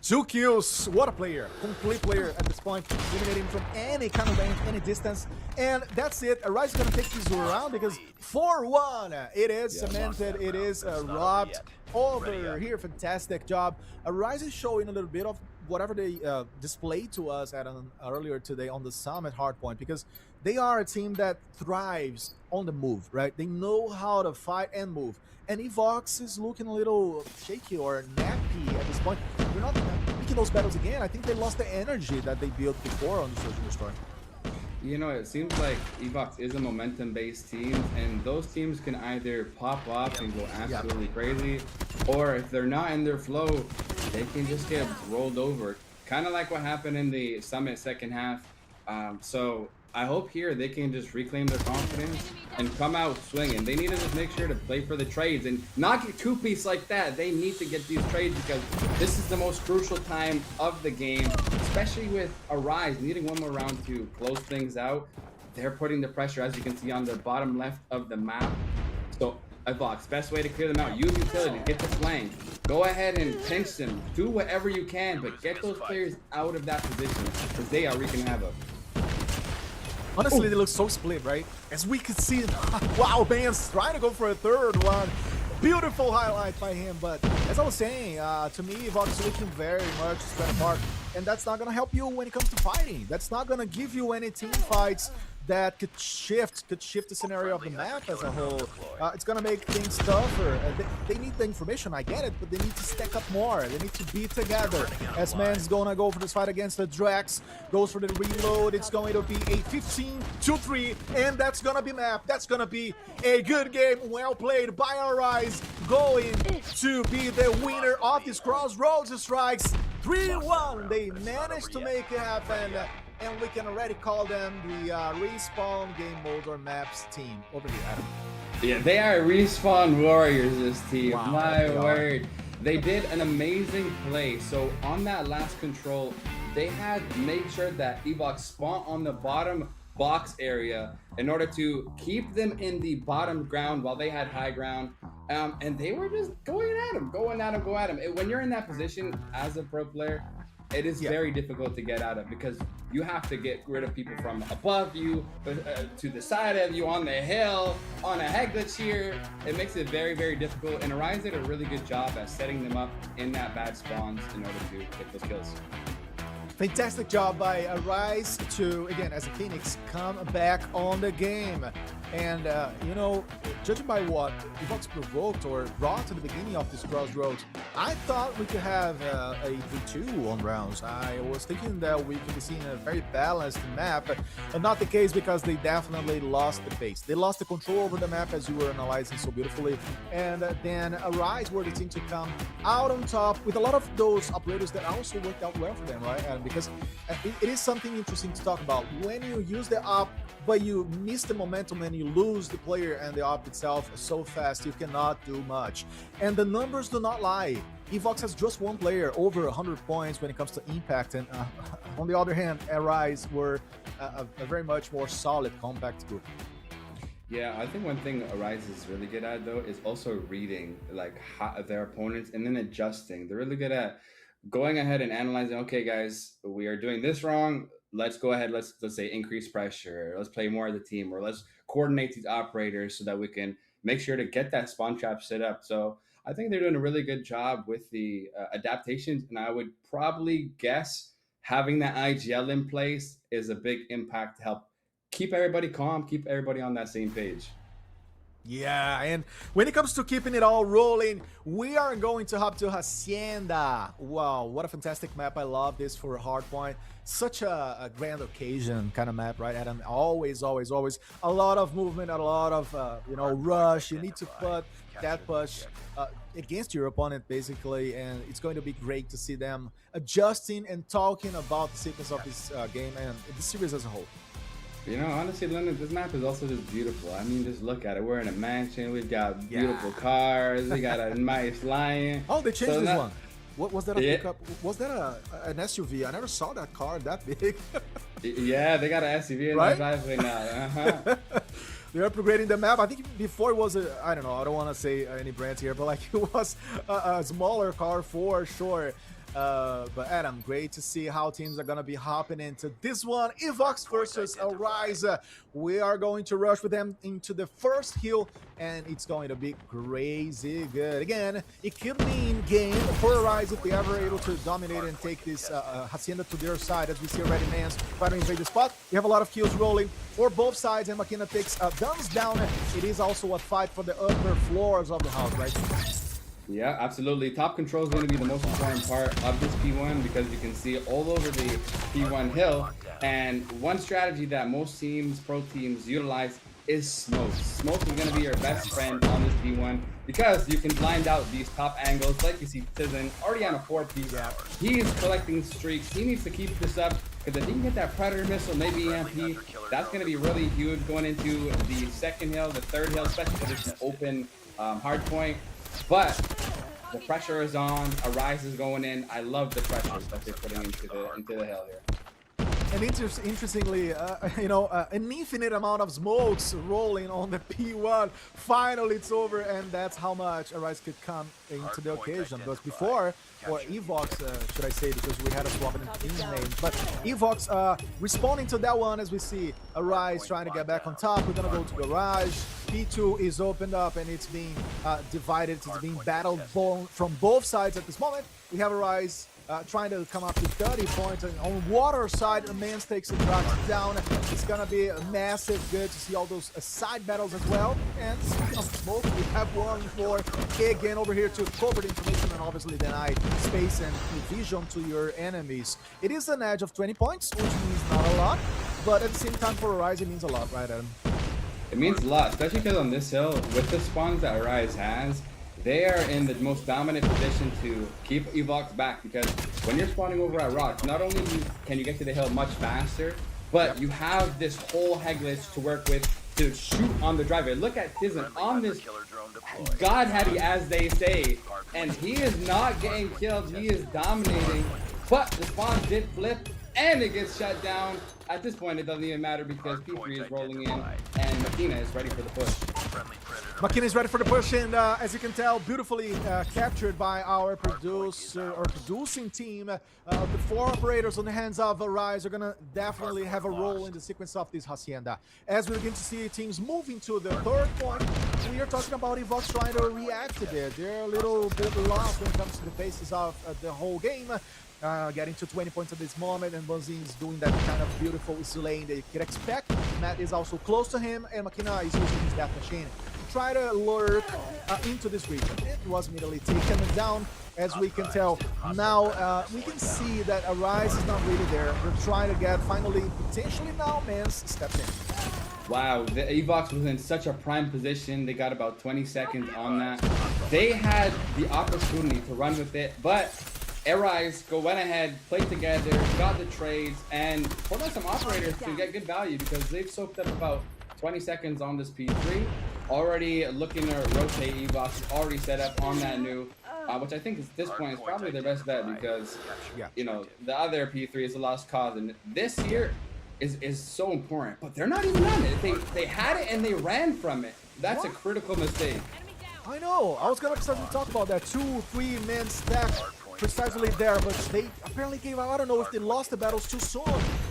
2 kills, what a player, complete player at this point, eliminating from any kind of range, any distance, and that's it. Arise is going to take this round because 4-1, it is cemented, it is robbed over here. Fantastic job. Arise is showing a little bit of whatever they displayed to us at earlier today on the Summit Hardpoint, because they are a team that thrives on the move, right? They know how to fight and move. And Evox is looking a little shaky or nappy at this point. They're not picking those battles again. I think they lost the energy that they built before on the Search and Destroy. You know, it seems like Evox is a momentum-based team, and those teams can either pop off and go absolutely crazy, or if they're not in their flow, they can just get rolled over. Kind of like what happened in the Summit second half. So I hope here they can just reclaim their confidence and come out swinging. They need to just make sure to play for the trades and not get two-piece like that. They need to get these trades because this is the most crucial time of the game, especially with Arise needing one more round to close things out. They're putting the pressure, as you can see on the bottom left of the map. So Evox, best way to clear them out, use utility, get the flank. Go ahead and pinch them. Do whatever you can, but get those players out of that position because they are wreaking havoc. Honestly, they look so split, right? As we could see, wow, man's trying to go for a third one. Beautiful highlight by him, but as I was saying, to me, Evox is looking very much spread apart, and that's not going to help you when it comes to fighting. That's not going to give you any team fights that could shift the scenario of the map as a whole. It's going to make things tougher. They need the information, I get it, but they need to stack up more. They need to be together. As man's going to go for this fight against the Drax, goes for the reload. It's going to be a 15-3, and that's going to be map. That's going to be a good game, well played by Arise, going to be the winner of this Crossroads Strikes. 3-1, they managed to make it happen. And we can already call them the Respawn Game Mode or Maps team. Over here, Adam. Yeah, they are Respawn Warriors, this team. Wow, My word. they did an amazing play. So on that last control, they had made sure that Evox spawned on the bottom box area in order to keep them in the bottom ground while they had high ground. And they were just going at him. When you're in that position as a pro player, it is very difficult to get out of, because you have to get rid of people from above you, to the side of you, on the hill, on a Heglitch here. It makes it very, very difficult. And Arise did a really good job at setting them up in that bad spawns in order to get those kills. Fantastic job by Arise to, again, as a Phoenix, come back on the game. And, you know, judging by what Evox provoked or brought at the beginning of this crossroads, I thought we could have a 3-2 on rounds. I was thinking that we could be seeing a very balanced map, but not the case, because they definitely lost the pace. They lost the control over the map, as you were analyzing so beautifully. And then Arise were the team to come out on top with a lot of those operators that also worked out well for them, right? And because it is something interesting to talk about. When you use the op, but you miss the momentum and you lose the player and the op itself so fast, you cannot do much. And the numbers do not lie. Evox has just one player over 100 points when it comes to impact, and on the other hand, Arise were a very much more solid, compact group. Yeah, I think one thing Arise is really good at, though, is also reading their opponents and then adjusting. They're really good at going ahead and analyzing, okay, guys, we are doing this wrong. Let's go ahead, let's say increase pressure, let's play more of the team, or let's coordinate these operators so that we can make sure to get that spawn trap set up. So I think they're doing a really good job with the adaptations, and I would probably guess having that IGL in place is a big impact to help keep everybody calm, keep everybody on that same page. Yeah, and when it comes to keeping it all rolling, we are going to hop to Hacienda. Wow, what a fantastic map. I love this for Hardpoint. Such a grand occasion kind of map, right, Adam? Always, always, always a lot of movement, a lot of, rush. You need to put that push against your opponent, basically, and it's going to be great to see them adjusting and talking about the sequence of this game and the series as a whole. You know, honestly, Leonard, this map is also just beautiful. I mean, just look at it. We're in a mansion. We've got beautiful cars. We got a nice lion. Oh, they changed this one. What was that? A pickup? Was that an SUV? I never saw that car that big. Yeah, they got an SUV in their driveway now. They're upgrading the map. I think before it was I don't know. I don't want to say any brands here, but like it was a smaller car for sure. But Adam, great to see how teams are gonna be hopping into this one. Evox versus Arise. We are going to rush with them into the first hill, and it's going to be crazy good. Again, it could mean game for Arise if they ever able to dominate and take this Hacienda to their side. As we see already, Nance trying to invade the spot. We have a lot of kills rolling for both sides, and Makina takes guns down. It is also a fight for the upper floors of the house, right? Yeah, absolutely. Top control is going to be the most important part of this P1, because you can see all over the P1 hill. And one strategy that most teams, pro teams, utilize is smoke. Smoke is going to be your best friend on this P1, because you can blind out these top angles. Like you see Tizen already on a 4P. He is collecting streaks. He needs to keep this up, because if he can get that Predator missile, maybe EMP, that's going to be really huge going into the second hill, the third hill, especially because it's an open hard point. But the pressure is on. Arise is going in. I love the pressure that they're putting into the hill here. And interestingly, an infinite amount of smokes rolling on the P1. Finally, it's over, and that's how much Arise could come into the occasion. But before, or Evox, should I say, because we had a swap in team names. But Evox responding to that one, as we see Arise trying to get back on top. We're gonna go to Garage. P2 is opened up, and it's being divided. It's being battled from both sides at this moment. We have Arise trying to come up to 30 points. And on water side, the man takes and drops down. It's gonna be a massive good to see all those side battles as well. And speaking of smoke, we have one for again over here to cover the information and obviously deny space and vision to your enemies. It is an edge of 20 points, which means not a lot, but at the same time for Arise, it means a lot, right, Adam? It means a lot, especially because on this hill, with the spawns that Arise has, they are in the most dominant position to keep Evox back, because when you're spawning over at rocks, not only can you get to the hill much faster, but you have this whole Heglitch to work with to shoot on the driver. Look at Tizen on this God heavy, as they say, and he is not getting killed. He is dominating, but the spawn did flip and it gets shut down. At this point, it doesn't even matter because P3 is rolling in and Makina is ready for the push. Makina is ready for the push, and as you can tell, beautifully captured by our producer or producing team. The 4 operators on the hands of Arise are gonna definitely have a role in the sequence of this Hacienda. As we begin to see teams moving to the 3rd point, we are talking about Evox trying to react to it. They're a little bit lost when it comes to the basis of the whole game. Getting to 20 points at this moment, and Bunzin is doing that kind of beautiful lane that you could expect. Matt is also close to him, and Makina is using his death machine to try to lurk into this region. It was immediately taken down, as we can tell. Now, we can see that Arise is not really there. They're trying to get, finally, potentially now, Mans steps in. Wow, the Evox was in such a prime position. They got about 20 seconds on that. They had the opportunity to run with it, but Arise went ahead, played together, got the trades, and pulled out some operators to get good value because they've soaked up about 20 seconds on this P3. Already looking to rotate. Evox is already set up on that new, which I think at this point is probably their best bet because, you know, the other P3 is a lost cause, and this here is so important. But they're not even on it. They had it and they ran from it. That's a critical mistake. I know. I was gonna talk about that 2-3 man stack precisely there, but they apparently gave out. I don't know if they lost the battles too soon.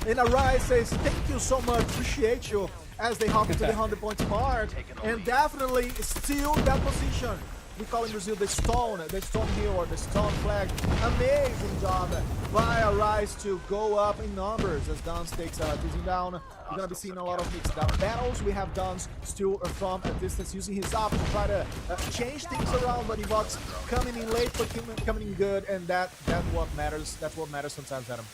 And Arise says, "Thank you so much, appreciate you," as they hop into the 100 points mark, and definitely steal that position. We call in Brazil the stone hill or the stone flag. Amazing job by Arise to go up in numbers as Dance takes Tizen down. We're gonna be seeing a lot of mixed up battles. We have Dance still from a distance using his up to try to change things around, but Evox coming in late but coming in good, and that's what matters. That's what matters sometimes, Adam.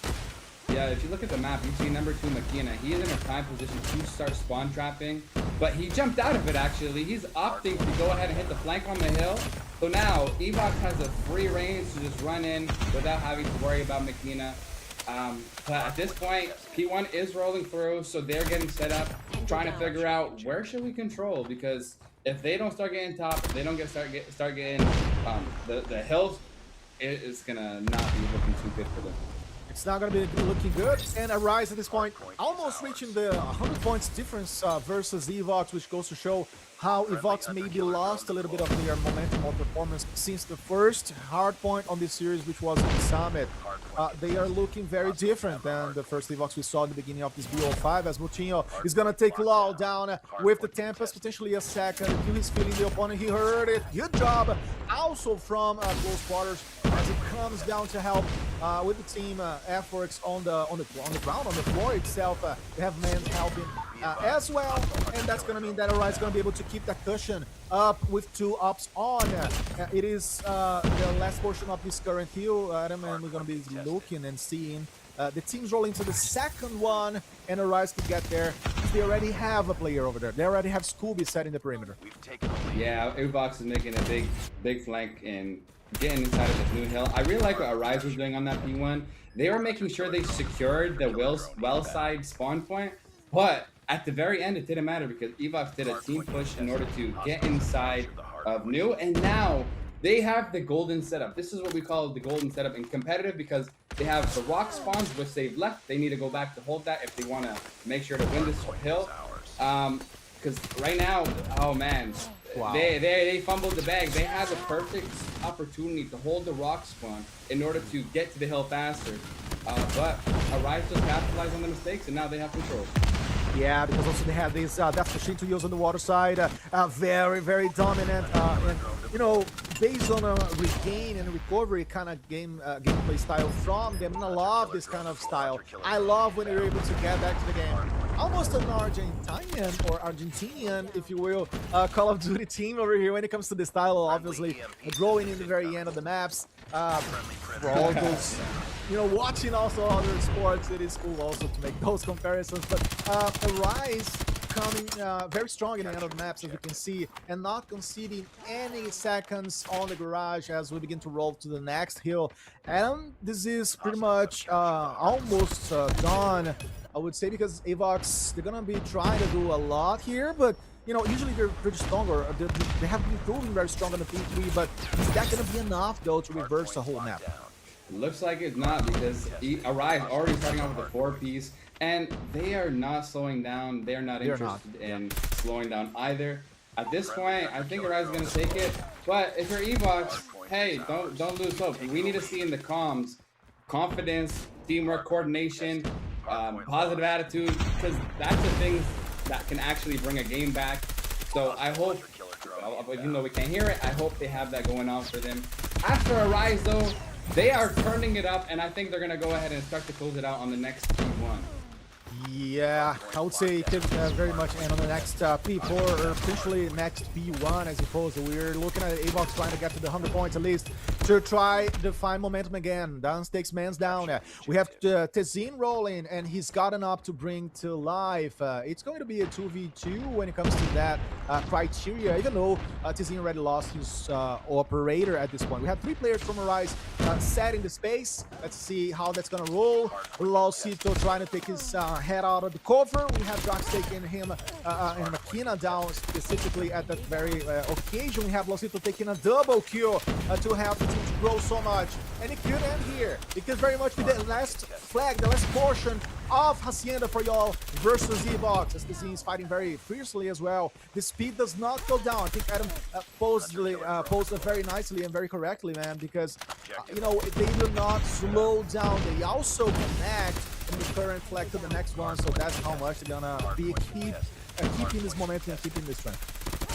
Yeah, if you look at the map, you see number 2 Makina. He is in a prime position to start spawn trapping, but he jumped out of it actually. He's opting to go ahead and hit the flank on the hill. So now Evox has a free range to just run in without having to worry about Makina. But at this point, P1 is rolling through, so they're getting set up, trying to figure out where should we control, because if they don't start getting top, if they don't start getting the hills, it is gonna not be looking too good for them. It's not going to be looking good, and Arise at this point almost reaching the 100 points difference versus Evox, which goes to show how Evox maybe lost a little bit of their momentum or performance since the first hard point on this series, which was in the Summit. They are looking very different than the first Evox we saw at the beginning of this BO5, as Moutinho is going to take Lau down with the Tempest, potentially a second. He's feeling the opponent, he heard it. Good job also from close quarters as it comes down to help with the team efforts on the ground, on the floor itself. They have men helping as well, and that's going to mean that Arise is going to be able to keep that cushion up with 2 ups on. It is the last portion of this current hill, Adam, and we're going to be looking and seeing the teams rolling to the second one, and Arise could get there. They already have a player over there. They already have Scooby setting the perimeter. Yeah, Evox is making a big flank and getting inside of this new hill. I really like what Arise was doing on that P1. They were making sure they secured the well side spawn point, but at the very end it didn't matter because Evox did a team push in order to get inside of new, and now they have the golden setup. This is what we call the golden setup in competitive because they have the rock spawns which they've left. They need to go back to hold that if they want to make sure to win this hill. Because right now, oh man, wow. They fumbled the bag. They had the perfect opportunity to hold the rock spawn in order to get to the hill faster. But Arise just capitalized on the mistakes, and now they have control. Yeah, because also they have this Death Machine to use on the water side. Very, very dominant. And, you know, based on a regain and recovery kind of gameplay style from them, and I love this kind of style. I love when you're able to get back to the game. Almost an Argentinian, or Argentinian, if you will, Call of Duty team over here when it comes to the style, obviously. Growing in the very end of the maps. For all those... You know, watching also other sports, it is cool also to make those comparisons. But Arise coming very strong in the end of the maps, as you can see, and not conceding any seconds on the garage as we begin to roll to the next hill. And this is pretty much almost done I would say, because Avox, they're gonna be trying to do a lot here, but usually they're pretty strong, or they have been proving very strong on the P3, but is that gonna be enough though to reverse the whole map? Looks like it's not, because Arise already starting off with a 4-piece, and they are not slowing down. They're not They're not. interested in slowing down either. At this point, I think Arise is going to take it. But if you're Evox, hey, don't lose hope. We need to see in the comms confidence, teamwork, coordination, positive attitude, because that's the things that can actually bring a game back. So I hope, even though we can't hear it, I hope they have that going on for them. As for Arise, though, they are turning it up, and I think they're going to go ahead and start to close it out on the next P1. Yeah, I would say it could very much end on the next P4, or potentially next P1, I suppose. We're looking at Avox trying to get to the 100 points at least to try to find momentum again. Dance takes man's down. We have Tezin rolling, and he's gotten up to bring to life. It's going to be a 2v2 when it comes to that criteria, even though Tezin already lost his operator at this point. We have 3 players from Arise setting the space. Let's see how that's going to roll. Lausito trying to take his head out of the cover. We have Drax taking him and Makina down specifically at that very occasion. We have Lausito taking a double kill to help the team to grow so much. And it could end here, because very much with the last flag, the last portion of Hacienda for y'all versus Evox, as the scene is fighting very fiercely as well. The speed does not go down. I think Adam posed it very nicely and very correctly, man, because they do not slow down. They also connect from the current flag to the next one, so that's how much they're gonna be keeping this momentum and keeping this trend.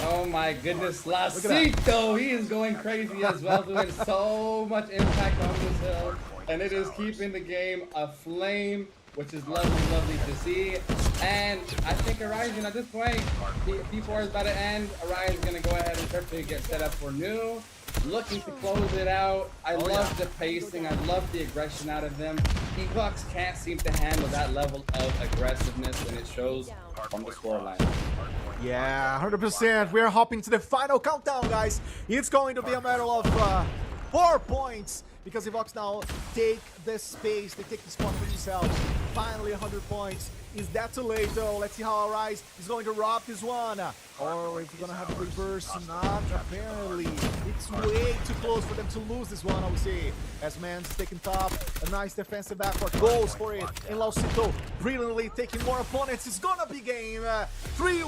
Oh my goodness, Lausito, he is going crazy as well, doing so much impact on this hill, and it is keeping the game aflame, which is lovely to see. And I think Arise, at this point, P4 is about to end. Arise is going to go ahead and start to get set up for new. Looking to close it out. I love the pacing. I love the aggression out of them. Evox can't seem to handle that level of aggressiveness, and it shows from the scoreline. Yeah, 100%. We're hopping to the final countdown, guys. It's going to be a matter of 4 points, because Evox now take the space. They take the spot for themselves. Finally, 100 points. Is that too late, though? Let's see how Arise is going to rob this one. Or if we're going to have a reverse. Not apparently. It's way too close for them to lose this one, I would say. As Man's taking top. A nice defensive effort. Goes for it. And Lausito brilliantly taking more opponents. It's going to be game 3-1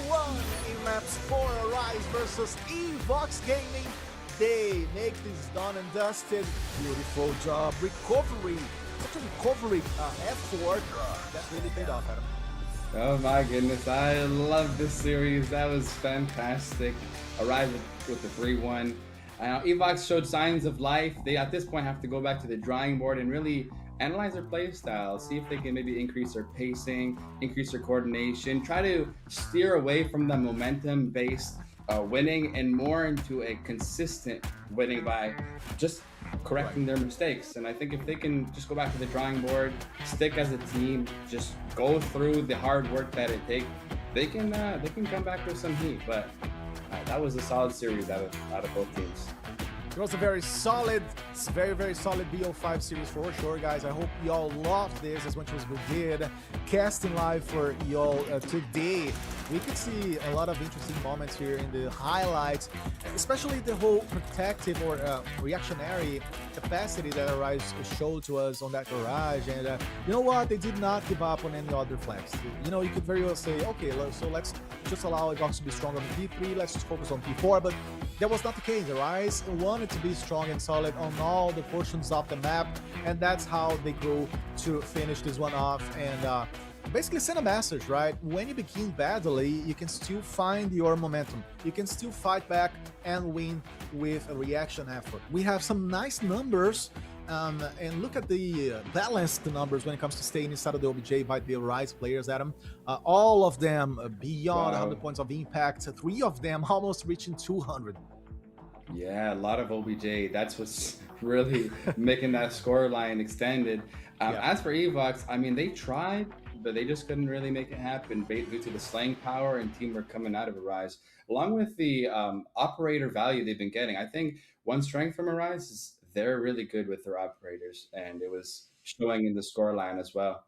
in maps for Arise versus Evox Gaming. They make this done and dusted. Beautiful job. Recovery. Such a recovery effort that really paid off, Adam. Oh my goodness, I love this series. That was fantastic. Arise with the 3-1. Evox showed signs of life. They at this point have to go back to the drawing board and really analyze their play style, see if they can maybe increase their pacing, increase their coordination, try to steer away from the momentum-based winning and more into a consistent winning by just correcting their mistakes. And I think if they can just go back to the drawing board, stick as a team, just go through the hard work that it takes, they can come back with some heat. But that was a solid series out of both teams. It was a very solid, very solid BO5 series for sure, guys. I hope y'all loved this as much as we did. Casting live for y'all today. We could see a lot of interesting moments here in the highlights, especially the whole protective or reactionary capacity that Arise showed to us on that garage. And you know what? They did not give up on any other flags. You could very well say, okay, so let's just allow Evox to be strong on P3. Let's just focus on P4. But that was not the case. Arise wanted to be strong and solid on all the portions of the map, and that's how they grew to finish this one off and basically send a message, right? When you begin badly, you can still find your momentum. You can still fight back and win with a reaction effort. We have some nice numbers, and look at the balanced numbers when it comes to staying inside of the OBJ by the Arise players, Adam. All of them beyond 100 points of impact, 3 of them almost reaching 200. Yeah, a lot of OBJ. That's what's really making that score line extended. As for Evox, I mean, they tried, but they just couldn't really make it happen due to the slaying power and teamwork coming out of Arise, along with the operator value they've been getting. I think one strength from Arise is they're really good with their operators, and it was showing in the score line as well.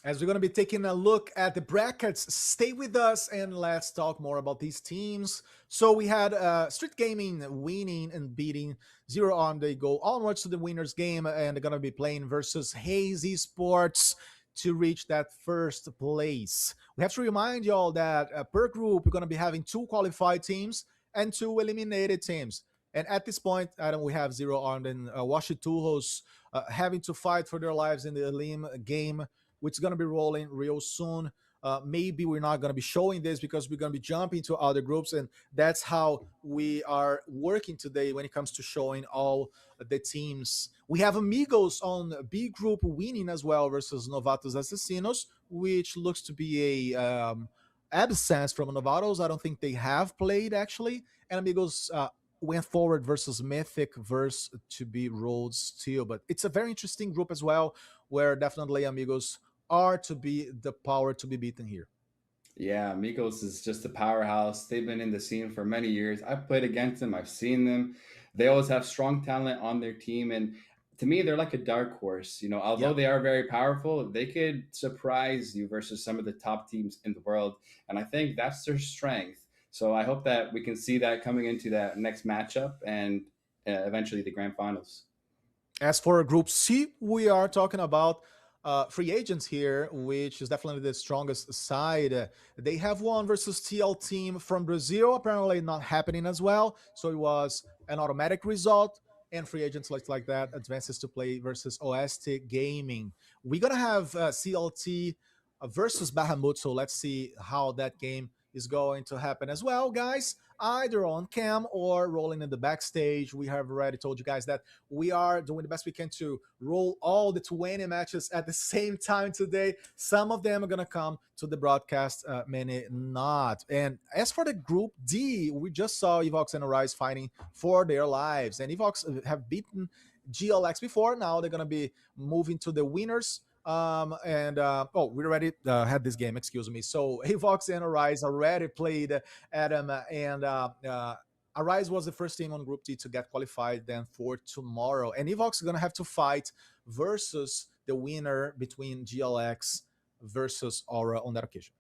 As we're going to be taking a look at the brackets, stay with us and let's talk more about these teams. So we had Street Gaming winning and beating Zero Arm. They go onwards to the winners game and they're going to be playing versus Haze Esports to reach that first place. We have to remind y'all that per group, we're going to be having 2 qualified teams and 2 eliminated teams. And at this point, Adam, we have Zero Armed and Washituhos having to fight for their lives in the Elim game, which is going to be rolling real soon. Maybe we're not going to be showing this because we're going to be jumping to other groups, and that's how we are working today when it comes to showing all the teams. We have Amigos on B group winning as well versus Novatos Assassinos, which looks to be a absence from Novatos. I don't think they have played actually, and Amigos went forward versus Mythic versus to be rolled still. But it's a very interesting group as well, where definitely Amigos are to be the power to be beaten here. Yeah, Migos is just a powerhouse. They've been in the scene for many years. I've played against them, I've seen them. They always have strong talent on their team. And to me, they're like a dark horse. You know, although Yeah. they are very powerful, they could surprise you versus some of the top teams in the world. And I think that's their strength. So I hope that we can see that coming into that next matchup and eventually the grand finals. As for Group C, we are talking about free agents here, which is definitely the strongest side. They have one versus TL team from Brazil, apparently not happening as well. So it was an automatic result. And free agents like that advances to play versus OST Gaming. We're going to have CLT versus Bahamut. So let's see how that game is going to happen as well, guys. Either on cam or rolling in the backstage. We have already told you guys that we are doing the best we can to roll all the 20 matches at the same time today. Some of them are going to come to the broadcast, many not. And as for the Group D, we just saw Evox and Arise fighting for their lives. And Evox have beaten GLX before. Now they're going to be moving to the winners. We already had this game, excuse me. So Avox and Arise already played Adam, and Arise was the first team on Group D to get qualified then for tomorrow. And Evox is going to have to fight versus the winner between GLX versus Aura on that occasion.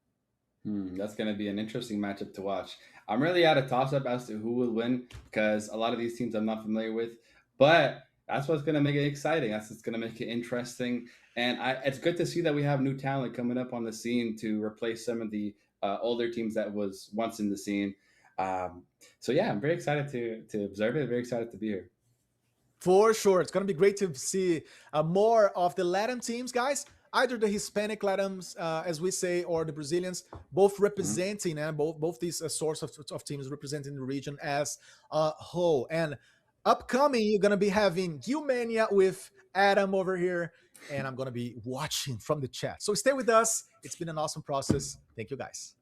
That's going to be an interesting matchup to watch. I'm really at a toss up as to who will win because a lot of these teams I'm not familiar with, but that's what's going to make it exciting. That's what's going to make it interesting. And it's good to see that we have new talent coming up on the scene to replace some of the older teams that was once in the scene. So yeah, I'm very excited to observe it. Very excited to be here. For sure. It's going to be great to see more of the Latam teams, guys. Either the Hispanic Latams, as we say, or the Brazilians, both representing and both these source of teams representing the region as a whole. And upcoming, you're going to be having Gilmania with Adam over here, and I'm going to be watching from the chat. So stay with us. It's been an awesome process. Thank you, guys.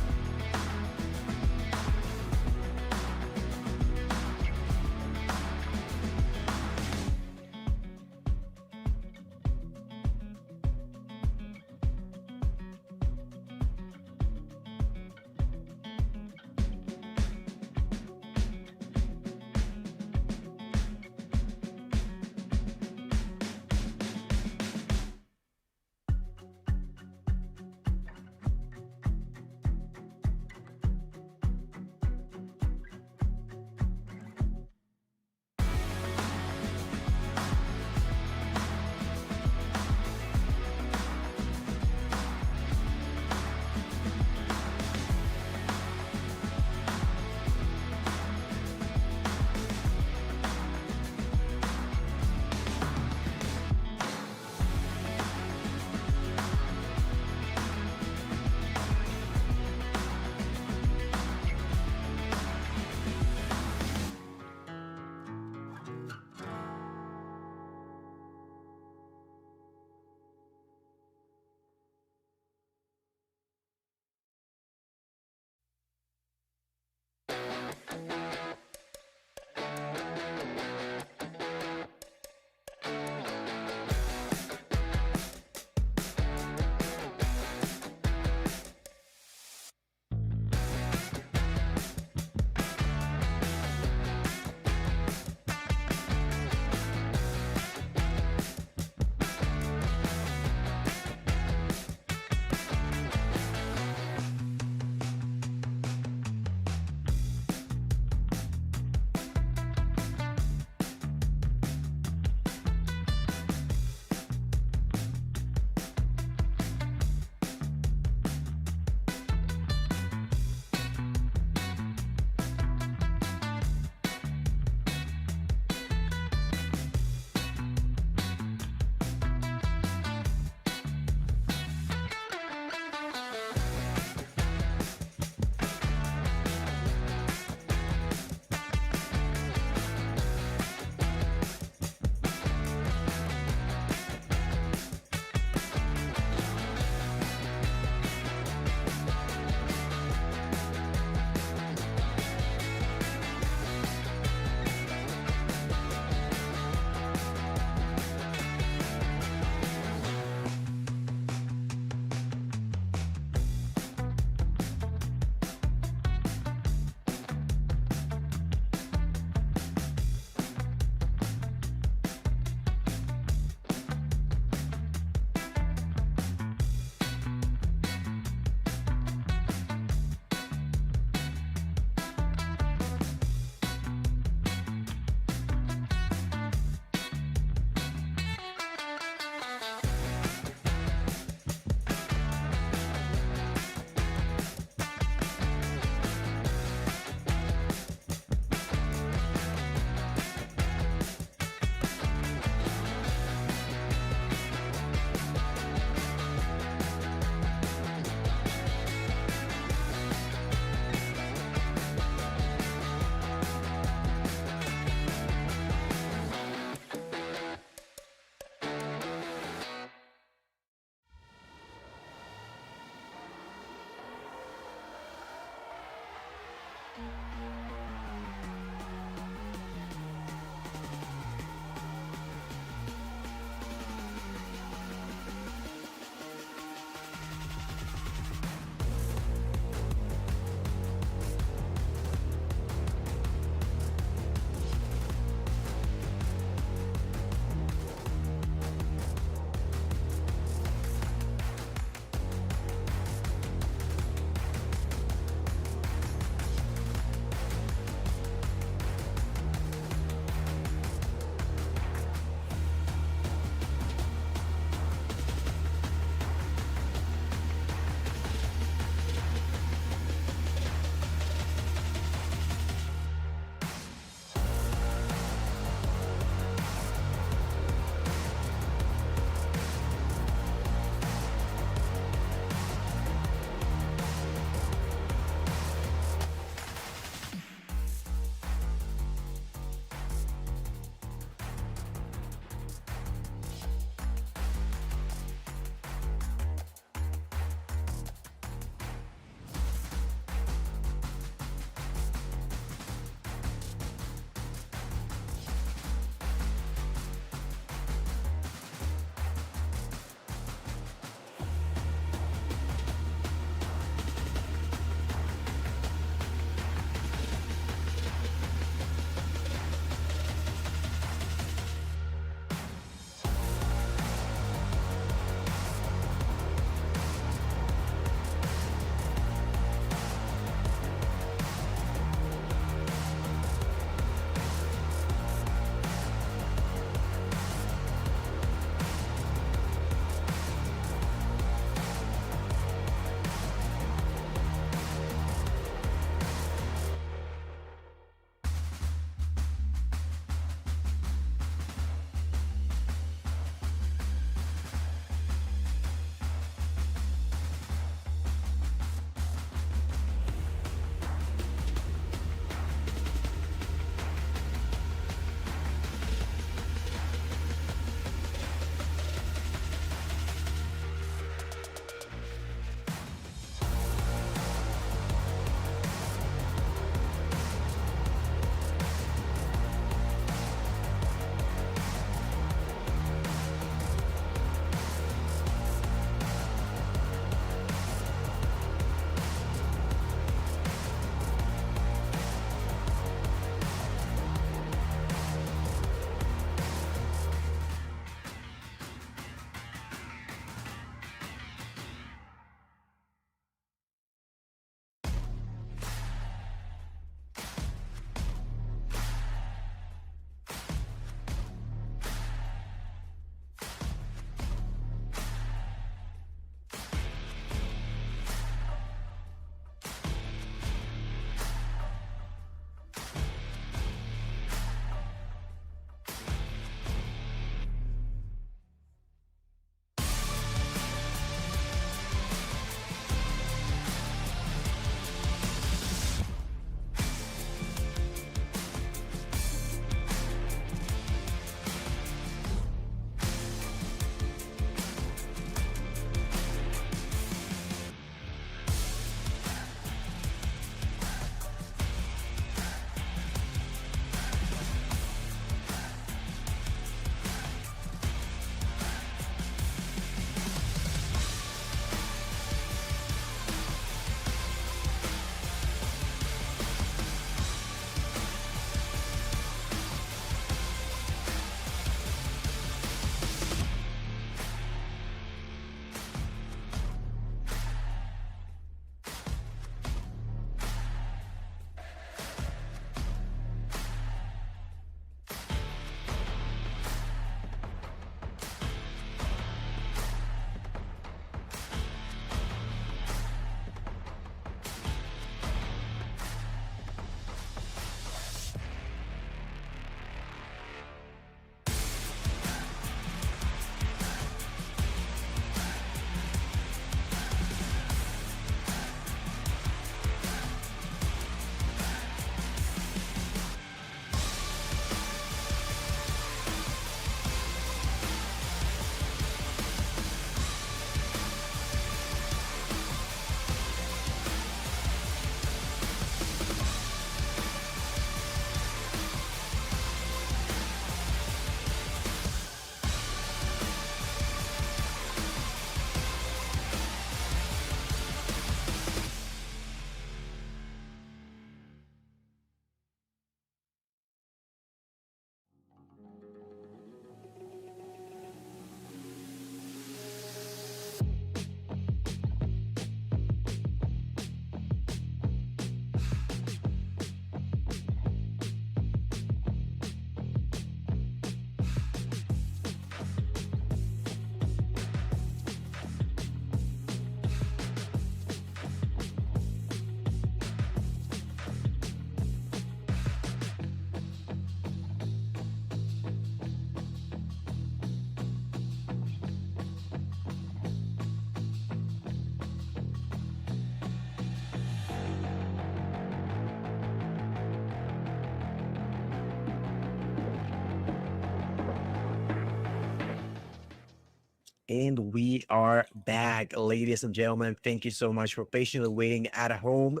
And we are back, ladies and gentlemen. Thank you so much for patiently waiting at home.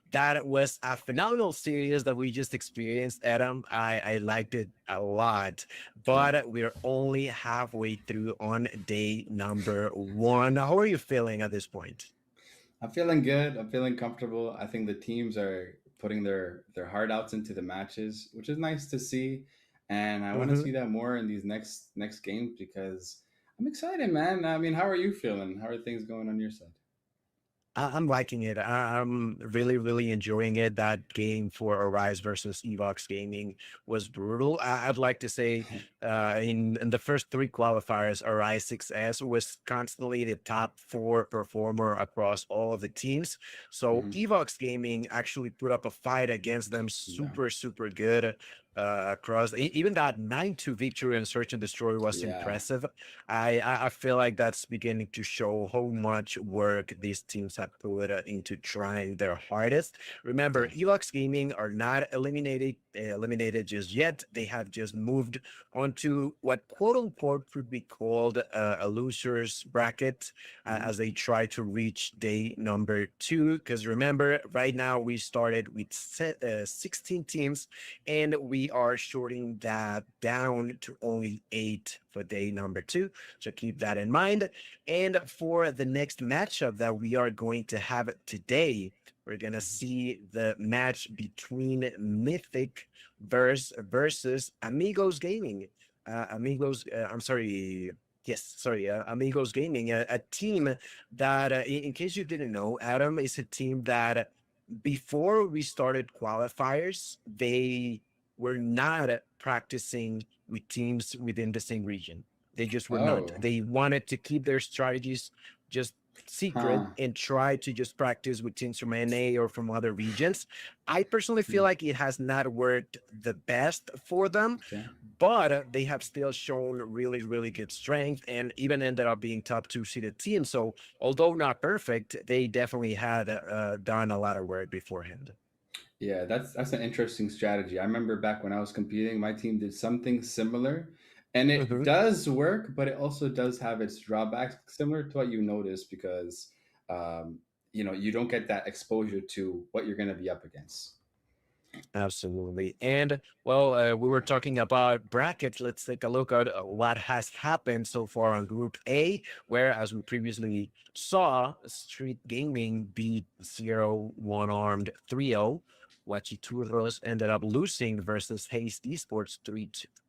That was a phenomenal series that we just experienced, Adam. I liked it a lot, Yeah. but we're only halfway through on day number one. How are you feeling at this point? I'm feeling good. I'm feeling comfortable. I think the teams are putting their heart outs into the matches, which is nice to see. And I want to Mhm. see that more in these next games because I'm excited, man. I mean, how are you feeling? How are things going on your side? I'm liking it. I'm really, really enjoying it. That game for Arise versus Evox Gaming was brutal. I'd like to say, in the first three qualifiers, Arise 6S was constantly the top four performer across all of the teams. So Hmm. Evox Gaming actually put up a fight against them, Yeah. super, super good. Across even that 9-2 victory in Search and Destroy was Yeah. impressive. I feel like that's beginning to show how much work these teams have put into trying their hardest. Remember, Yeah. Elux Gaming are not eliminated just yet. They have just moved onto what quote unquote could be called a losers bracket Hmm. as they try to reach day number two. Because remember, right now we started with 16 teams and we are shorting that down to only 8 for day number two. So keep that in mind. And for the next matchup that we are going to have today, we're gonna see the match between Mythic versus Amigos Gaming. I'm sorry. Yes, sorry, Amigos Gaming, a team that, in case you didn't know, Adam is a team that before we started qualifiers, they were not practicing with teams within the same region. They just were not. Oh. They wanted to keep their strategies just secret Huh. and try to just practice with teams from NA or from other regions. I personally feel Hmm. like it has not worked the best for them, Okay. but they have still shown really, really good strength and even ended up being top two seeded team. So although not perfect, they definitely had done a lot of work beforehand. Yeah, that's an interesting strategy. I remember back when I was competing, my team did something similar, and it Mhm. does work, but it also does have its drawbacks, similar to what you noticed, because um, you don't get that exposure to what you're going to be up against. Absolutely. And well, we were talking about brackets. Let's take a look at what has happened so far on Group A, where, as we previously saw, Street Gaming beat Zero One Armed 3-0. Wachiturros ended up losing versus Haste Esports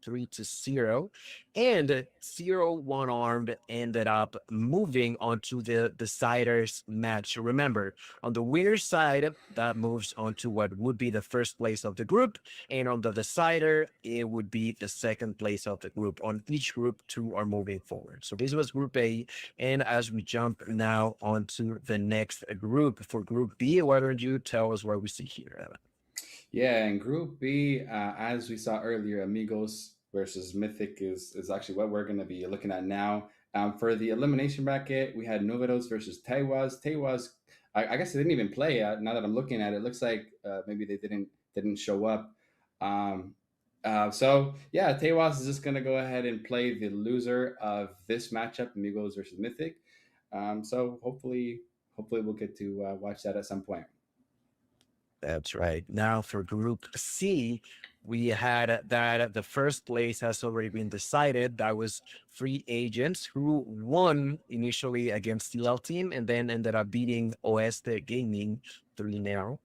3-0. And Zero One Armed ended up moving onto the deciders match. Remember, on the winner side, that moves on to what would be the first place of the group. And on the decider, it would be the second place of the group. On each group, two are moving forward. So this was Group A. And as we jump now onto the next group, for Group B, why don't you tell us what we see here, Evan? Yeah, and Group B, as we saw earlier, Amigos versus Mythic is actually what we're going to be looking at now. For the elimination bracket, we had Novedos versus Taiwas. Taiwas, I guess they didn't even play. Now that I'm looking at it, looks like maybe they didn't show up. Um, so yeah, Taiwas is just going to go ahead and play the loser of this matchup, Amigos versus Mythic. So hopefully we'll get to watch that at some point. That's right. Now for Group C, we had that the first place has already been decided. That was Free Agents, who won initially against CL Team and then ended up beating Oeste Gaming 3-0.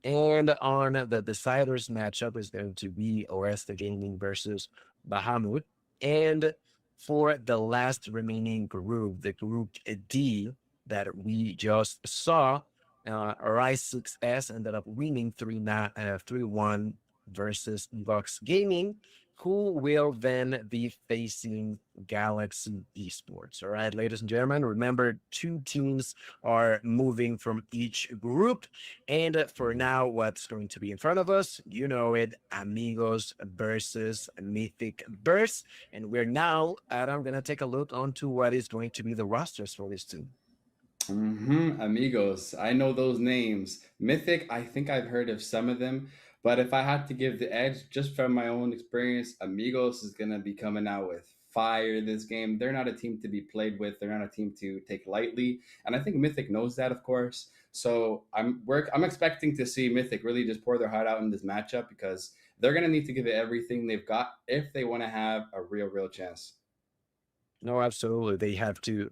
And on the deciders matchup is going to be Oresta Gaming versus Bahamut. And for the last remaining group, the group D that we just saw, Arise 6S ended up winning 3-1 versus Lux Gaming, who will then be facing Galaxy Esports. All right, ladies and gentlemen, remember two teams are moving from each group. And for now, what's going to be in front of us, you know it, Amigos versus Mythic Burst. And we're now, Adam, going to take a look onto what is going to be the rosters for this team. Amigos. I know those names. Mythic, I think I've heard of some of them, but if I had to give the edge just from my own experience, Amigos is going to be coming out with fire this game. They're not a team to be played with. They're not a team to take lightly. And I think Mythic knows that, of course. So I'm expecting to see Mythic really just pour their heart out in this matchup, because they're going to need to give it everything they've got if they want to have a real chance. No, absolutely. They have to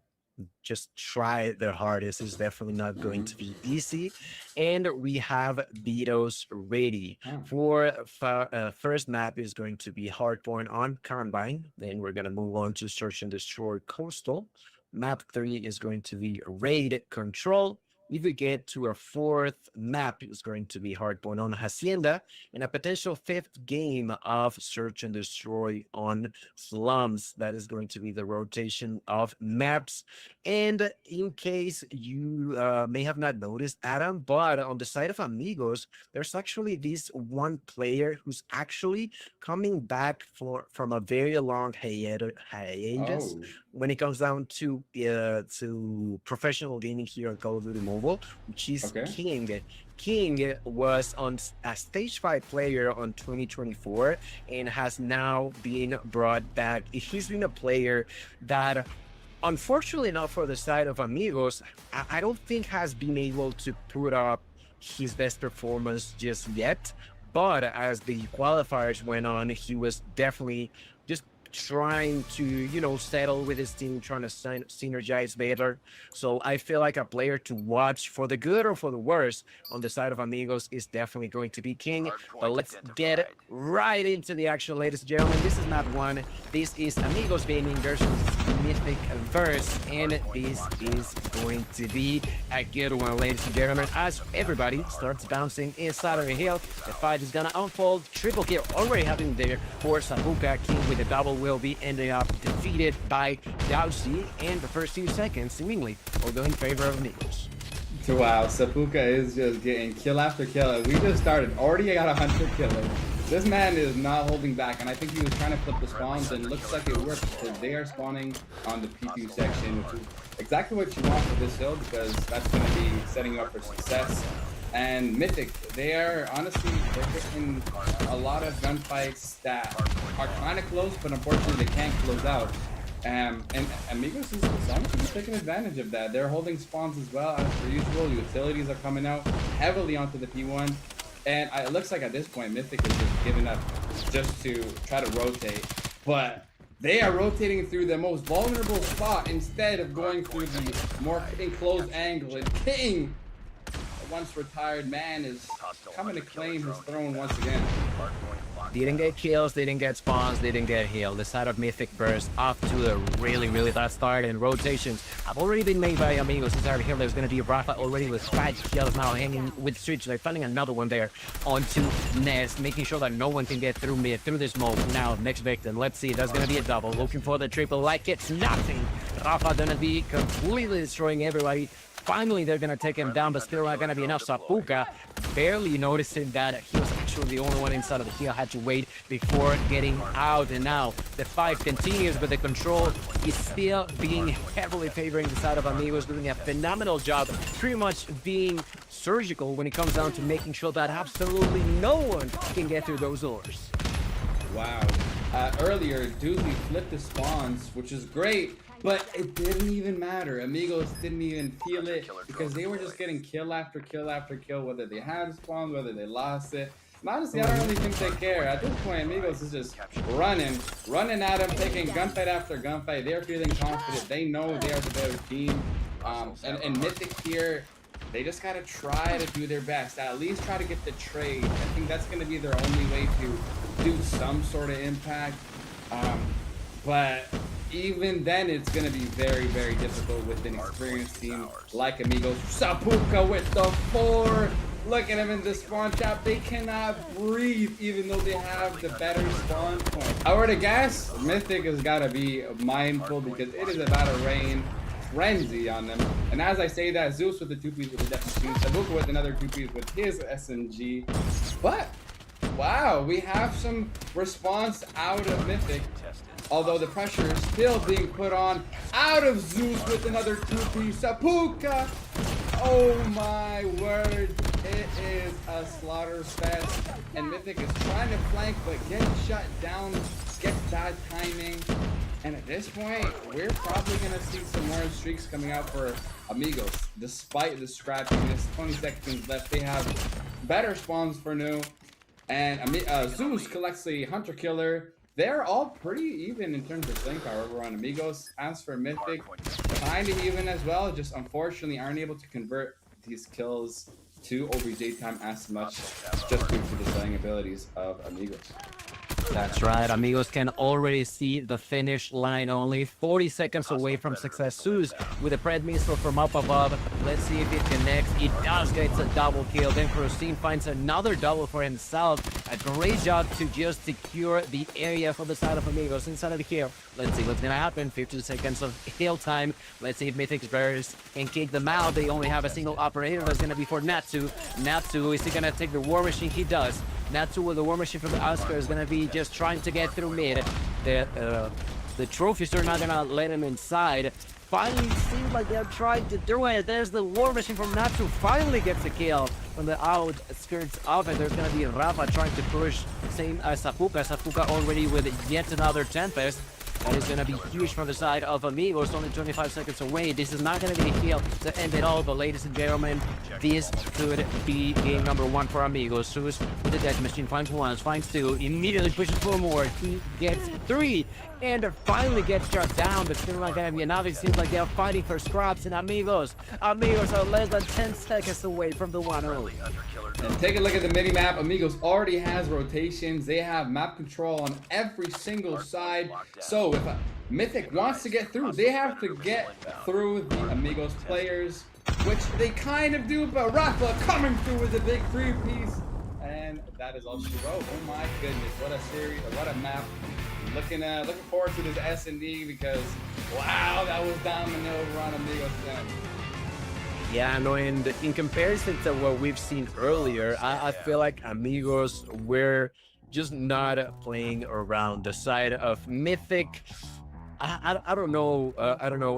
just try their hardest. It's definitely not going to be easy. And we have Beatles ready. For first map is going to be Hardpoint on Combine. Then we're going to move on to Search and Destroy Coastal. Map 3 is going to be Raid Control. If we get to a fourth map, it's going to be Hardpoint on Hacienda, and a potential fifth game of Search and Destroy on Slums. That is going to be the rotation of maps. And in case you may have not noticed, Adam, but on the side of Amigos, there's actually this one player who's actually coming back from a very long hiatus when it comes down to professional gaming here on Call of Duty Mobile, which is King. King was on a stage 5 player on 2024 and has now been brought back. He's been a player that, unfortunately not for the side of Amigos, I don't think has been able to put up his best performance just yet. But as the qualifiers went on, he was definitely just trying to, settle with his team, trying to synergize better. So I feel like a player to watch for the good or for the worse on the side of Amigos is definitely going to be King. But let's get right into the action, ladies and gentlemen. This is not one. This is Amigos Gaming versus Mythic Verse, and this is going to be a good one, ladies and gentlemen. As everybody starts bouncing inside of the hill, the fight is gonna unfold. Triple kill already happening there for Sabuka. King with a double will be ending up defeated by Dowsy, and the first few seconds seemingly will go in favor of Amigos. Wow, Sapuka is just getting kill after kill. We just started. Already got a hunter killer. This man is not holding back, and I think he was trying to flip the spawns, and looks like it worked, because they are spawning on the P2 section, which is exactly what you want for this hill, because that's going to be setting you up for success. And Mythic, they're hitting a lot of gunfights that are kind of close, but unfortunately they can't close out. And Amigos is honestly taking advantage of that. They're holding spawns as well, as per usual. Utilities are coming out heavily onto the P1. And it looks like at this point, Mythic is just giving up just to try to rotate. But they are rotating through the most vulnerable spot instead of going through the more enclosed angle. And King, the once retired man, is coming to claim his throne once again. Didn't get kills, didn't get spawns, didn't get healed. The side of Mythic Burst off to a really bad start, and rotations have already been made by Amigos. Inside of here, there's going to be Rafa already with 5 kills now, hanging with Switch. They're finding another one there onto Nest, making sure that no one can get through mid, through the smoke. Now, next victim, let's see, that's going to be a double. Looking for the triple like it's nothing. Rafa going to be completely destroying everybody. Finally, they're going to take him down, but still not going to be enough. Sapuka barely noticing that he was actually the only one inside of the hill, had to wait before getting out. And now the fight continues, but the control is still being heavily favoring the side of Amigos, doing a phenomenal job, pretty much being surgical when it comes down to making sure that absolutely no one can get through those doors. Wow. Earlier, Doozy flipped the spawns, which is great. But it didn't even matter. Amigos didn't even feel it, because they were just getting kill after kill after kill, whether they had spawn, whether they lost it. And honestly, I don't really think they care. At this point, Amigos is just running at them, taking gunfight after gunfight. They're feeling confident. They know they are the better team. And Mythic here, they just gotta try to do their best. At least try to get the trade. I think that's gonna be their only way to do some sort of impact. But even then, it's going to be very difficult with an experienced team like Amigos. Sapuka with the 4. Look at him in the spawn trap. They cannot breathe, even though they have the better spawn point. I were to guess, Mythic has got to be mindful, because it is about to rain frenzy on them. And as I say that, Zeus with the 2-piece with the Death Machine, Sabuka with another 2-piece with his SMG. But, wow, we have some response out of Mythic. Although the pressure is still being put on out of Zeus with another 2-piece. Sapuka! Oh my word. It is a slaughter fest. And Mythic is trying to flank, but gets shut down. Gets bad timing. And at this point, we're probably going to see some more streaks coming out for Amigos. Despite the scrappiness, 20 seconds left. They have better spawns for new. And Zeus collects a Hunter Killer. They're all pretty even in terms of playing power over on Amigos. As for Mythic, kind of even as well. Just unfortunately aren't able to convert these kills to OBJ time as much just due to the playing abilities of Amigos. That's right. Amigos can already see the finish line, only 40 seconds away from success. Zeus with a Pred missile from up above. Let's see if it connects. It does get a double kill. Then Crostine finds another double for himself. A great job to just secure the area for the side of Amigos inside of the kill. Let's see what's gonna happen. 50 seconds of heal time. Let's see if Mythic's Bears can kick them out. They only have a single operator. That's gonna be for Natsu. Natsu, is he gonna take the War Machine? He does. Natsu with the War Machine from the Oscar is gonna be just trying to get through mid. The trophies are not gonna let him inside. Finally, seems like they're trying to do it. There's the War Machine from Natsu. Finally gets a kill from the outskirts of it. There's gonna be Rafa trying to push. Same as Sapuka. Sapuka already with yet another Tempest. That is going to be huge from the side of Amigos, only 25 seconds away. This is not going to be a kill to end it all, but ladies and gentlemen, this could be game number 1 for Amigos. Zeus with the Death Machine finds 1, finds 2, immediately pushes for more. He gets 3, and finally gets shut down, but still not going to be enough. It seems like they're fighting for scraps, and Amigos are less than 10 seconds away from the 1-0. And take a look at the mini-map. Amigos already has rotations. They have map control on every single side. So if a Mythic wants to get through, they have to get through the Amigos players, which they kind of do, but Rafa coming through with a big 3-piece. And that is all she wrote. Oh my goodness, what a series, what a map. Looking forward to this S&D because, wow, that was dominant over on Amigos then. Yeah, no, and in comparison to what we've seen earlier, I feel like Amigos were just not playing around the side of Mythic. I don't know,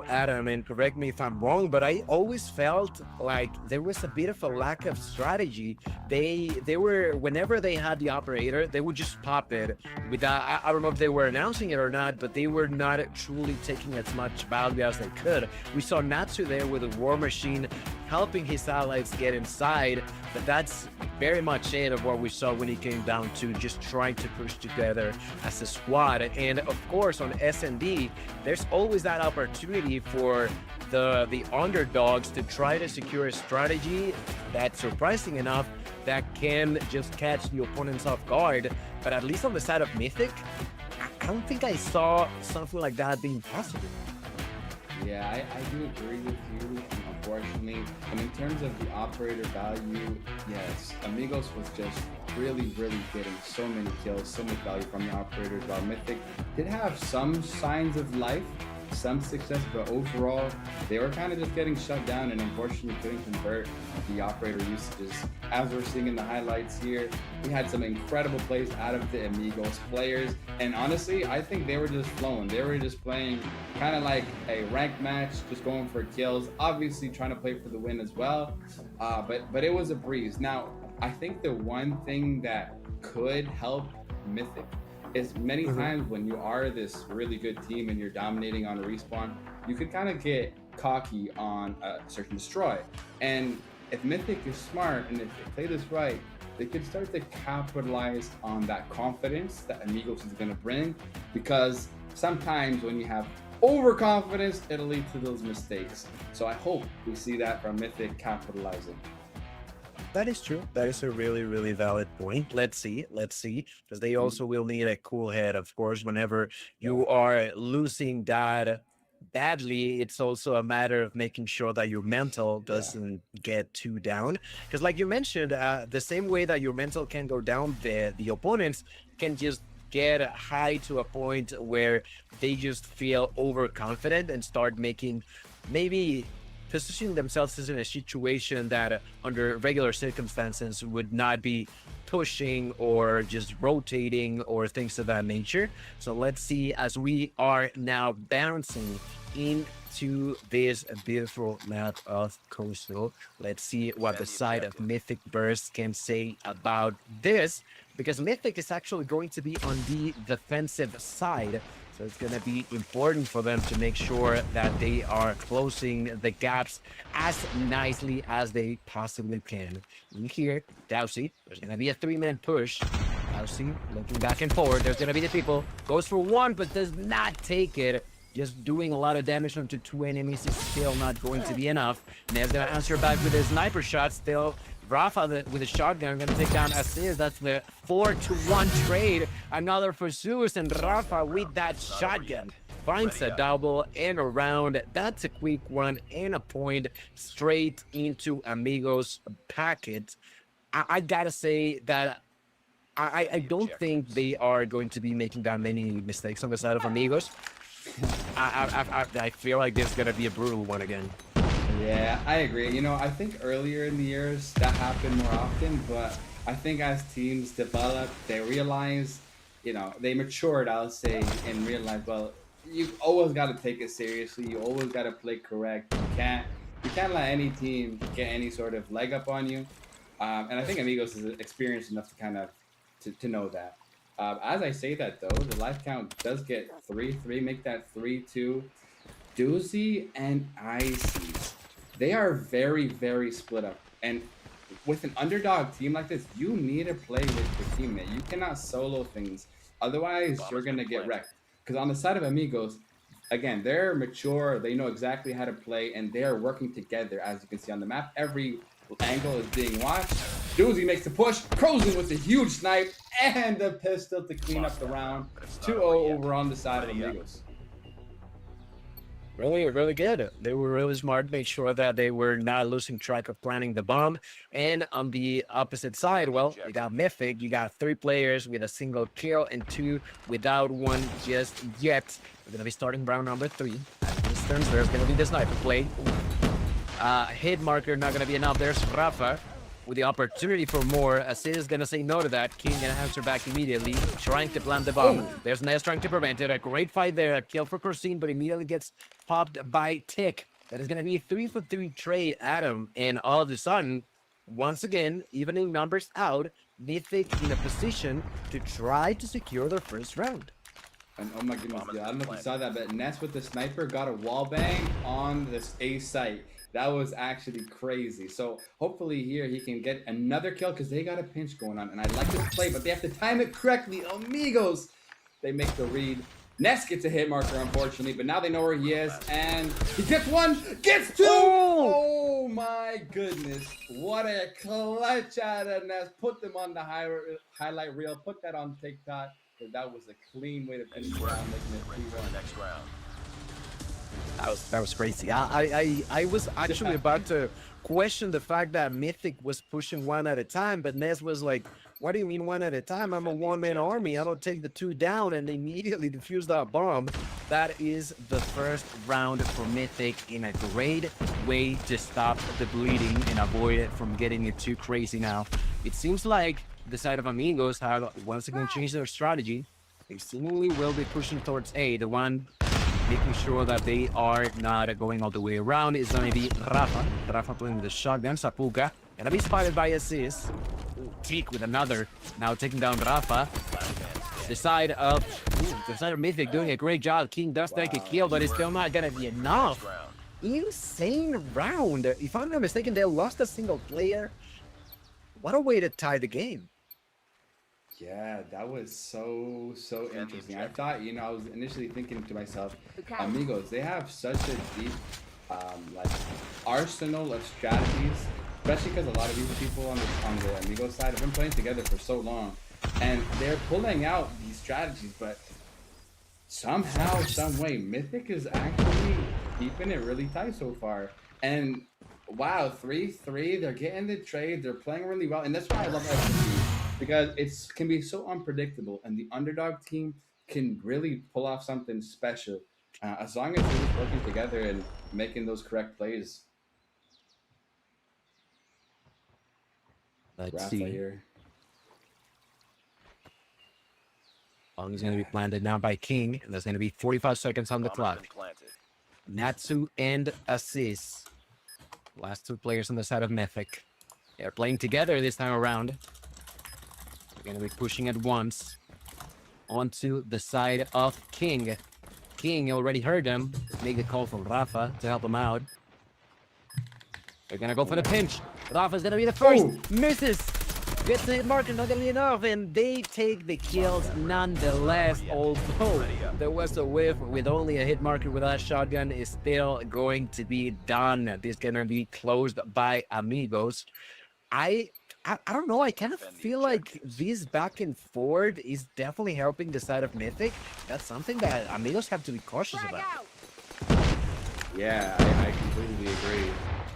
Adam, and correct me if I'm wrong, but I always felt like there was a bit of a lack of strategy. They were, whenever they had the operator, they would just pop it without, I don't know if they were announcing it or not, but they were not truly taking as much value as they could. We saw Natsu there with a War Machine helping his allies get inside, but that's very much it of what we saw when it came down to just trying to push together as a squad. And of course on S&D, there's always that opportunity for the underdogs to try to secure a strategy that's surprising enough that can just catch the opponents off guard. But at least on the side of Mythic, I don't think I saw something like that being possible. Yeah, I do agree with you, unfortunately. And in terms of the operator value, yes, Amigos was just really getting so many kills, so much value from the operators, while Mythic did have some signs of life, some success, but overall, they were kind of just getting shut down and unfortunately couldn't convert the operator usages. As we're seeing in the highlights here, we had some incredible plays out of the Amigos players, and honestly, I think they were just flowing. They were just playing kind of like a ranked match, just going for kills, obviously trying to play for the win as well, but it was a breeze. Now, I think the one thing that could help Mythic is many times when you are this really good team and you're dominating on a respawn, you could kind of get cocky on a search and destroy. And if Mythic is smart and if they play this right, they could start to capitalize on that confidence that Amigos is going to bring, because sometimes when you have overconfidence, it'll lead to those mistakes. So I hope we see that from Mythic capitalizing. That is true. That is a really valid point. Let's see, because they also will need a cool head, of course. Whenever you are losing that badly, it's also a matter of making sure that your mental doesn't get too down. Because like you mentioned, the same way that your mental can go down, the opponents can just get high to a point where they just feel overconfident and start making maybe positioning themselves in a situation that under regular circumstances would not be pushing or just rotating or things of that nature. So let's see, as we are now bouncing into this beautiful map of Coastal, let's see what the side of Mythic Burst can say about this, because Mythic is actually going to be on the defensive side. So it's going to be important for them to make sure that they are closing the gaps as nicely as they possibly can. In here, Dowsey, there's going to be a 3-man push. Dowsey looking back and forward. There's going to be the people. Goes for one, but does not take it. Just doing a lot of damage onto 2 enemies is still not going to be enough. Nev's going to answer back with a sniper shot. Still, Rafa with a shotgun going to take down Aziz. That's the 4-to-1 trade. Another for Zeus, and Rafa with that shotgun finds a double and a round. That's a quick one and a point straight into Amigos' packet. I gotta say that I don't think they are going to be making that many mistakes on the side of Amigos. I feel like this is gonna be a brutal one again. Yeah, I agree. You know, I think earlier in the years that happened more often, but I think as teams develop, they realize, you know, they matured, I'll say, and realize, well, you always got to take it seriously. You always got to play correct. You can't let any team get any sort of leg up on you. And I think Amigos is experienced enough to kind of to know that. As I say that though, the life count does get 3-3, make that 3-2. Doozy and Icy, they are very, very split up. And with an underdog team like this, you need to play with your teammate. You cannot solo things. Otherwise, you're going to get wrecked. Because on the side of Amigos, again, they're mature. They know exactly how to play, and they're working together, as you can see on the map. Every angle is being watched. Doozy makes the push. Crozen with a huge snipe and a pistol to clean up the round. 2-0 over on the side of Amigos. Really, really good. They were really smart, made sure that they were not losing track of planning the bomb. And on the opposite side, well, you got Mythic. You got 3 players with a single kill and 2 without one just yet. We're going to be starting round number 3. At this turn, there's going to be the sniper play. Hit marker not going to be enough. There's Rafa with the opportunity for more. Aziz is going to say no to that. King going to answer back immediately, trying to plant the bomb. There's Ness trying to prevent it. A great fight there. A kill for Corsine, but immediately gets popped by Tick. That is going to be a 3-for-3 trade, Adam. And all of a sudden, once again, evening numbers out, Mythic in a position to try to secure their first round. And oh my goodness, I don't know if you saw that, but Ness with the sniper got a wall bang on this A site. That was actually crazy. So hopefully here he can get another kill because they got a pinch going on. And I like this play, but they have to time it correctly. Amigos, they make the read. Ness gets a hit marker, unfortunately, but now they know where he is. And he gets 1, gets 2. Oh my goodness. What a clutch out of Ness. Put them on the highlight reel. Put that on TikTok. That was a clean way to finish the round, making it 3-1 next round. That was crazy. I was actually about to question the fact that Mythic was pushing 1 at a time, but Ness was like, what do you mean 1 at a time? I'm a 1-man army. I don't take the 2 down, and they immediately defused that bomb. That is the first round for Mythic in a great way to stop the bleeding and avoid it from getting it too crazy now. It seems like the side of Amigos have once again changed their strategy. They seemingly will be pushing towards A. The one making sure that they are not going all the way around is going to be Rafa. Rafa playing the shotgun. Sapuka gonna be spotted by Aziz. Teak with another. Now taking down Rafa. The side of Mythic doing a great job. King does take a kill, but it's still not gonna be enough. Insane round. If I'm not mistaken, they lost a single player. What a way to tie the game. Yeah, that was so interesting. I thought, you know, I was initially thinking to myself, Amigos, they have such a deep like arsenal of strategies, especially because a lot of these people on the Amigos side have been playing together for so long, and they're pulling out these strategies, but somehow, some way, Mythic is actually keeping it really tight so far. And wow, 3-3, they're getting the trade, they're playing really well, and that's why I love SMG. Because it can be so unpredictable, and the underdog team can really pull off something special as long as they're just working together and making those correct plays. Let's see. Here. Long is going to be planted now by King, and there's going to be 45 seconds on the clock. Natsu and Aziz, last 2 players on the side of Mythic. They're playing together this time around. Going to be pushing at once. onto the side of King. King already heard them. Make the call from Rafa to help him out. They're gonna go for the pinch. Rafa's gonna be the first. Oh. Misses. Gets the hit marker, not gonna be enough, and they take the kills nonetheless. Although there was a whiff with only a hit marker with that shotgun, is still going to be done. This is gonna be closed by Amigos. I don't know. I kind of feel like this back and forth is definitely helping the side of Mythic. That's something that Amigos have to be cautious about. Yeah, I completely agree.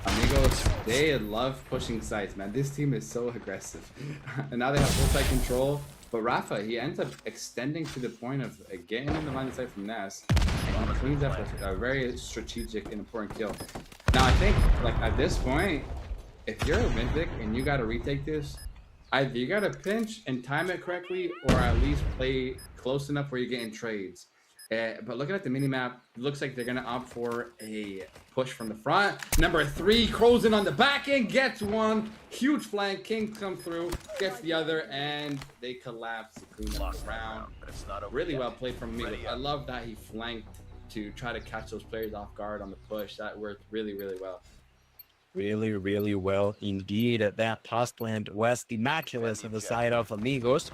Amigos, they love pushing sites, man. This team is so aggressive. And now they have full site control. But Rafa, he ends up extending to the point of getting in the line of sight from Ness. And cleans up a very strategic and important kill. Now, I think, like, at this point, if you're a Mythic and you gotta retake this, either you gotta pinch and time it correctly, or at least play close enough where you're getting trades. But looking at the minimap, it looks like they're gonna opt for a push from the front. Number 3, Crows in on the back end, gets one. Huge flank, King comes through, gets the other, and they collapse to clean up the round. Really well played from me. I love that he flanked to try to catch those players off guard on the push. That worked really, really well. Really, really well indeed. That pass plan was immaculate on the side of Amigos,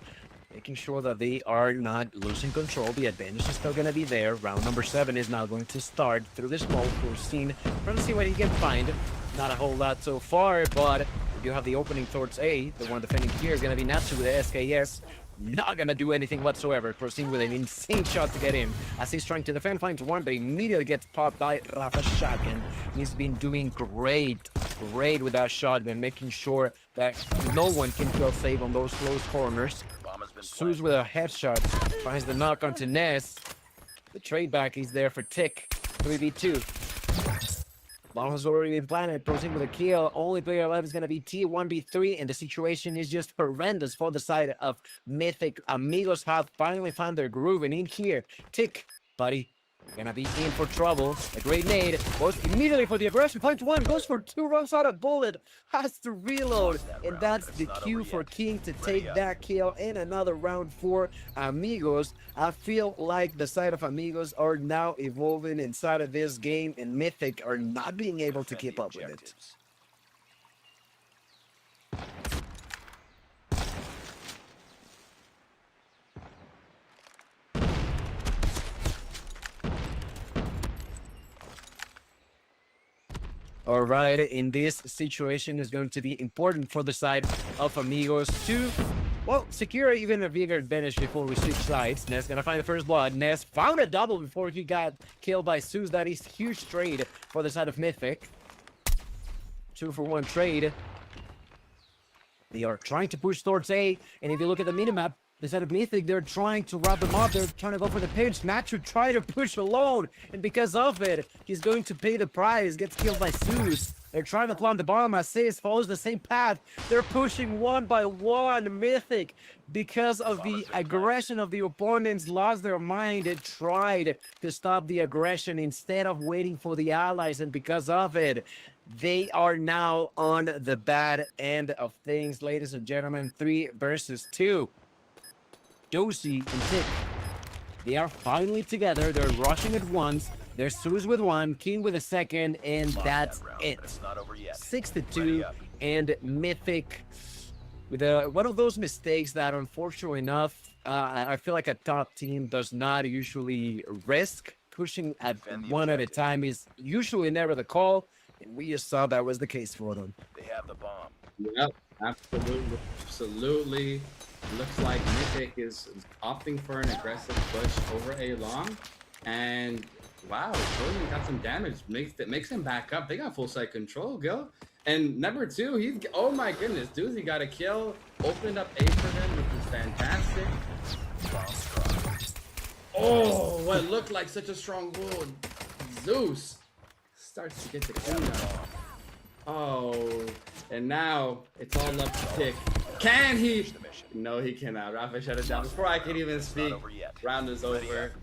making sure that they are not losing control. The advantage is still going to be there. Round number 7 is now going to start through the smoke. We're seeing, trying to see what he can find. Not a whole lot so far, but we do have the opening towards A. The one defending here is going to be Natsu with the SKS. Not gonna do anything whatsoever. Proceeding with an insane shot to get in. As he's trying to defend, finds one, but immediately gets popped by Rafa's shotgun. He's been doing great with that shotgun, making sure that no one can feel safe on those close corners. Suze with a headshot finds the knock onto Ness. The trade back is there for Tick. 3v2. Bomb has already been planted, proceeding with a kill. Only player left is going to be T1v3, and the situation is just horrendous for the side of Mythic. Amigos have finally found their groove, and in here, Tick, buddy, gonna be in for trouble. A great nade, goes immediately for the aggression, finds one, goes for 2, runs out of bullet, has to reload, and that's the cue for King to take that kill in another round for Amigos. I feel like the side of Amigos are now evolving inside of this game, and Mythic are not being able to keep up with it. All right, in this situation is going to be important for the side of Amigos to, well, secure even a bigger advantage before we switch sides. Ness gonna find the first blood. Ness found a double before he got killed by Suze. That is huge trade for the side of Mythic. 2-for-1 trade. They are trying to push towards A, and if you look at the minimap, the side of Mythic, they're trying to wrap them up. They're trying to go for the pinch. Natsu try to push alone, and because of it, he's going to pay the price. Gets killed by Suze. They're trying to plant the bomb. Assist follows the same path. They're pushing one by one. Mythic, because of the aggression of the opponents, lost their mind. They tried to stop the aggression instead of waiting for the allies, and because of it, they are now on the bad end of things, ladies and gentlemen. 3 versus 2. Josie and Tick, they are finally together. They're rushing at once. There's Suze with 1, King with a second, and that's it. 6-2, and Mythic with one of those mistakes that, unfortunately enough, I feel like a top team does not usually risk. Pushing at one at a time is usually never the call, and we just saw that was the case for them. They have the bomb. Yep, absolutely. Looks like Mythic is opting for an aggressive push over A long, and wow, Jordan got some damage. Makes him back up. They got full site control, Gil. And number 2, he's, oh my goodness, Doozy got a kill, opened up A for them, which is fantastic. Oh, what looked like such a strong wound. Zeus starts to get the kill now. Oh, and now it's all up to Tick. Can he? No, he cannot. Rafa shut it down before I can even speak. Round is over.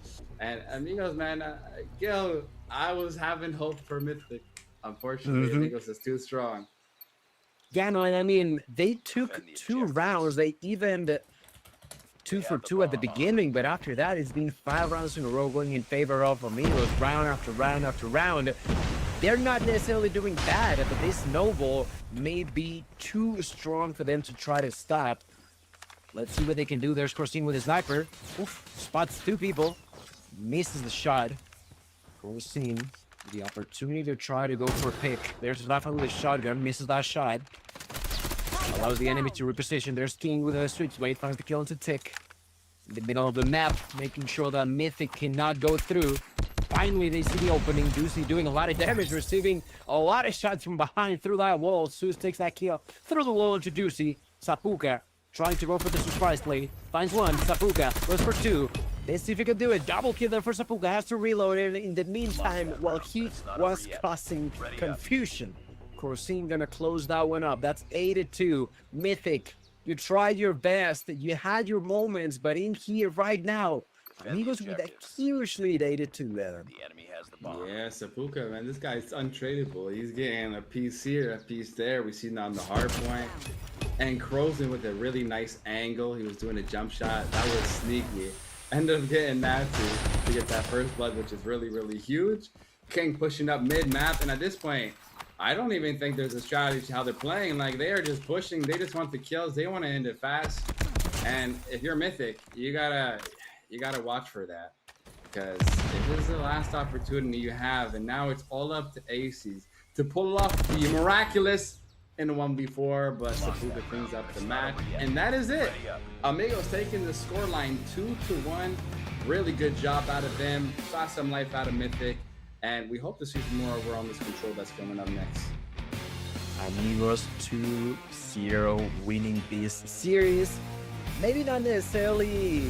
And Amigos, man, Gil, I was having hope for Mythic. Unfortunately, Amigos is too strong. Yeah, no, and I mean, they took 2 rounds. They evened 2 for 2 at the beginning, but after that, it's been 5 rounds in a row going in favor of Amigos, round after round after round. They're not necessarily doing bad, but this snowball may be too strong for them to try to stop. Let's see what they can do. There's Corsine with his sniper. Oof, spots 2 people. Misses the shot. Corsine, the opportunity to try to go for a pick. There's Rafa with a shotgun, misses that shot. Allows the enemy to reposition. There's King with a switchblade, finds the kill into Tick. In the middle of the map, making sure that Mythic cannot go through. Finally, they see the opening. Juicy doing a lot of damage, receiving a lot of shots from behind through that wall. Zeus takes that kill through the wall into Juicy. Sapuka trying to go for the surprise play. Finds one. Sapuka goes for 2. Let's see if he can do it. Double kill there for Sapuka. Has to reload it. In the meantime, while he was causing confusion, Corsine gonna close that one up. That's 8-2. Mythic, you tried your best. You had your moments, but in here right now, Amigos with a huge lead, 8-2 there. Yeah, Sapuka, man, this guy's untradeable. He's getting a piece here, a piece there. We see him on the hard point. And Crozen with a really nice angle. He was doing a jump shot. That was sneaky. Ended up getting that to get that first blood, which is really, really huge. King pushing up mid-map, and at this point, I don't even think there's a strategy to how they're playing. Like, they are just pushing. They just want the kills. They want to end it fast. And if you're Mythic, you gotta watch for that, because this is the last opportunity you have, and now it's all up to Aces to pull off the miraculous in a 1v4, but Sapuka cleans up the match, and that is it. Amigos taking the scoreline 2-1. Really good job out of them. Saw some life out of Mythic, and we hope to see some more over on this control that's coming up next. Amigos 2-0 winning this series. Maybe not necessarily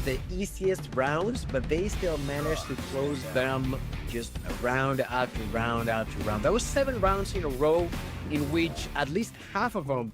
the easiest rounds, but they still managed to close them just round after round after round. That was 7 rounds in a row in which at least half of them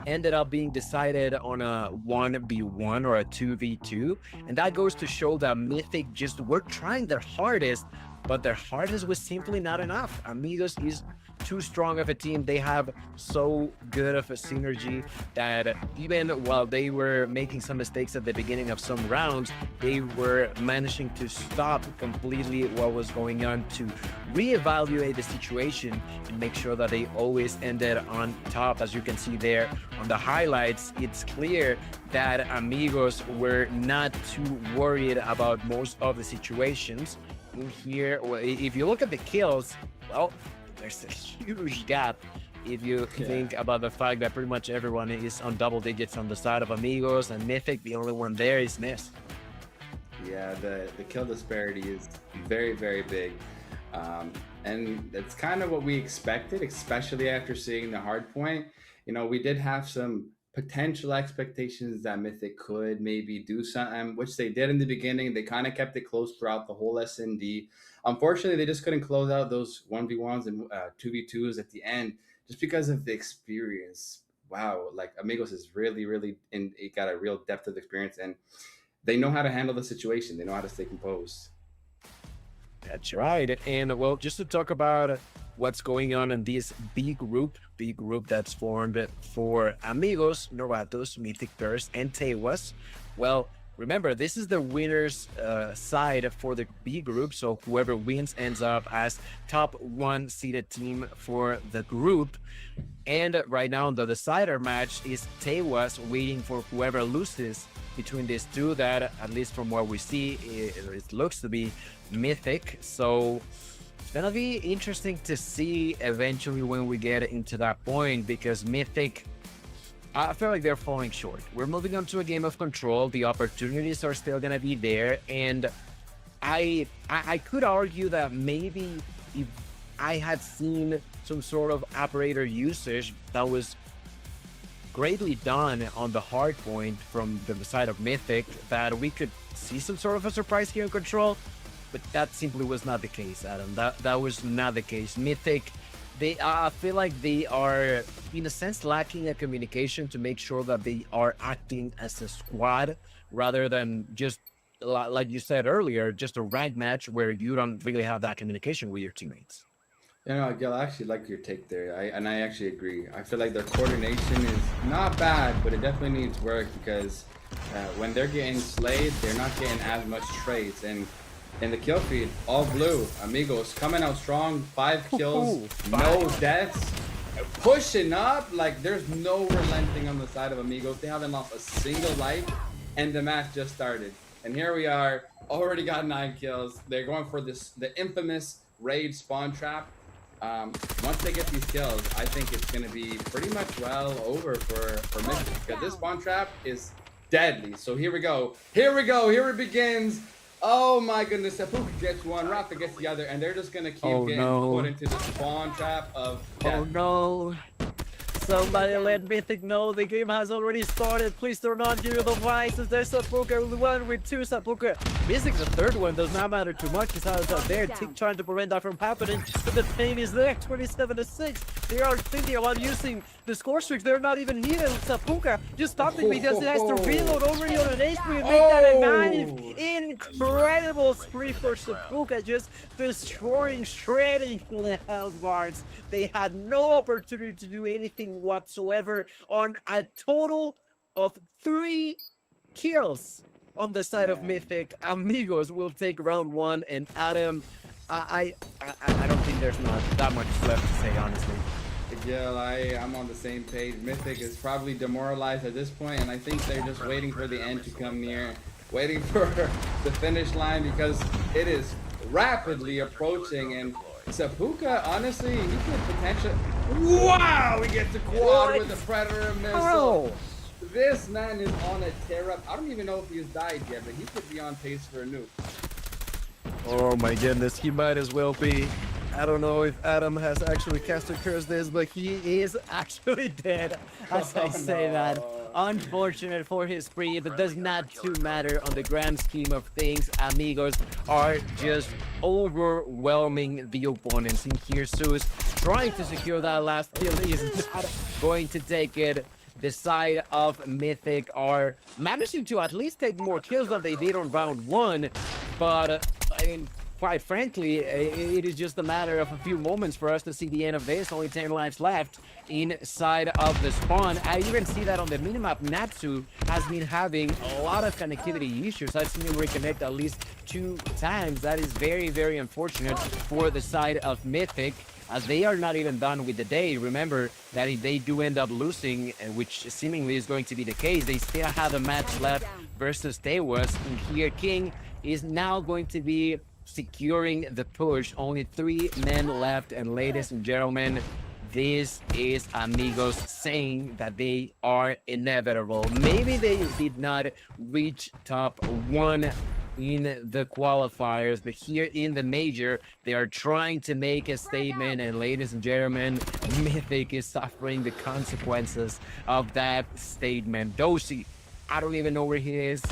ended up being decided on a 1v1 or a 2v2. And that goes to show that Mythic just were trying their hardest, but their hardest was simply not enough. Amigos is too strong of a team. They have so good of a synergy that even while they were making some mistakes at the beginning of some rounds, they were managing to stop completely what was going on, to reevaluate the situation and make sure that they always ended on top. As you can see there on the highlights, it's clear that Amigos were not too worried about most of the situations. In here, if you look at the kills, well, there's a huge gap if you think about the fact that pretty much everyone is on double digits on the side of Amigos, and Mythic, the only one there is Miss. Yeah, the kill disparity is very, very big. And it's kind of what we expected, especially after seeing the hard point. You know, we did have some potential expectations that Mythic could maybe do something, which they did in the beginning. They kind of kept it close throughout the whole SND. Unfortunately, they just couldn't close out those 1v1s and 2v2s at the end just because of the experience. Wow, like Amigos is really, really, it got a real depth of experience, and they know how to handle the situation. They know how to stay composed. That's right. And well, just to talk about what's going on in this big group that's formed for Amigos, Novatos, Mythic Pairs, and Tewas. Well, remember, this is the winner's side for the B group, so whoever wins ends up as top 1 seeded team for the group. And right now, the decider match is Tewas waiting for whoever loses between these two. That, at least from what we see, it looks to be Mythic. So it's gonna be interesting to see eventually when we get into that point, because Mythic, I feel like they're falling short. We're moving on to a game of control. The opportunities are still gonna be there, and I could argue that maybe if I had seen some sort of operator usage that was greatly done on the hard point from the side of Mythic, that we could see some sort of a surprise here in control, but that simply was not the case, Adam. That was not the case. Mythic, I feel like they are, in a sense, lacking a communication to make sure that they are acting as a squad rather than just, like you said earlier, just a ranked match where you don't really have that communication with your teammates. You know, Gil, I actually like your take there. I actually agree. I feel like their coordination is not bad, but it definitely needs work, because when they're getting slayed, they're not getting as much trades. And in the kill feed, all blue, Amigos coming out strong, 5 kills, no deaths, pushing up. Like, there's no relenting on the side of Amigos. They haven't lost a single life, and the match just started. And here we are, already got 9 kills. They're going for the infamous raid spawn trap. Once they get these kills, I think it's going to be pretty much well over for Mythic, because this spawn trap is deadly. So here we go. Here it begins. Oh my goodness, Seppuku gets one, Rafa gets the other, and they're just going to keep getting put into the spawn trap of death. Oh no. Somebody let Mythic know the game has already started. Please turn on your devices. There's Seppuku, the one with 2 Seppuku. Missing the third one does not matter too much. He's out there. Tick trying to prevent that from happening. But the pain is there. 27-6. They are thinking about using the score streaks. They're not even needed. Seppuku just stopping because he has to reload already on an HP and make that a 9. Incredible spree for Seppuku. Just destroying, shredding the health bars. They had no opportunity to do anything whatsoever on a total of 3 kills on the side of Mythic. Amigos will take round 1, and Adam, I don't think there's not that much left to say, honestly. Yeah, I'm on the same page. Mythic is probably demoralized at this point, and I think they're just waiting for the end to come near, waiting for the finish line, because it is rapidly approaching. And Seppuku, honestly, he could potentially... Wow! He gets a quad with the Predator missile. Oh. This man is on a tear up. I don't even know if he's died yet, but he could be on pace for a nuke. Oh my goodness, he might as well be. I don't know if Adam has actually cast a curse this, but he is actually dead As I say that. Unfortunate for his spree, but does not too matter on the grand scheme of things. Amigos are just overwhelming the opponents in here. Zeus trying to secure that last kill. Is not going to take it. The side of Mythic are managing to at least take more kills than they did on round 1, but I mean, quite frankly, it is just a matter of a few moments for us to see the end of this. Only 10 lives left inside of the spawn. I even see that on the minimap. Natsu has been having a lot of connectivity issues. I've seen him reconnect at least 2 times. That is very, very unfortunate for the side of Mythic, as they are not even done with the day. Remember that if they do end up losing, which seemingly is going to be the case, they still have a match left versus Tewas. And here King is now going to be securing the push. Only 3 men left, and ladies and gentlemen, this is Amigos saying that they are inevitable. Maybe they did not reach top 1 in the qualifiers, but here in the major, they are trying to make a statement, and ladies and gentlemen, Mythic is suffering the consequences of that statement. Dosi, I don't even know where he is.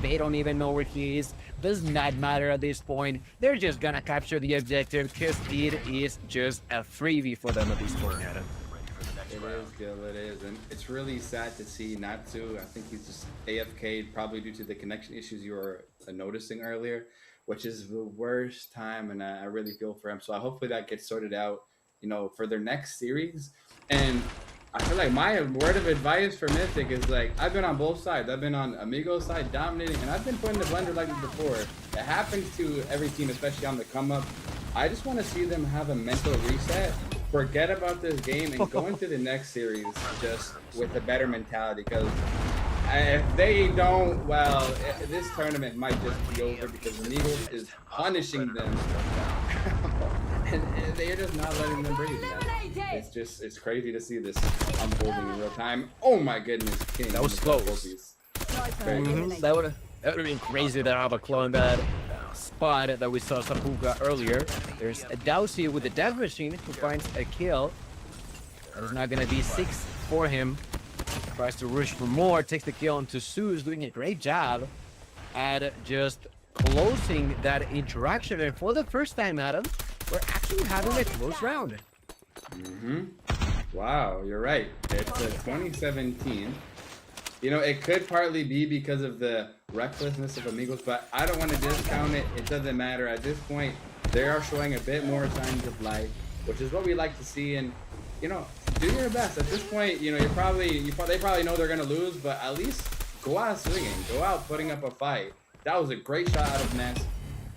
They don't even know where he is. Does not matter at this point. They're just gonna capture the objective because it is just a freebie for them at this point, Adam. It is, Gil, it is. And it's really sad to see Natsu. I think he's just AFK'd, probably due to the connection issues you were noticing earlier, which is the worst time, and I really feel for him. So hopefully that gets sorted out, you know, for their next series. And I feel like my word of advice for Mythic is, like, I've been on both sides. I've been on Amigo's side, dominating, and I've been put in the blender like this before. It happens to every team, especially on the come up. I just want to see them have a mental reset, forget about this game, and go into the next series just with a better mentality. Because if they don't, well, this tournament might just be over, because Amigos is punishing them. And they're just not letting them breathe, man. It's crazy to see this unfolding in real time. Oh my goodness, King. That was close. That would have been crazy to have a claw in that spot that we saw Seppuku earlier. There's a Dowsy with the death machine who finds a kill. That is not going to be 6 for him. Tries to rush for more, takes the kill onto Zeus, doing a great job at just closing that interaction. And for the first time, Adam, we're actually having a close round. Wow, you're right. It's a 2017. You know, it could partly be because of the recklessness of Amigos, but I don't want to discount it. It doesn't matter. At this point, they are showing a bit more signs of life, which is what we like to see. And, you know, do your best. At this point, you know, they probably know they're going to lose, but at least go out swinging, go out putting up a fight. That was a great shot out of Ness.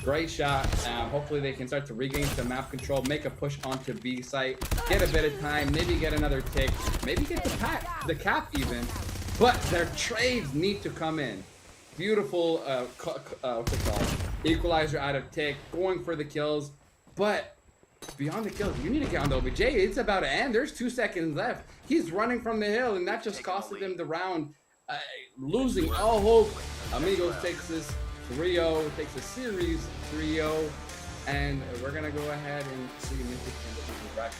Great shot. Hopefully they can start to regain some map control, make a push onto B site, get a bit of time, maybe get another tick, maybe get the cap even. But their trades need to come in. Beautiful, what's it called? Equalizer out of tick, going for the kills. But beyond the kills, you need to get on the OBJ. It's about to end. There's 2 seconds left. He's running from the hill, and that just costed them the round. Losing all hope. Amigos takes this 3-0, takes a series 3-0, and we're gonna go ahead and see Mythic and the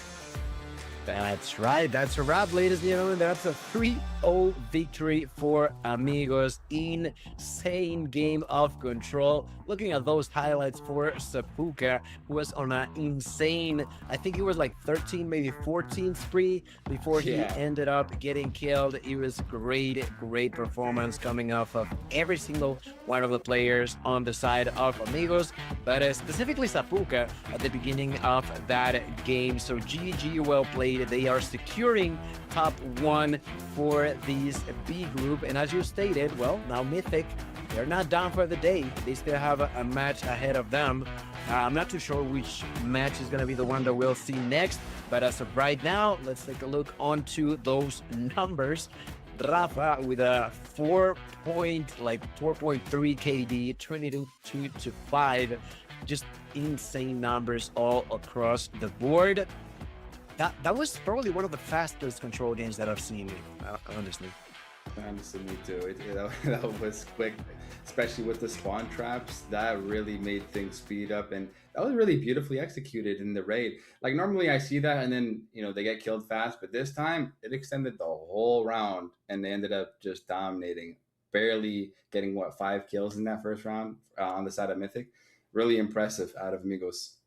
That's right. That's a wrap, ladies and gentlemen. That's a 3-0 victory for Amigos. Insane game of control. Looking at those highlights for Sapuka, who was on an insane, I think it was like 13, maybe 14 spree before he ended up getting killed. It was great performance coming off of every single one of the players on the side of Amigos, but specifically Sapuka at the beginning of that game. So GG, well played. They are securing top 1 for this B group, and as you stated, well, now Mythic, they're not done for the day. They still have a match ahead of them. I'm not too sure which match is going to be the one that we'll see next, but as of right now, let's take a look onto those numbers. Rafa with a 4.3 KD, 22 to 5, just insane numbers all across the board. That was probably one of the fastest control games that I've seen, honestly. Honestly, me too. That was quick, especially with the spawn traps. That really made things speed up, and that was really beautifully executed in the raid. Like normally I see that, and then they get killed fast, but this time it extended the whole round, and they ended up just dominating, barely getting 5 kills in that first round on the side of Mythic. Really impressive out of Amigos.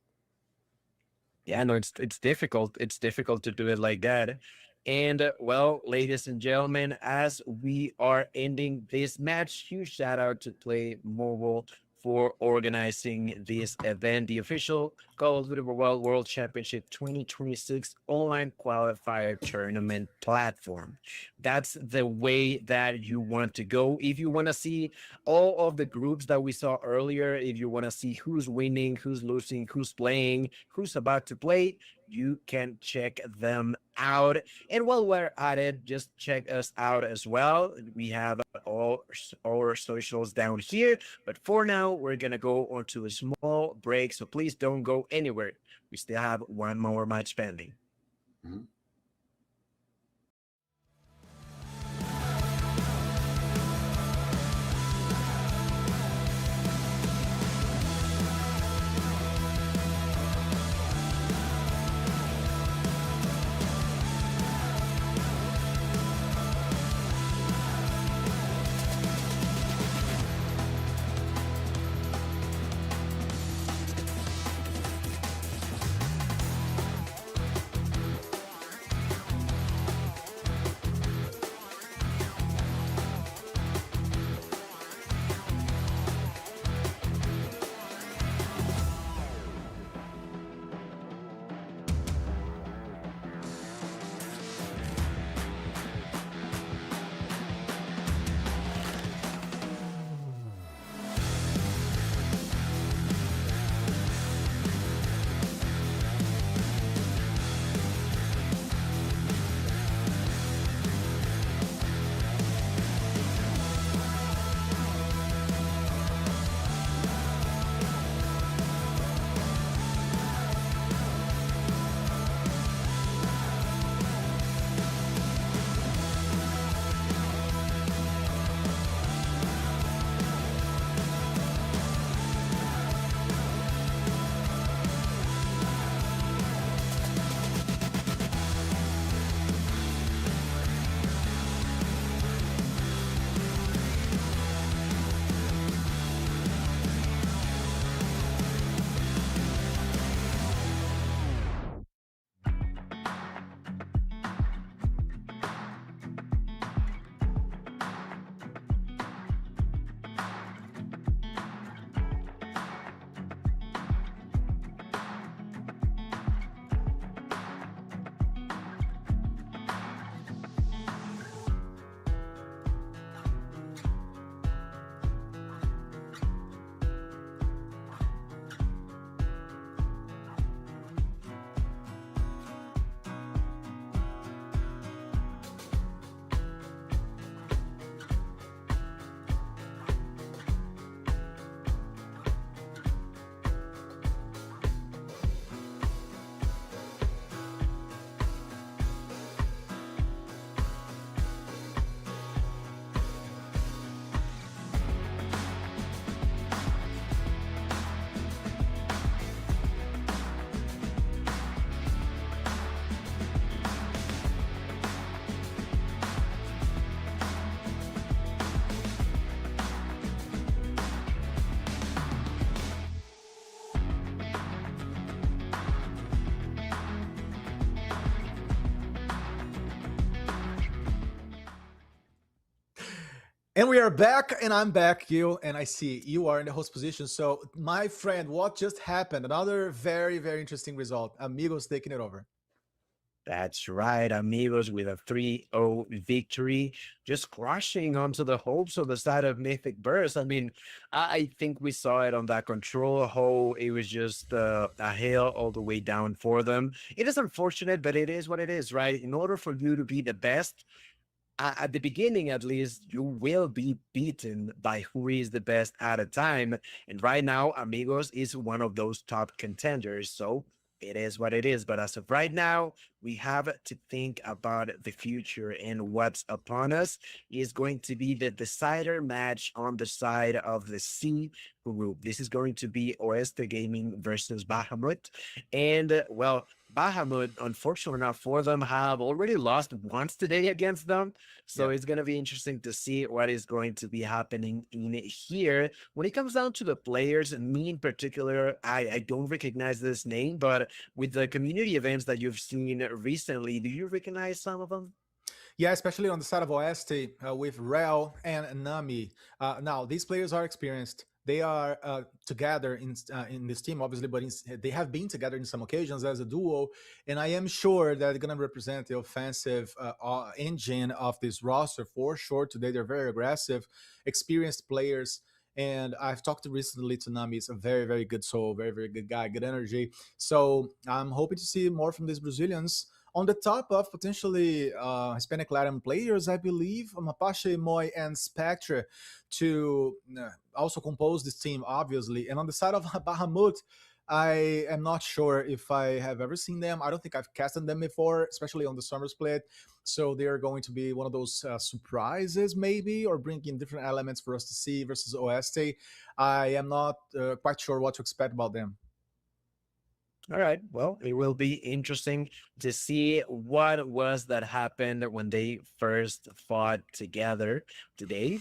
Yeah, no, it's difficult. It's difficult to do it like that. And well, ladies and gentlemen, as we are ending this match, huge shout out to Play Mobile for organizing this event, the official Call of Duty World Championship 2026 online qualifier tournament platform. That's the way that you want to go. If you want to see all of the groups that we saw earlier, if you want to see who's winning, who's losing, who's playing, who's about to play, you can check them out. And while we're at it, just check us out as well. We have all our socials down here, but for now we're gonna go on to a small break, so please don't go anywhere. We still have one more match pending. Mm-hmm. And we are back, and I'm back, Gil, and I see you are in the host position. So, my friend, what just happened? Another very, very interesting result. Amigos taking it over. That's right, amigos, with a 3-0 victory, just crushing onto the hopes of the side of Mythic Burst. I mean, I think we saw it on that control hole. It was just a hill all the way down for them. It is unfortunate, but it is what it is, right? In order for you to be the best, at the beginning at least, you will be beaten by who is the best at a time. And right now, Amigos is one of those top contenders. So it is what it is. But as of right now, we have to think about the future, and what's upon us is going to be the decider match on the side of the C group. This is going to be Oeste Gaming versus Bahamut. And well, Bahamut, unfortunately enough for them, have already lost once today against them. So it's going to be interesting to see what is going to be happening in here. When it comes down to the players, me in particular, I don't recognize this name, but with the community events that you've seen recently, do you recognize some of them? Yeah, especially on the side of Oeste with Rel and Nami. Now, these players are experienced. They are together in this team, obviously, but they have been together in some occasions as a duo. And I am sure that they're going to represent the offensive engine of this roster for sure. Today, they're very aggressive, experienced players. And I've talked recently to Nami. He's a very, very good soul, very, very good guy, good energy. So I'm hoping to see more from these Brazilians on the top of potentially Hispanic Latin players, I believe, Mapache, Moy, and Spectre to also compose this team, obviously. And on the side of Bahamut, I am not sure if I have ever seen them. I don't think I've casted them before, especially on the summer split. So they're going to be one of those surprises, maybe, or bring in different elements for us to see versus Oeste. I am not quite sure what to expect about them. All right. Well, it will be interesting to see what was that happened when they first fought together today.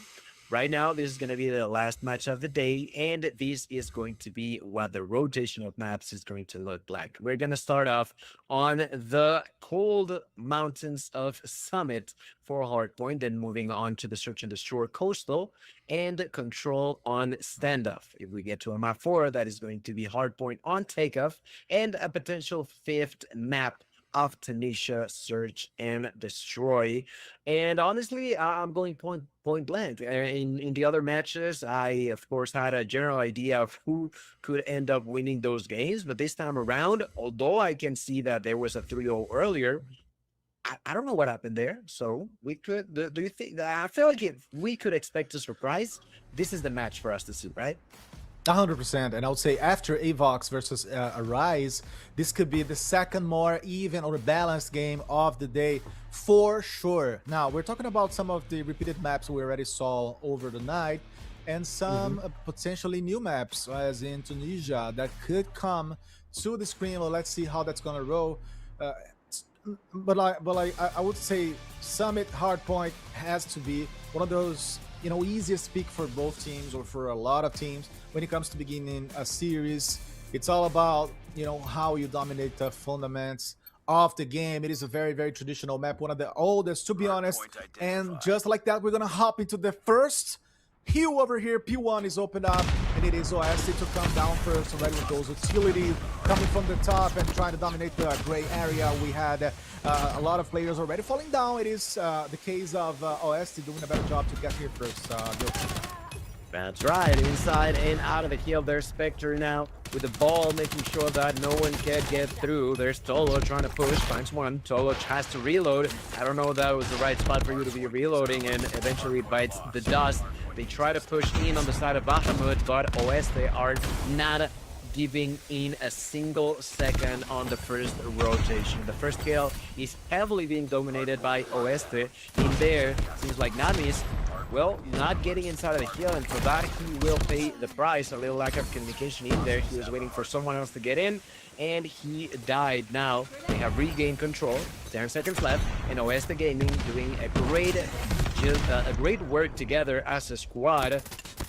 Right now, this is going to be the last match of the day, and this is going to be what the rotation of maps is going to look like. We're going to start off on the cold mountains of Summit for Hardpoint, then moving on to the Search and Destroy Coastal, and Control on Standoff. If we get to a map 4, that is going to be Hardpoint on Takeoff, and a potential 5th map of Tanisha, Search and Destroy. And honestly, I'm going point blank. In the other matches, I of course had a general idea of who could end up winning those games, but this time around, although I can see that there was a 3-0 earlier, I don't know what happened there. So we could, do you think, I feel like if we could expect a surprise, this is the match for us to see, right? 100%, and I would say after Avox versus Arise, this could be the second more even or balanced game of the day for sure. Now, we're talking about some of the repeated maps we already saw over the night, and some potentially new maps, as in Tunisia, that could come to the screen. Well, let's see how that's going to roll. But I would say Summit Hardpoint has to be one of those, you know, easiest pick for both teams or for a lot of teams when it comes to beginning a series. It's all about, you know, how you dominate the fundamentals of the game. It is a very, very traditional map, one of the oldest, to be honest. And just like that, we're gonna hop into the first hill over here. P1 is opened up, and it is Oeste to come down first, already with those utility coming from the top and trying to dominate the gray area. We had a lot of players already falling down. It is the case of Oeste doing a better job to get here first. That's right, inside and out of the hill. There's Spectre now with the ball, making sure that no one can get through. There's Tolo trying to push, finds one. Tolo has to reload. I don't know if that was the right spot for you to be reloading, and eventually it bites the dust. They try to push in on the side of Bahamut, but Oeste are not giving in a single second on the first rotation. The first kill is heavily being dominated by Oeste. In there, seems like Namis, well, not getting inside of the hill, and for that he will pay the price. A little lack of communication in there. He was waiting for someone else to get in, and he died. Now they have regained control. 10 seconds left, and Oeste Gaming doing a great work together as a squad.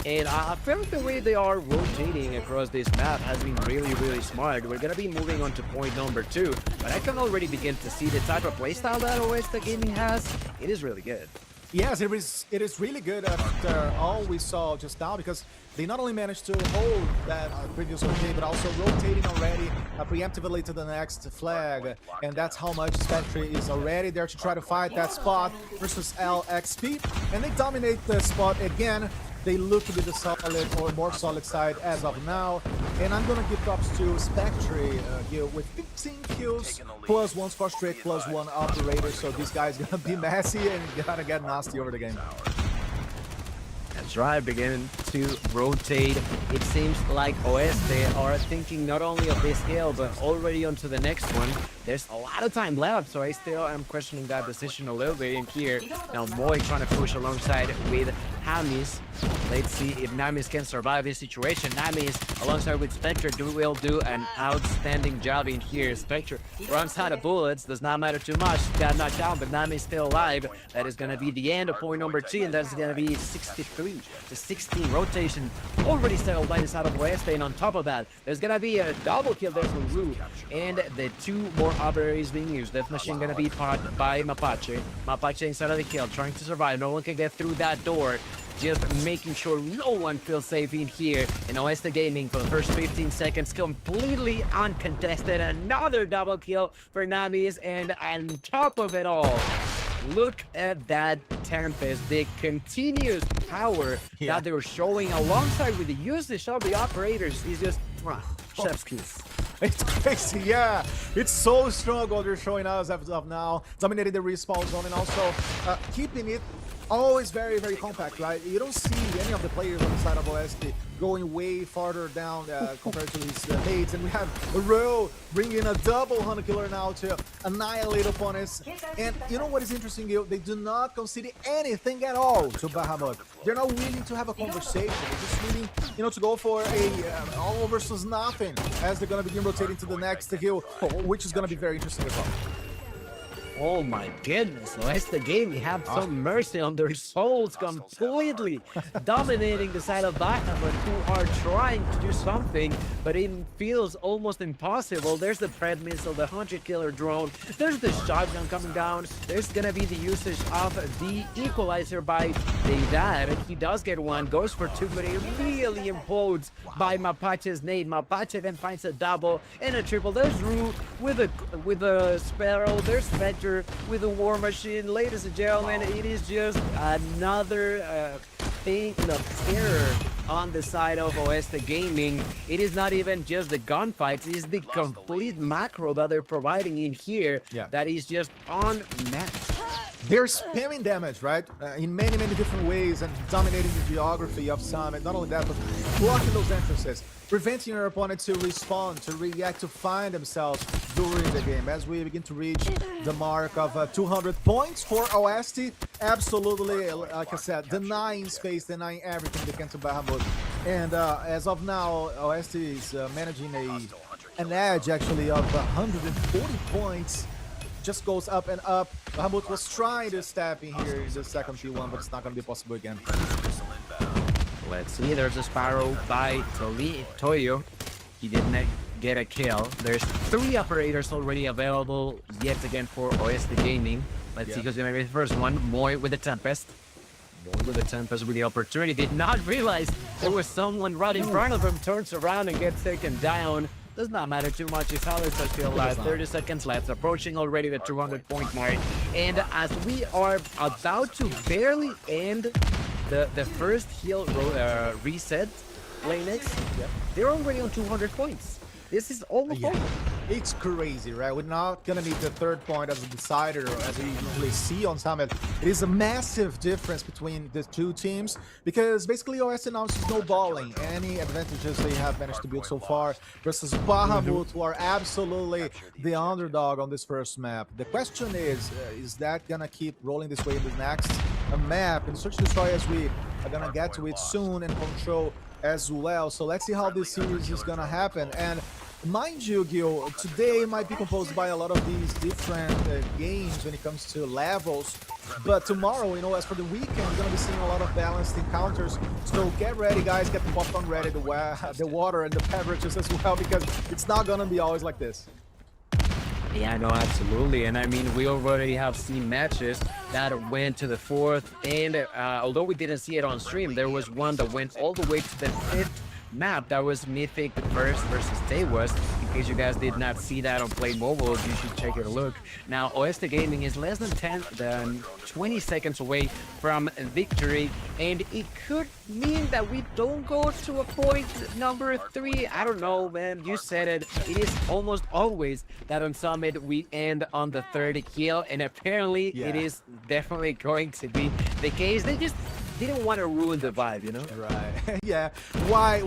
And I feel like the way they are rotating across this map has been really, really smart. We're gonna be moving on to point number 2, but I can already begin to see the type of playstyle that Oeste Gaming has. It is really good. Yes, it is really good after all we saw just now, because they not only managed to hold that previous OK, but also rotating already preemptively to the next flag. And that's how much Spectre is already there to try to fight that spot versus LXP. And they dominate the spot again. They look to be the solid or more solid side as of now. And I'm going to give props to Spectre here with 15 kills, plus one Scorch Trick, plus one Operator. So this guy's going to be messy and going to get nasty over the game. That's right, beginning to rotate. It seems like Oeste are thinking not only of this hill, but already onto the next one. There's a lot of time left, so I still am questioning that decision a little bit in here. Now Moy trying to push alongside with Hamis. Let's see if Namis can survive this situation. Namis, alongside with Spectre, will do an outstanding job in here. Spectre runs out of bullets, does not matter too much. Got knocked down, but Namis still alive. That is going to be the end of point number 2, and that's going to be 63 to 16 rotation. Already settled by the side of Oeste, and on top of that, there's going to be a double kill there from Ru, and the 2 more operators being used. Death Machine going to be caught by Mapache. Mapache inside of the kill, trying to survive. No one can get through that door. Just making sure no one feels safe in here. And Oeste Gaming for the first 15 seconds, completely uncontested. Another double kill for Namis, and on top of it all, look at that Tempest, the continuous power that they're showing alongside with the usage of the operators is just chef's kiss. It's crazy, yeah. It's so strong what they're showing us as of now. Dominating the respawn zone and also keeping it always very, very compact, right? You don't see any of the players on the side of Oeste going way farther down compared to his mates. And we have Ro bringing a double hunter killer now to annihilate opponents. And you know what is interesting, Gil? They do not concede anything at all to Bahamut. They're not willing to have a conversation. They're just willing, to go for a all versus nothing as they're going to begin rotating to the next hill, which is going to be very interesting as well. Oh my goodness, Oeste Gaming have some mercy on their souls, completely dominating the side of Bahamut, who are trying to do something, but it feels almost impossible. There's the Pred Missile, the Hunter Killer drone, there's the shotgun coming down, there's gonna be the usage of the Equalizer by Deidad. He does get one, goes for 2, but it really implodes by Mapache's nade. Mapache then finds a double and a triple. There's Ru with a Sparrow, there's Spectre with a War Machine. Ladies and gentlemen, it is just another thing of terror on the side of Oeste Gaming. It is not even just the gunfights, it is the complete macro that they're providing in here that is just unmatched. They're spamming damage, right? In many, many different ways, and dominating the geography of Summit. Not only that, but blocking those entrances, preventing your opponent to respond, to react, to find themselves during the game. As we begin to reach the mark of 200 points for Oeste, absolutely, like I said, denying space, denying everything they can to Bahamut. And as of now, Oeste is managing an edge, actually, of 140 points. Just goes up and up. Bahamut was trying to step in here in the second T1, but it's not going to be possible again. Let's see, there's a Sparrow by Toyo. He didn't get a kill. There's 3 operators already available yet again for Oeste Gaming. Let's see who's going to be the first one. Moy with the Tempest. Moy with the Tempest with the opportunity. Did not realize there was someone right in front of him. Turns around and gets taken down. Does not matter too much. His Howlers are still alive. 30 seconds left. Approaching already the 200-point mark. And as we are about to barely end the first heal reset, Lanex, they're already on 200 points. This is almost over. It's crazy, right? We're not going to need the 3rd point as a decider, as we usually see on Summit. It is a massive difference between the 2 teams, because basically OS now is snowballing any advantages they have managed to build so far versus Bahamut, who are absolutely the underdog on this first map. The question is that going to keep rolling this way in the next map? And Search and Destroy, as we are going to get to it soon, and Control as well. So let's see how this series is going to happen. And mind you, Gil, today might be composed by a lot of these different games when it comes to levels. But tomorrow, as for the weekend, we're going to be seeing a lot of balanced encounters. So get ready, guys. Get the popcorn ready, the water and the beverages as well, because it's not going to be always like this. Yeah, no, absolutely. And I mean, we already have seen matches that went to the fourth. And although we didn't see it on stream, there was one that went all the way to the fifth map. That was Mythic First versus Tewas. In case you guys did not see that on Play Mobile, you should check it a look. Now, Oeste Gaming is less than 20 seconds away from victory. And it could mean that we don't go to a point number 3. I don't know, man. You said it. It is almost always that on Summit we end on the third kill, and apparently it is definitely going to be the case. They just didn't want to ruin the vibe, you know? Right. Yeah. Why,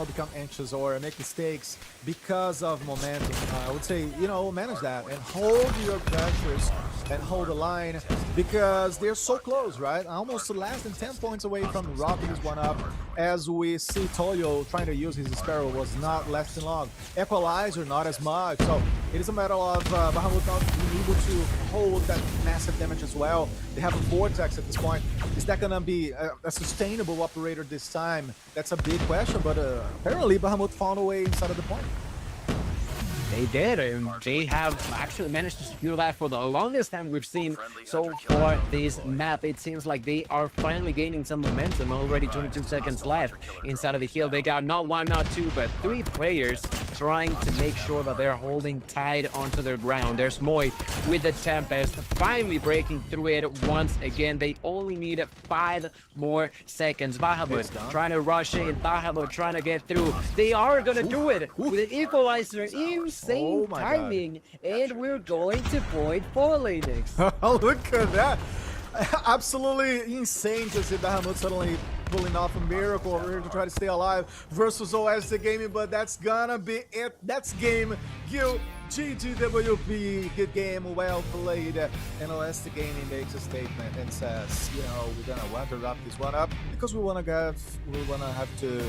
become anxious or make mistakes because of momentum? I would say, manage that and hold your pressures and hold the line because they're so close, right? Almost less than 10 points away from wrapping this one up. As we see Toyo trying to use his Sparrow was not lasting long. Equalizer, not as much. So it is a matter of Bahamut not being able to hold that massive damage as well. They have a Vortex at this point. Is that going to be a sustainable operator this time? That's a big question, but apparently Bahamut found a way inside of the point. They did, and they have actually managed to secure that for the longest time we've seen so far this map. It seems like they are finally gaining some momentum. Already 22 seconds left inside of the hill. They got not one, not two, but 3 players trying to make sure that they're holding tight onto their ground. There's Moy with the Tempest, finally breaking through it once again. They only need 5 more seconds. Bahamut trying to rush in. Bahamut trying to get through. They are going to do it with an equalizer. Insane timing, and we're going to point 4, Linux. Oh, look at that. Absolutely insane to see Bahamut suddenly pulling off a miracle over here to try to stay alive versus Oeste Gaming, but that's gonna be it. That's game. You GGWP, good game, well played. And Oeste Gaming makes a statement and says, we're gonna want to wrap this one up because we wanna have to,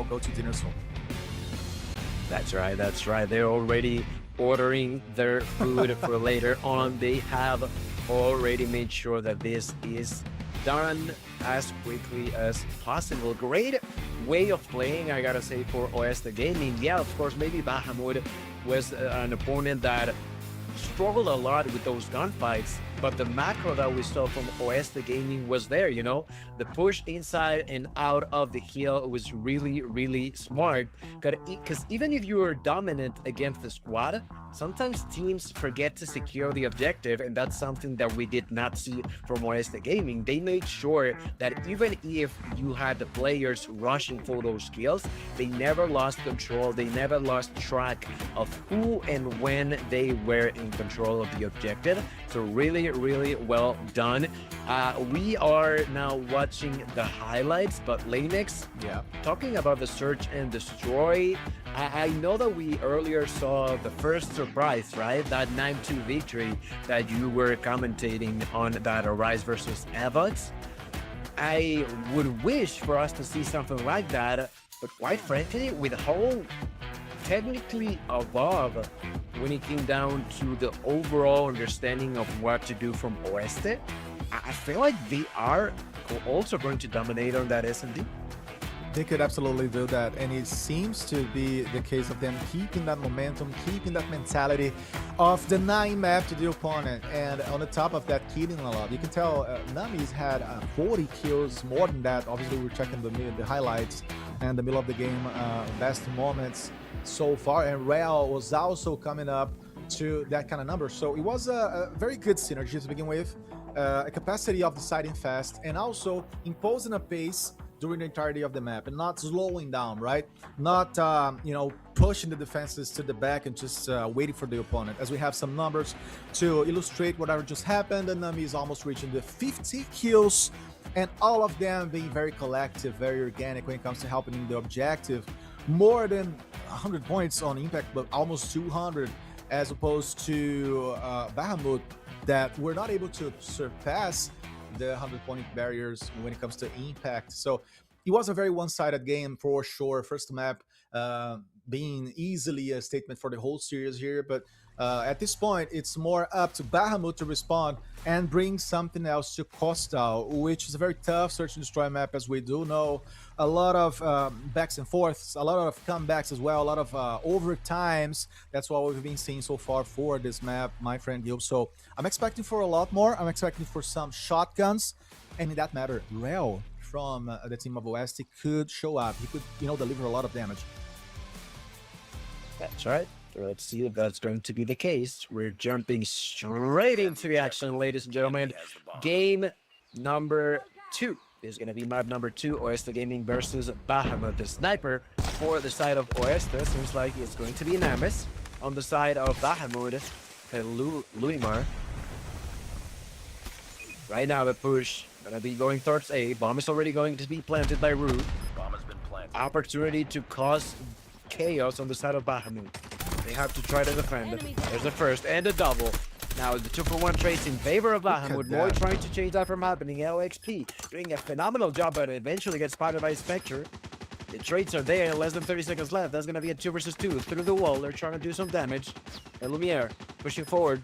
go to dinner soon. That's right, that's right. They're already ordering their food for later on. They have already made sure that this is done as quickly as possible. Great way of playing, I gotta say, for Oeste Gaming. Yeah, of course, maybe Bahamut was an opponent that struggled a lot with those gunfights, but the macro that we saw from Oeste Gaming was there, The push inside and out of the hill was really, really smart. Because even if you are dominant against the squad, sometimes teams forget to secure the objective, and that's something that we did not see from Oeste Gaming. They made sure that even if you had the players rushing for those kills, they never lost control, they never lost track of who and when they were in control of the objective. So really, really well done. We are now watching the highlights, but Linux, talking about the search and destroy, I know that we earlier saw the first surprise, right? That 9-2 victory that you were commentating on, that Arise versus Evox. I would wish for us to see something like that, but quite frankly, with Whole technically above when it came down to the overall understanding of what to do from Oeste, I feel like they are also going to dominate on that S&D. They could absolutely do that, and it seems to be the case of them keeping that momentum, keeping that mentality of the 9 map to the opponent, and on the top of that, killing a lot. You can tell Nami's had 40 kills, more than that. Obviously, we're checking the highlights and the middle of the game, best moments so far, and Real was also coming up to that kind of number. So it was a very good synergy to begin with, a capacity of deciding fast, and also imposing a pace during the entirety of the map and not slowing down, right? Not, pushing the defenses to the back and just waiting for the opponent. As we have some numbers to illustrate whatever just happened, and Nami is almost reaching the 50 kills, and all of them being very collective, very organic when it comes to helping the objective. More than 100 points on impact, but almost 200, as opposed to Bahamut, that we're not able to surpass the 100-point barriers when it comes to impact. So it was a very one-sided game for sure. First map being easily a statement for the whole series here, but At this point, it's more up to Bahamut to respond and bring something else to Coastal, which is a very tough search and destroy map, as we do know. A lot of backs and forths, a lot of comebacks as well, a lot of overtimes. That's what we've been seeing so far for this map, my friend Gil. So I'm expecting for a lot more. I'm expecting for some shotguns, and in that matter, Rel from the team of OST could show up. He could, deliver a lot of damage. That's right. Let's see if that's going to be the case. We're jumping straight into the action, ladies and gentlemen. Game number 2 is going to be map number 2, Oesta Gaming versus Bahamut. The sniper for the side of Oesta seems like it's going to be Namis. On the side of Bahamut, Luimar. Right now, the push going to be going towards A. Bomb is already going to be planted by Root. Bomb has been planted. Opportunity to cause chaos on the side of Bahamut. They have to try to defend. There's the first and a double. Now the 2-for-1 trades in favor of Bahamut. Moy trying to change that from happening. LXP doing a phenomenal job, but eventually gets spotted by Spectre. The trades are there, less than 30 seconds left. That's going to be a 2 versus 2 through the wall. They're trying to do some damage. And Lumiere pushing forward.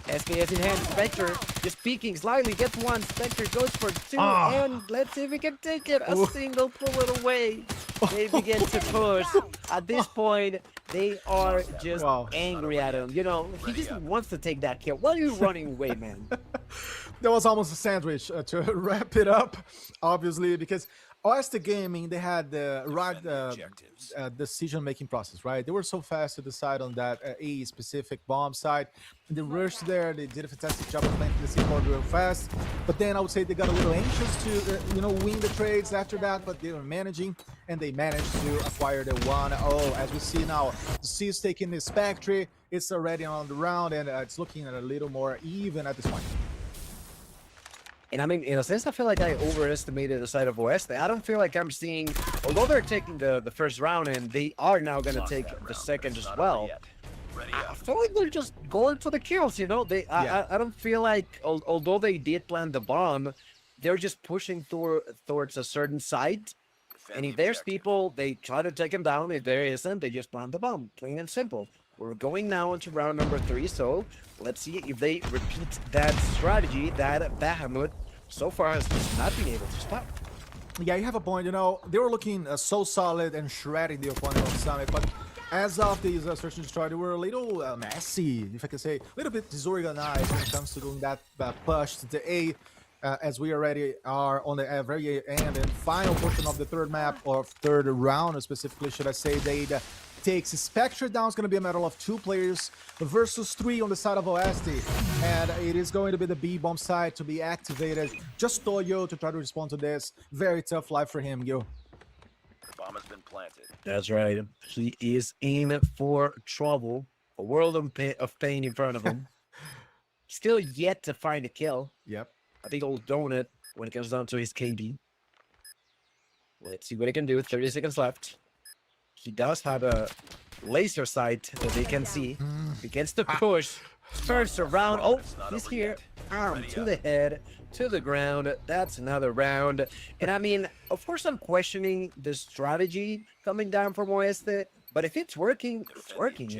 SKS in hand. Spectre just peeking slightly. Gets one. Spectre goes for 2. And let's see if we can take it. A single bullet away. They begin to push. At this point, they are just angry at him. He just wants to take that kill. Why are you running away, man? That was almost a sandwich to wrap it up, obviously, because Oesta Gaming, they had the right decision-making process, right? They were so fast to decide on that A specific bomb site. And they rushed there. They did a fantastic job of planting the C4 real fast. But then I would say they got a little anxious to, win the trades after that. But they were managing, and they managed to acquire the 1-0. As we see now, the C is taking the Spectre. It's already on the round, and it's looking a little more even at this point. And I mean, in a sense, I feel like I overestimated the side of Oeste. I don't feel like I'm seeing, although they're taking the first round and they are now going to take the second as well. I feel like they're just going for the kills, I don't feel like, although they did plant the bomb, they're just pushing towards a certain site. And if there's people, they try to take them down. If there isn't, they just plant the bomb. Plain and simple. We're going now into round number 3, so let's see if they repeat that strategy that Bahamut so far has just not been able to stop. Yeah, you have a point. They were looking so solid and shredding the opponent on Summit, but as of these search and destroy, they were a little messy, if I can say, a little bit disorganized when it comes to doing that push to the A. As we already are on the very end and final portion of the third map, or third round specifically, should I say, they takes Spectre down. It's going to be a matter of 2 players versus 3 on the side of OST, and it is going to be the B-bomb side to be activated. Just Toyo to try to respond to this. Very tough life for him, Gil. Bomb has been planted. That's right. He is in for trouble. A world of pain in front of him. Still yet to find a kill. Yep. I think old Donut when it comes down to his KD. Let's see what he can do. 30 seconds left. He does have a laser sight that they can see. He gets the push. First around. Oh, he's here. Arm to the head, to the ground. That's another round. And I mean, of course, I'm questioning the strategy coming down from Oeste. But if it's working, it's working,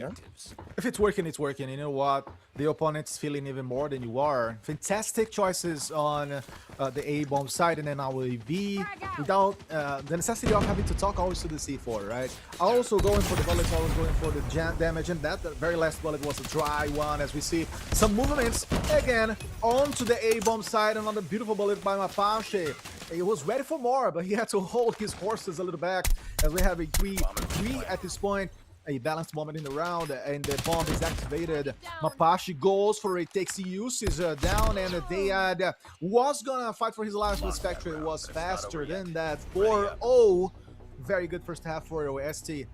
If it's working, it's working. You know what? The opponent's feeling even more than you are. Fantastic choices on the A-bomb side, and then now with B, without the necessity of having to talk always to the C4, right? Also going for the bullets, always going for the damage, and that the very last bullet was a dry one, as we see some movements again onto the A-bomb side. Another beautiful bullet by Mapache. He was ready for more, but he had to hold his horses a little back, as we have a 3-3 at this point. A balanced moment in the round, and the bomb is activated. Mapache goes for it, takes uses down, and Dayad was gonna fight for his life, but Spectre was faster than that. 4-0. Very good first half for OST.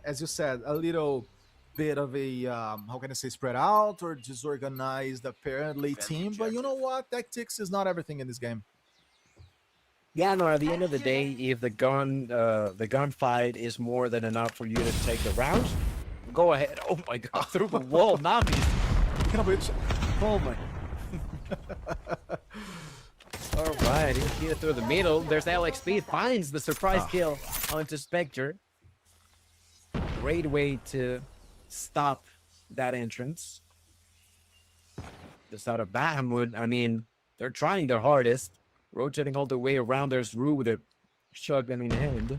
As you said, a little bit of a, how can I say, spread out or disorganized, apparently, team. But you know what? Tactics is not everything in this game. Yeah, no, at the end of the day, if the gunfight is more than enough for you to take the round, go ahead. Oh my god, through the wall, Nami. Oh my. All right, he's here through the middle. There's LXP, finds the surprise kill onto Spectre. Great way to stop that entrance. The side of Bahamut, I mean, they're trying their hardest, rotating all the way around. There's Rue with a shotgun in hand.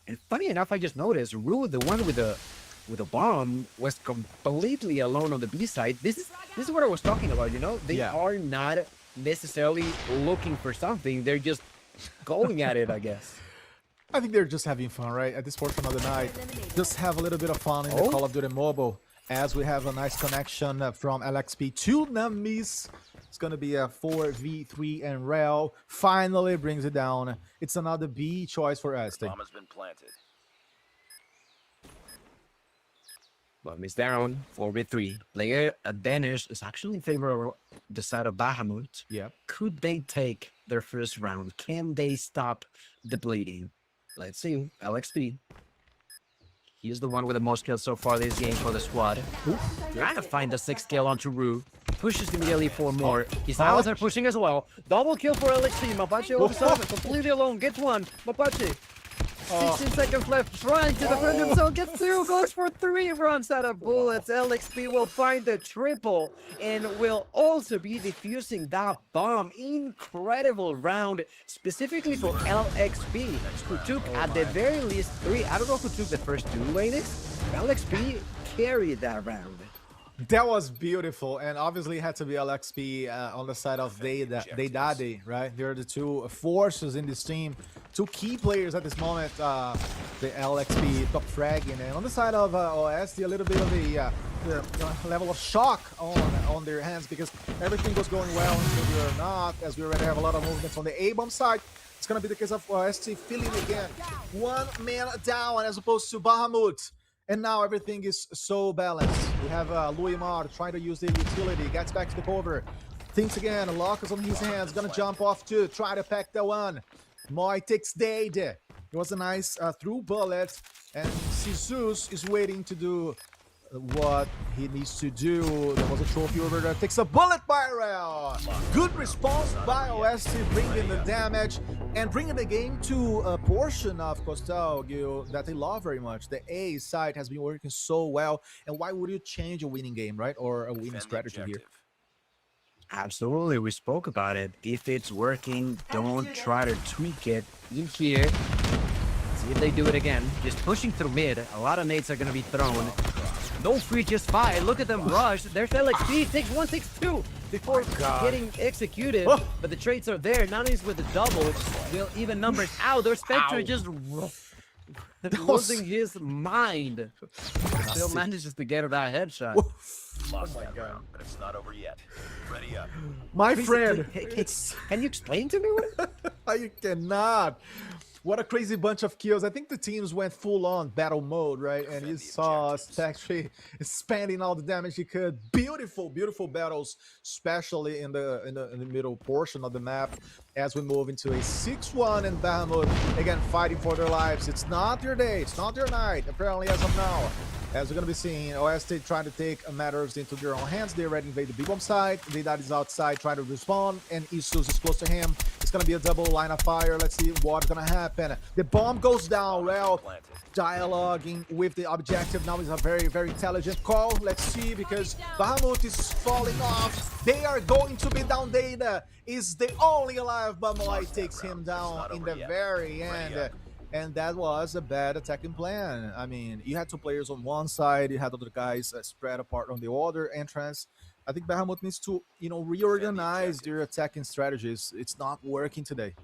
And funny enough, I just noticed Rue, the one with the bomb, was completely alone on the B side. This is what I was talking about. You know, they are not necessarily looking for something. They're just going at it, I guess. I think they're just having fun, right? At this portion of the night, just have a little bit of fun in the Call of Duty Mobile. As we have a nice connection from LXP to Namis. It's going to be a 4v3 and Rel finally brings it down. It's another B choice for us. Bomb has been planted. Bomb is down, 4v3. Player advantage is actually in favor of the side of Bahamut. Yeah. Could they take their first round? Can they stop the bleeding? Let's see. LXP. He's the one with the most kills so far this game for the squad. Trying to find the 6th kill onto Rue. Pushes immediately for more. His allies are pushing as well. Double kill for LXP. Mapache all of a sudden, completely alone. Gets one. Mapache. 16 seconds left. Trying to defend himself. Gets through. Goes for 3. Runs out of bullets. LXP will find the triple. And will also be defusing that bomb. Incredible round. Specifically for LXP. Who took at the very least 3. I don't know who took the first 2 ladies. LXP carried that round. That was beautiful, and obviously it had to be LXP on the side of Deidade, right? They're the two forces in this team, 2 key players at this moment. The LXP top fragging, and on the side of OST, a little bit of the level of shock on their hands because everything was going well until you're not, as we already have a lot of movements on the A-bomb side. It's gonna be the case of OST feeling again. 1 man down as opposed to Bahamut. And now everything is so balanced. We have Louis Mar trying to use the utility, gets back to the cover. Thinks again, lock is on his hands, gonna jump off to try to pack the one. Moy takes Dade. It was a nice through bullet, and Sisus is waiting to do what he needs to do. There was a trophy over there. Takes a bullet by Rel. Good response by OST, bringing the damage and bringing the game to a portion of Costal that they love very much. The A side has been working so well. And why would you change a winning game, right? Or a winning strategy here? Absolutely, we spoke about it. If it's working, don't try to tweak it in here. See if they do it again. Just pushing through mid. A lot of nades are going to be thrown. No free, just 5. Look at them rush. There's LXP. Takes 1, takes 2 before getting executed. But the traits are there. Nanis with the double. Will even numbers out. Their Spectre just losing his mind. Still manages to get that headshot. Lost that round, but it's not over yet. Ready up. My friend. Can you explain to me what? I cannot. What a crazy bunch of kills. I think the teams went full on battle mode, right? And you saw Spectre spending all the damage he could. Beautiful, beautiful battles, especially in the middle portion of the map as we move into a 6-1 and Bahamut again fighting for their lives. It's not their day, it's not their night, apparently as of now. As we're going to be seeing, OST trying to take matters into their own hands. They already invade the B-bomb side. Deidade is outside trying to respawn, and Isus is close to him. It's going to be a double line of fire. Let's see what's going to happen. The bomb goes down. Well, dialoguing with the objective now is a very, very intelligent call. Let's see, because Bahamut is falling off. They are going to be down. Data is the only alive, but Moai takes him down in the very end. And that was a bad attacking plan. I mean, you had 2 players on one side, you had other guys spread apart on the other entrance. I think Bahamut needs to, reorganize their attacking strategies. It's not working today.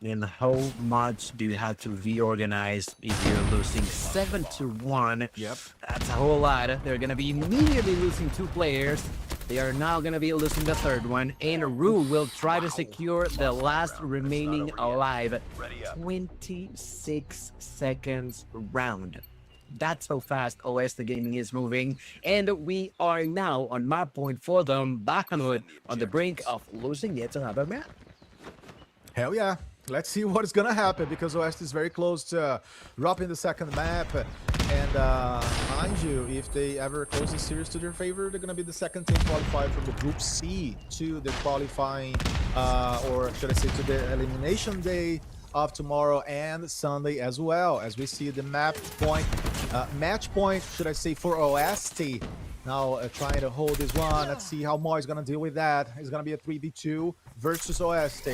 And how much do you have to reorganize if you're losing 7-1? Yep. That's a whole lot. They're going to be immediately losing 2 players. They are now going to be losing the 3rd one. And Rue will try to secure the last remaining alive. 26 seconds round. That's how fast OST Gaming is moving. And we are now, on my point for them, Bahamut on the brink of losing yet another map. Hell yeah. Let's see what is going to happen, because OST is very close to dropping the 2nd map. And mind you, if they ever close the series to their favor, they're going to be the 2nd team qualified from the Group C to the qualifying, or should I say to the elimination day of tomorrow and Sunday as well, as we see the match point, should I say, for OST. Now trying to hold this one. Let's see how Mo is going to deal with that. It's going to be a 3v2 versus OST.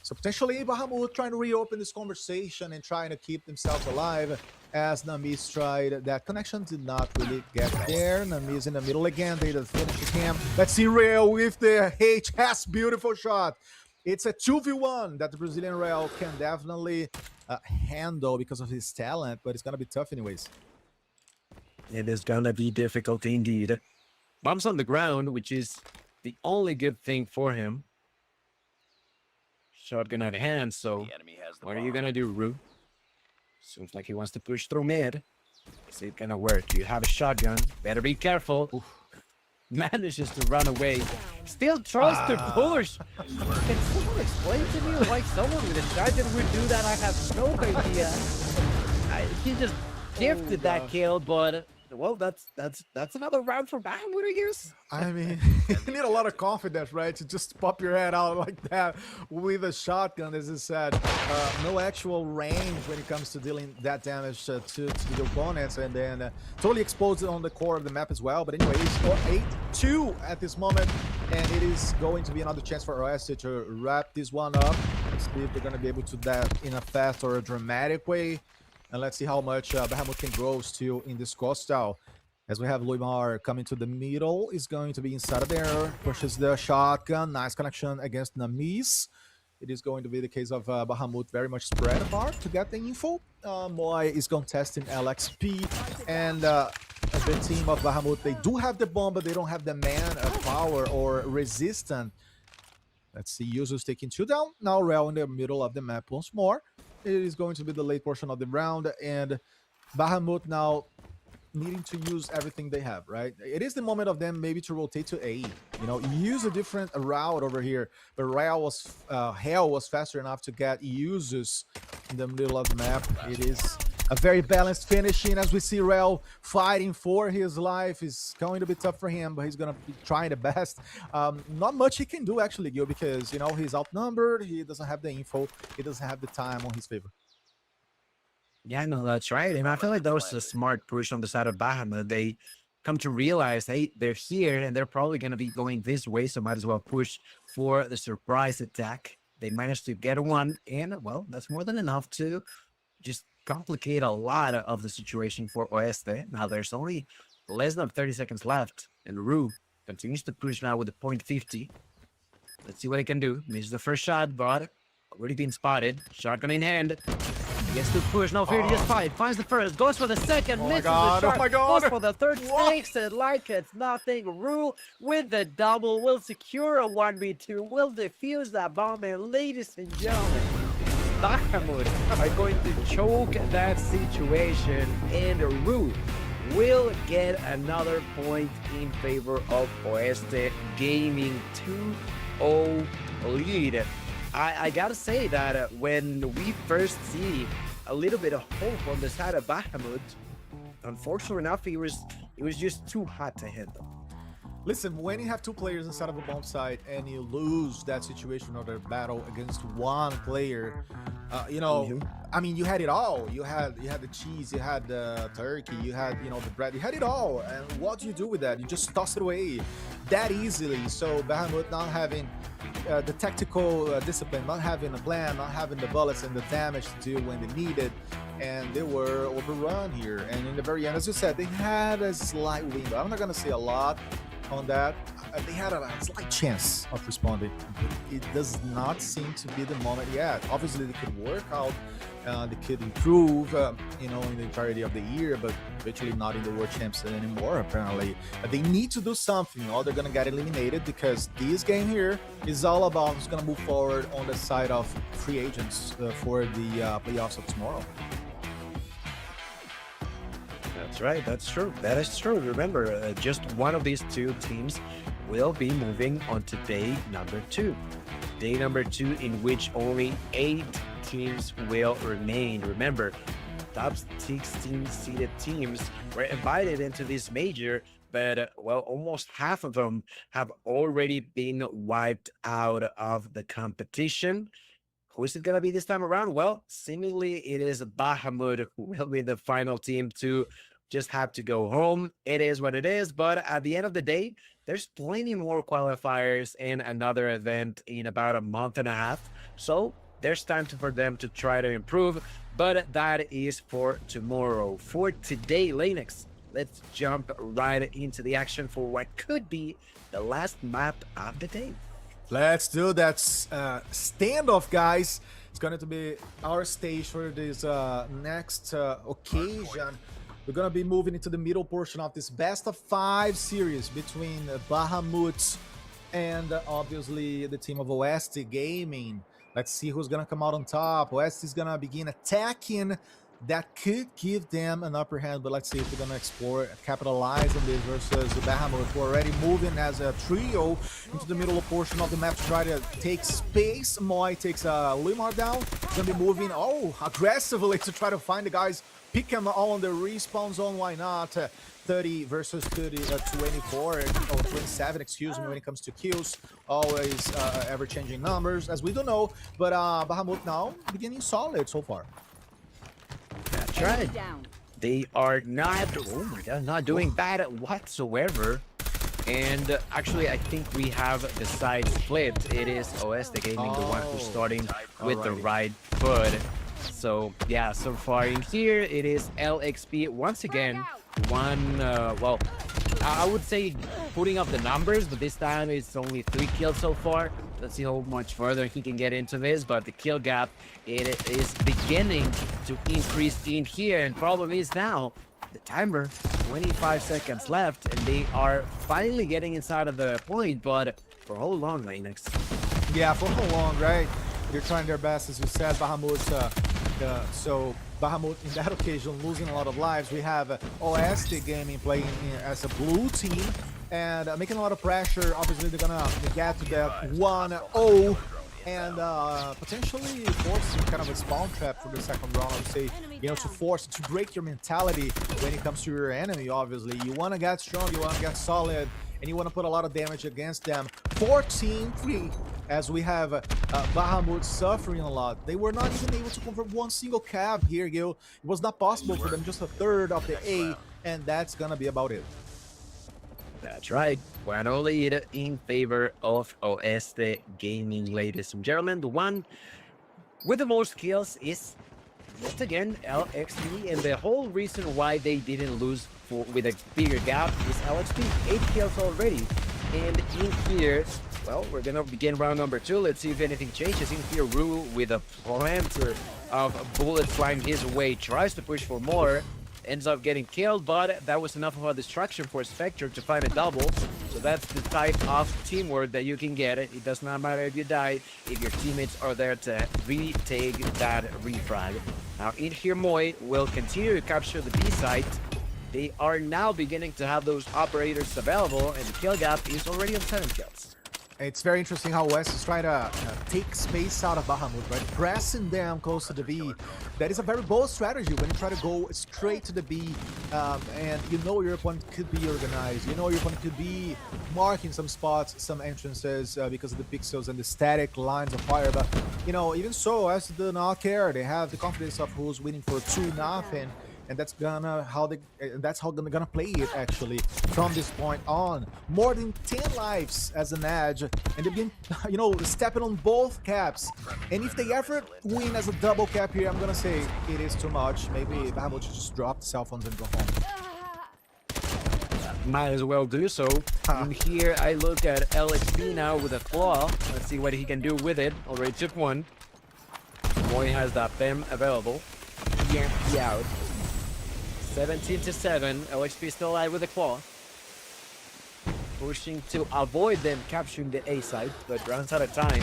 So potentially Bahamut trying to reopen this conversation and trying to keep themselves alive, as Namis tried. That connection did not really get there. Namis in the middle again. They did finish him. Let's see Real with the HS. Beautiful shot. It's a 2v1 that the Brazilian Real can definitely handle because of his talent, but it's going to be tough anyways. It is going to be difficult indeed. Bombs on the ground, which is the only good thing for him. Shotgun at hand, so The enemy has the what are bomb. you gonna do, Rue? Seems like he wants to push through mid. Is it gonna work? You have a shotgun. Better be careful. Oof. Manages to run away. Still tries to push. Can someone explain to me why someone with a shotgun would do that? I have no idea. He just gifted that kill, but well, that's another round for Bahamut, I guess. I mean, you need a lot of confidence, right? To just pop your head out like that with a shotgun, as I said. No actual range when it comes to dealing that damage to the opponents, and then totally exposed on the core of the map as well. But anyways, 8-2 at this moment, and it is going to be another chance for OST to wrap this one up. Let's see if they're going to be able to do that in a fast or a dramatic way. And let's see how much Bahamut can grow still in this coastal. As we have Luimar coming to the middle, is going to be inside of there. Pushes the shotgun. Nice connection against Namis. It is going to be the case of Bahamut very much spread apart to get the info. Moy is contesting LXP. And the team of Bahamut, they do have the bomb, but they don't have the man power or resistant. Let's see, Yuzu's taking 2 down. Now Real in the middle of the map once more. It is going to be the late portion of the round, and Bahamut now needing to use everything they have, right? It is the moment of them maybe to rotate to A. You know, use a different route over here. But Real was, Hell was faster enough to get Yuzus in the middle of the map. It is a very balanced finishing, as we see Real fighting for his life. Is going to be tough for him, but he's going to be trying the best. Not much he can do, actually, Gil, because, you know, he's outnumbered. He doesn't have the info. He doesn't have the time on his favor. Yeah, no, that's right. And I feel like that was a smart push on the side of Bahamut. They come to realize, hey, they're here and they're probably going to be going this way, so might as well push for the surprise attack. They managed to get one, and, well, that's more than enough to just complicate a lot of the situation for Oeste. Now, there's only less than 30 seconds left, and Rue continues to push now with the .50. Let's see what he can do. Missed the first shot, but already been spotted. Shotgun in hand. Gets to push, no fear to just fight. Finds the first, goes for the second, misses the shot, goes for the third, takes it like it's nothing. Rue with the double will secure a 1v2, will defuse that bomb, and ladies and gentlemen, Bahamut are going to choke that situation, and Rue will get another point in favor of Oeste, gaining 2-0 lead. I gotta say that when we first see a little bit of hope on the side of Bahamut, unfortunately enough, it was just too hot to handle. Listen, when you have 2 players inside of a bomb site and you lose that situation or the battle against 1 player, you know, I mean, you had it all. You had the cheese, you had the turkey, you had, you know, the bread, you had it all. And what do you do with that? You just toss it away that easily. So Bahamut not having the tactical discipline, not having a plan, not having the bullets and the damage to do when they needed, and they were overrun here. And in the very end, as you said, they had a slight window. I'm not going to say a lot on that. They had a slight chance of responding. It does not seem to be the moment yet. Obviously, they could work out, they could improve, you know, in the entirety of the year, but virtually not in the World Champs anymore, apparently. They need to do something, or they're going to get eliminated, because this game here is all about who's going to move forward on the side of free agents for the playoffs of tomorrow. That's right. That's true. That is true. Remember, just one of these 2 teams will be moving on to day number 2. Day number 2, in which only 8 teams will remain. Remember, top 16 seeded teams were invited into this major, but well, almost half of them have already been wiped out of the competition. Who is it going to be this time around? Well, seemingly it is Bahamut who will be the final team to just have to go home. It is what it is. But at the end of the day, there's plenty more qualifiers in another event in about a month and a half. So there's time for them to try to improve. But that is for tomorrow. For today, Linux, let's jump right into the action for what could be the last map of the day. Let's do that standoff, guys. It's going to be our stage for this next occasion. We're going to be moving into the middle portion of this best of 5 series between Bahamut and obviously the team of OST Gaming. Let's see who's going to come out on top. OST is going to begin attacking. That could give them an upper hand, but let's see if we're going to capitalize on this versus Bahamut. We're already moving as a trio into the middle portion of the map to try to take space. Moy takes Limar down. He's going to be moving aggressively to try to find the guys, pick them all on the respawn zone. Why not? 30 versus 30, 24 or 27, excuse me, when it comes to kills. Always ever-changing numbers, as we do know. But Bahamut now beginning solid so far. That's right. They are not, oh my god, not doing bad whatsoever. And actually, I think we have the side split. It is OST Gaming, the one who's starting with the right foot. So yeah, so far in here, it is LXP once again. Well, I would say putting up the numbers, but this time it's only 3 kills so far. Let's see how much further he can get into this, but the kill gap, it is beginning to increase in here. And problem is now, the timer, 25 seconds left, and they are finally getting inside of the point, but for how long, Linux? Yeah, for how long, right? They're trying their best, as you said. Bahamut, so Bahamut in that occasion losing a lot of lives. We have OST Gaming playing as a blue team and making a lot of pressure. Obviously, they're gonna get to that 1-0 and potentially force some kind of a spawn trap for the second round. I would say, you know, to break your mentality when it comes to your enemy. Obviously, you want to get strong, you want to get solid, and you want to put a lot of damage against them. 14-3, as we have Bahamut suffering a lot. They were not even able to convert one single cap here, Gil. It was not possible for them, just a third of the A, and that's gonna be about it. That's right. 1-0 lead in favor of OST Gaming, ladies and gentlemen. The one with the most kills is, yet again, LXP, and the whole reason why they didn't lose with a bigger gap is LXP. 8 kills already. And in here, well, we're gonna begin round number 2. Let's see if anything changes. In here, Rue with a planter of bullets flying his way, tries to push for more, ends up getting killed, but that was enough of a distraction for Spectre to find a double. So that's the type of teamwork that you can get. It does not matter if you die, if your teammates are there to retake that refrag. Now in here, Moy will continue to capture the B site. They are now beginning to have those operators available, and the kill gap is already on 7 kills. It's very interesting how West is trying to take space out of Bahamut, right? Pressing them close to the B. That is a very bold strategy when you try to go straight to the B, and you know your opponent could be organized. You know your opponent could be marking some spots, some entrances because of the pixels and the static lines of fire. But, you know, even so, West do not care. They have the confidence of who's winning for 2-0. And that's how they're gonna play it actually from this point on. More than 10 lives as an edge, and they've been, you know, stepping on both caps. And if they ever win as a double cap here, I'm gonna say it is too much. Maybe Bahamut should just drop the cell phones and go home. Might as well do so. And here I look at LXP now with a claw. Let's see what he can do with it. Already took one. Boy has that PEM available. He out. 17-7. LXP still alive with a claw. Pushing to avoid them capturing the A side, but runs out of time.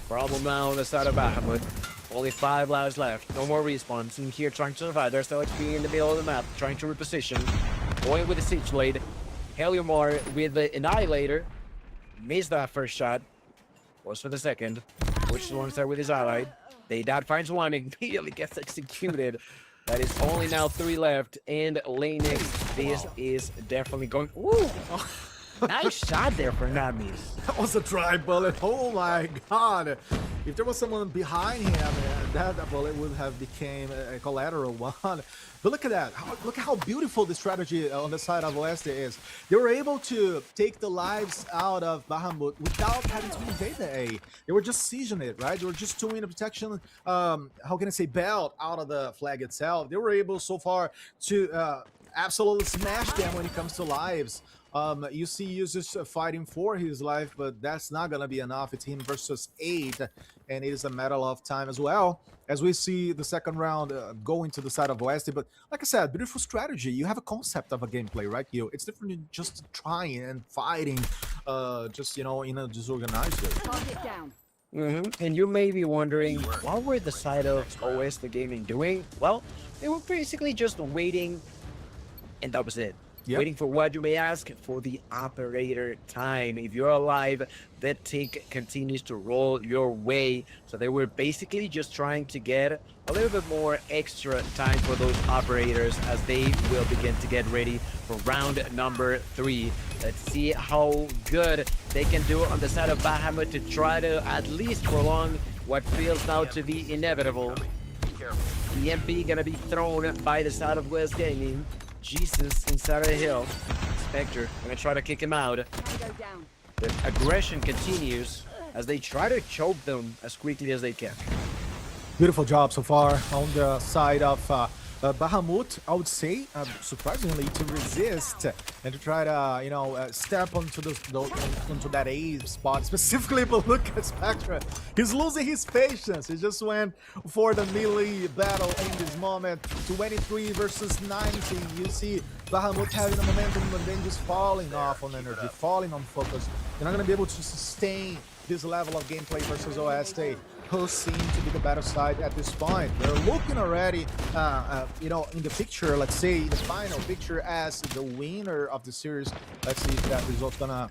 Problem now on the side of Bahamut. Only 5 lives left. No more respawns. In here trying to survive. There's LXP in the middle of the map, trying to reposition. Going with the Siege Blade. Heliomar with the Annihilator. Missed that first shot. Was for the second. Pushes one side with his ally. They dot finds one, immediately gets executed. That is only now 3 left, and Lanix, this is definitely going. Ooh! Nice shot there for Namis. That was a dry bullet. Oh my god. If there was someone behind him, that bullet would have became a collateral one. But look at that. Look how beautiful the strategy on the side of Oeste is. They were able to take the lives out of Bahamut without having to invade the A. They were just sieging it, right? They were just doing the protection, how can I say, belt out of the flag itself. They were able so far to absolutely smash them when it comes to lives. You see users fighting for his life, but that's not gonna be enough. It's him versus 8, and it is a matter of time as well. As we see the second round going to the side of Oeste, but like I said, beautiful strategy. You have a concept of a gameplay, right? It's different than just trying and fighting, just in a disorganized way. Target down. And you may be wondering, what were the side of Oeste Gaming doing? Well, they were basically just waiting, and that was it. Yep. Waiting for what you may ask? For the operator time. If you're alive, that tick continues to roll your way. So they were basically just trying to get a little bit more extra time for those operators as they will begin to get ready for round number 3. Let's see how good they can do on the side of Bahamut to try to at least prolong what feels now to be inevitable. The MP gonna be thrown by the side of West Gaming. Jesus inside of the hill. Spectre gonna try to kick him out. Tango down. The aggression continues as they try to choke them as quickly as they can. Beautiful job so far on the side of Bahamut, I would say, surprisingly, to resist and to try to, step onto onto that A spot specifically. But look at Spectre, he's losing his patience. He just went for the melee battle in this moment. 23 versus 19. You see Bahamut having a momentum, but then just falling off on energy, falling on focus. They're not going to be able to sustain this level of gameplay versus Oeste, who seem to be the better side at this point. They're looking already, in the picture, let's say, the final picture as the winner of the series. Let's see if that result's gonna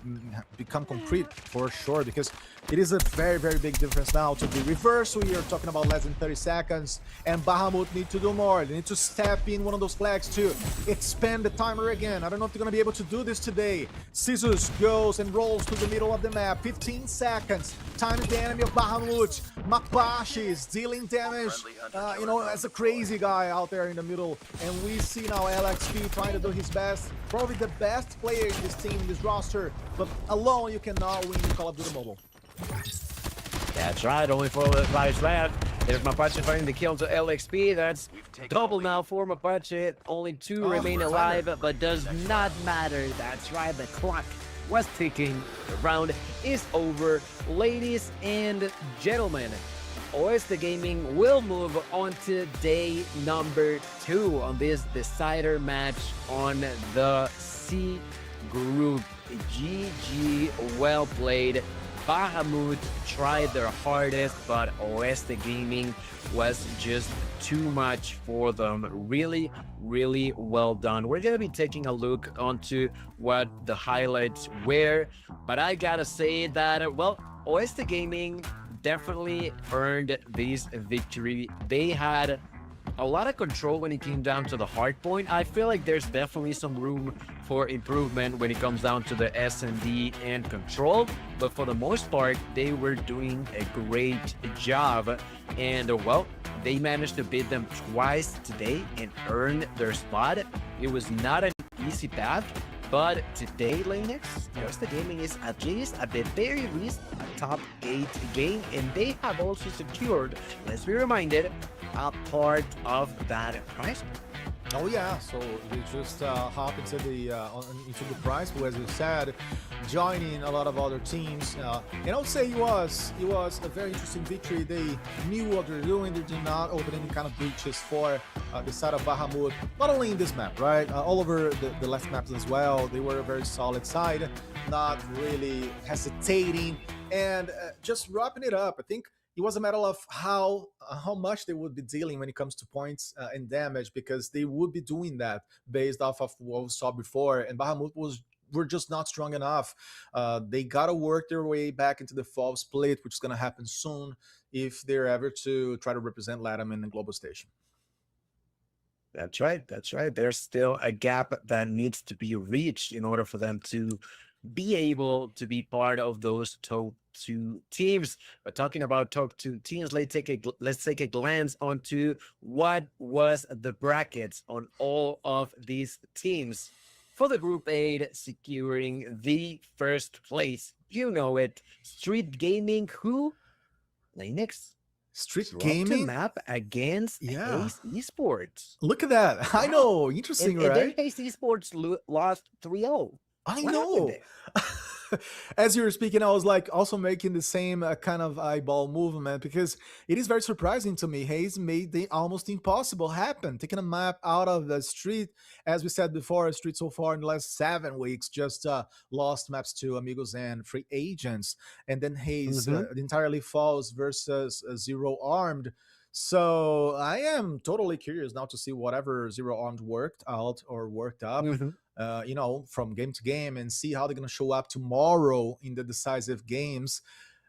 become concrete for sure, because it is a very, very big difference now to the reverse. We are talking about less than 30 seconds, and Bahamut need to do more. They need to step in one of those flags to expand the timer again. I don't know if they're gonna be able to do this today. Scissors goes and rolls to the middle of the map. 15 seconds. Time is the enemy of Bahamut. Mapache is dealing damage, as a crazy guy out there in the middle. And we see now LXP trying to do his best. Probably the best player in this team, in this roster. But alone, you cannot win Call of Duty Mobile. That's right, only 4 lives left. There's Mapache finding the kill to LXP. That's double now for Mapache. Only 2 remain alive, but does not matter. That's right, the clock was ticking. The round is over. Ladies and gentlemen, Oeste Gaming will move on to day number 2 on this decider match on the C group. GG, well played. Bahamut tried their hardest, but Oeste Gaming was just too much for them. Really, really well done. We're gonna be taking a look onto what the highlights were, but I gotta say that, well, Oeste Gaming definitely earned this victory. They had a lot of control when it came down to the hard point. I feel like there's definitely some room for improvement when it comes down to the S&D and control, but for the most part, they were doing a great job. And well, they managed to beat them twice today and earn their spot. It was not an easy path, but today, Linux, Oeste Gaming is at least, at the very least, a top 8 game, and they have also secured, let's be reminded, a part of that prize. Oh yeah, so we just hop into the prize pool, as you said, joining a lot of other teams. And I would say it was a very interesting victory. They knew what they're doing. They did not open any kind of breaches for the side of Bahamut. Not only in this map, right? All over the left maps as well. They were a very solid side, not really hesitating. And just wrapping it up, I think it was a matter of how much they would be dealing when it comes to points and damage, because they would be doing that based off of what we saw before. And Bahamut were just not strong enough. They gotta work their way back into the fall split, which is gonna happen soon if they're ever to try to represent Latam in the global station. That's right. That's right. There's still a gap that needs to be reached in order for them to be able to be part of those top two teams. But talking about top two teams, let's take a glance onto what was the brackets on all of these teams. For the group 8, securing the first place, you know it, Street Gaming, who Linux Street swapped the gaming? map against Yeah. Haze Esports. Look at that. I Wow. know. Interesting, And then right? Haze Esports lost 3-0. I What happened know. there? As you were speaking, I was like also making the same kind of eyeball movement because it is very surprising to me. Hayes made the almost impossible happen, taking a map out of the street. As we said before, street so far in the last 7 weeks just lost maps to Amigos and Free Agents, and then Hayes Mhm, entirely falls versus Zero Armed. So I am totally curious now to see whatever Zero Armed worked out or worked up, mhm. from game to game and see how they're going to show up tomorrow in the decisive games.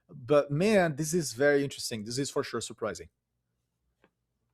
But man, this is very interesting. This is for sure surprising.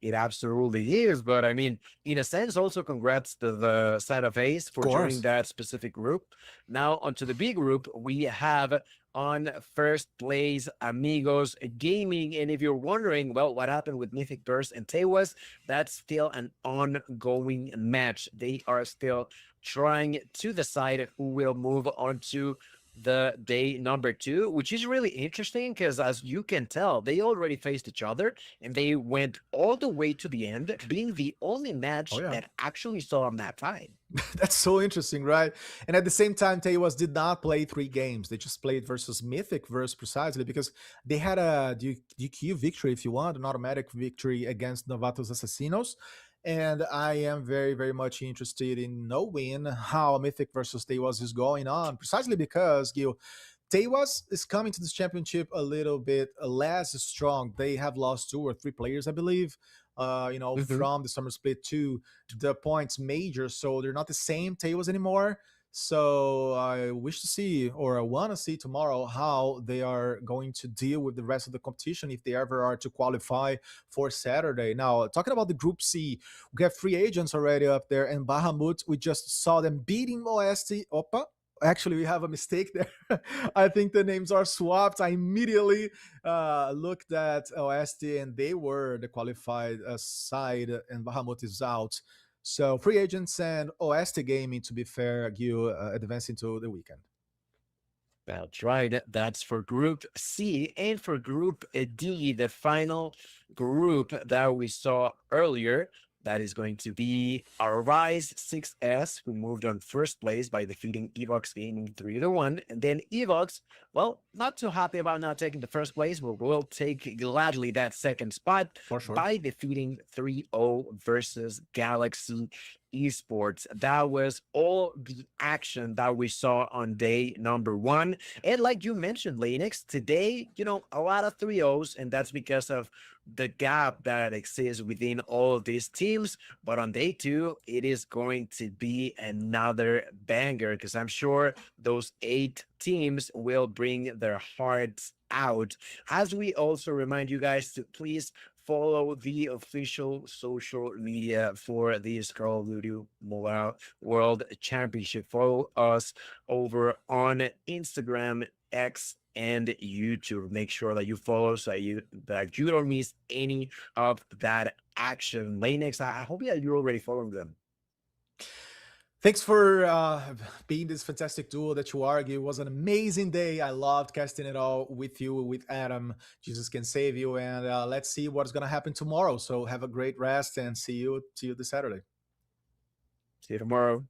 It absolutely is. But I mean, in a sense, also congrats to the side of Ace Of for joining course. that specific group. Now, onto the B group, we have on first place Amigos Gaming. And if you're wondering, well, what happened with Mythic Burst and Tewas, that's still an ongoing match. They are still trying to decide who will move on to the day number 2, which is really interesting because, as you can tell, they already faced each other and they went all the way to the end, being the only Oh match yeah. that actually saw a map fight. That's so interesting, right? And at the same time, Tewas did not play 3 games. They just played versus Mythic versus precisely because they had a DQ victory, if you want, an automatic victory against Novatos Assassinos. And I am very, very much interested in knowing how Mythic versus Tewas is going on, precisely because, Gil, Tewas is coming to this championship a little bit less strong. They have lost 2 or 3 players, I believe, Mhm. from the summer split to the points major. So they're not the same Tewas anymore. So I wish to see, or I want to see tomorrow, how they are going to deal with the rest of the competition if they ever are to qualify for Saturday. Now, talking about the Group C, we have Free Agents already up there, and Bahamut, we just saw them beating OST. Opa, actually we have a mistake there. I think the names are swapped. I immediately looked at OST and they were the qualified side, and Bahamut is out. So Free Agents and OST Gaming, to be fair, Gil, advancing to the weekend. That's right. That's for Group C. And for Group D, the final group that we saw earlier, that is going to be Arise 6S, who moved on first place by defeating Evox Gaming 3-1. And then Evox, well, not too happy about not taking the first place, but will take gladly that second spot For sure. by defeating 3-0 versus Galaxy Esports. That was all the action that we saw on day number 1. And like you mentioned, Linux, today, a lot of 3-0s, and that's because of the gap that exists within all of these teams. But on day 2, it is going to be another banger because I'm sure those 8 teams will bring their hearts out. As we also remind you guys to please follow the official social media for the Call of Duty Mobile World Championship. Follow us over on Instagram, X, and YouTube. Make sure that you follow so that you don't miss any of that action. Linux, I hope that you're already following them. Thanks for being this fantastic duo that you are. It was an amazing day. I loved casting it all with you, with Adam. Jesus can save you, and let's see what's gonna happen tomorrow. So have a great rest, and see you this Saturday. See you tomorrow.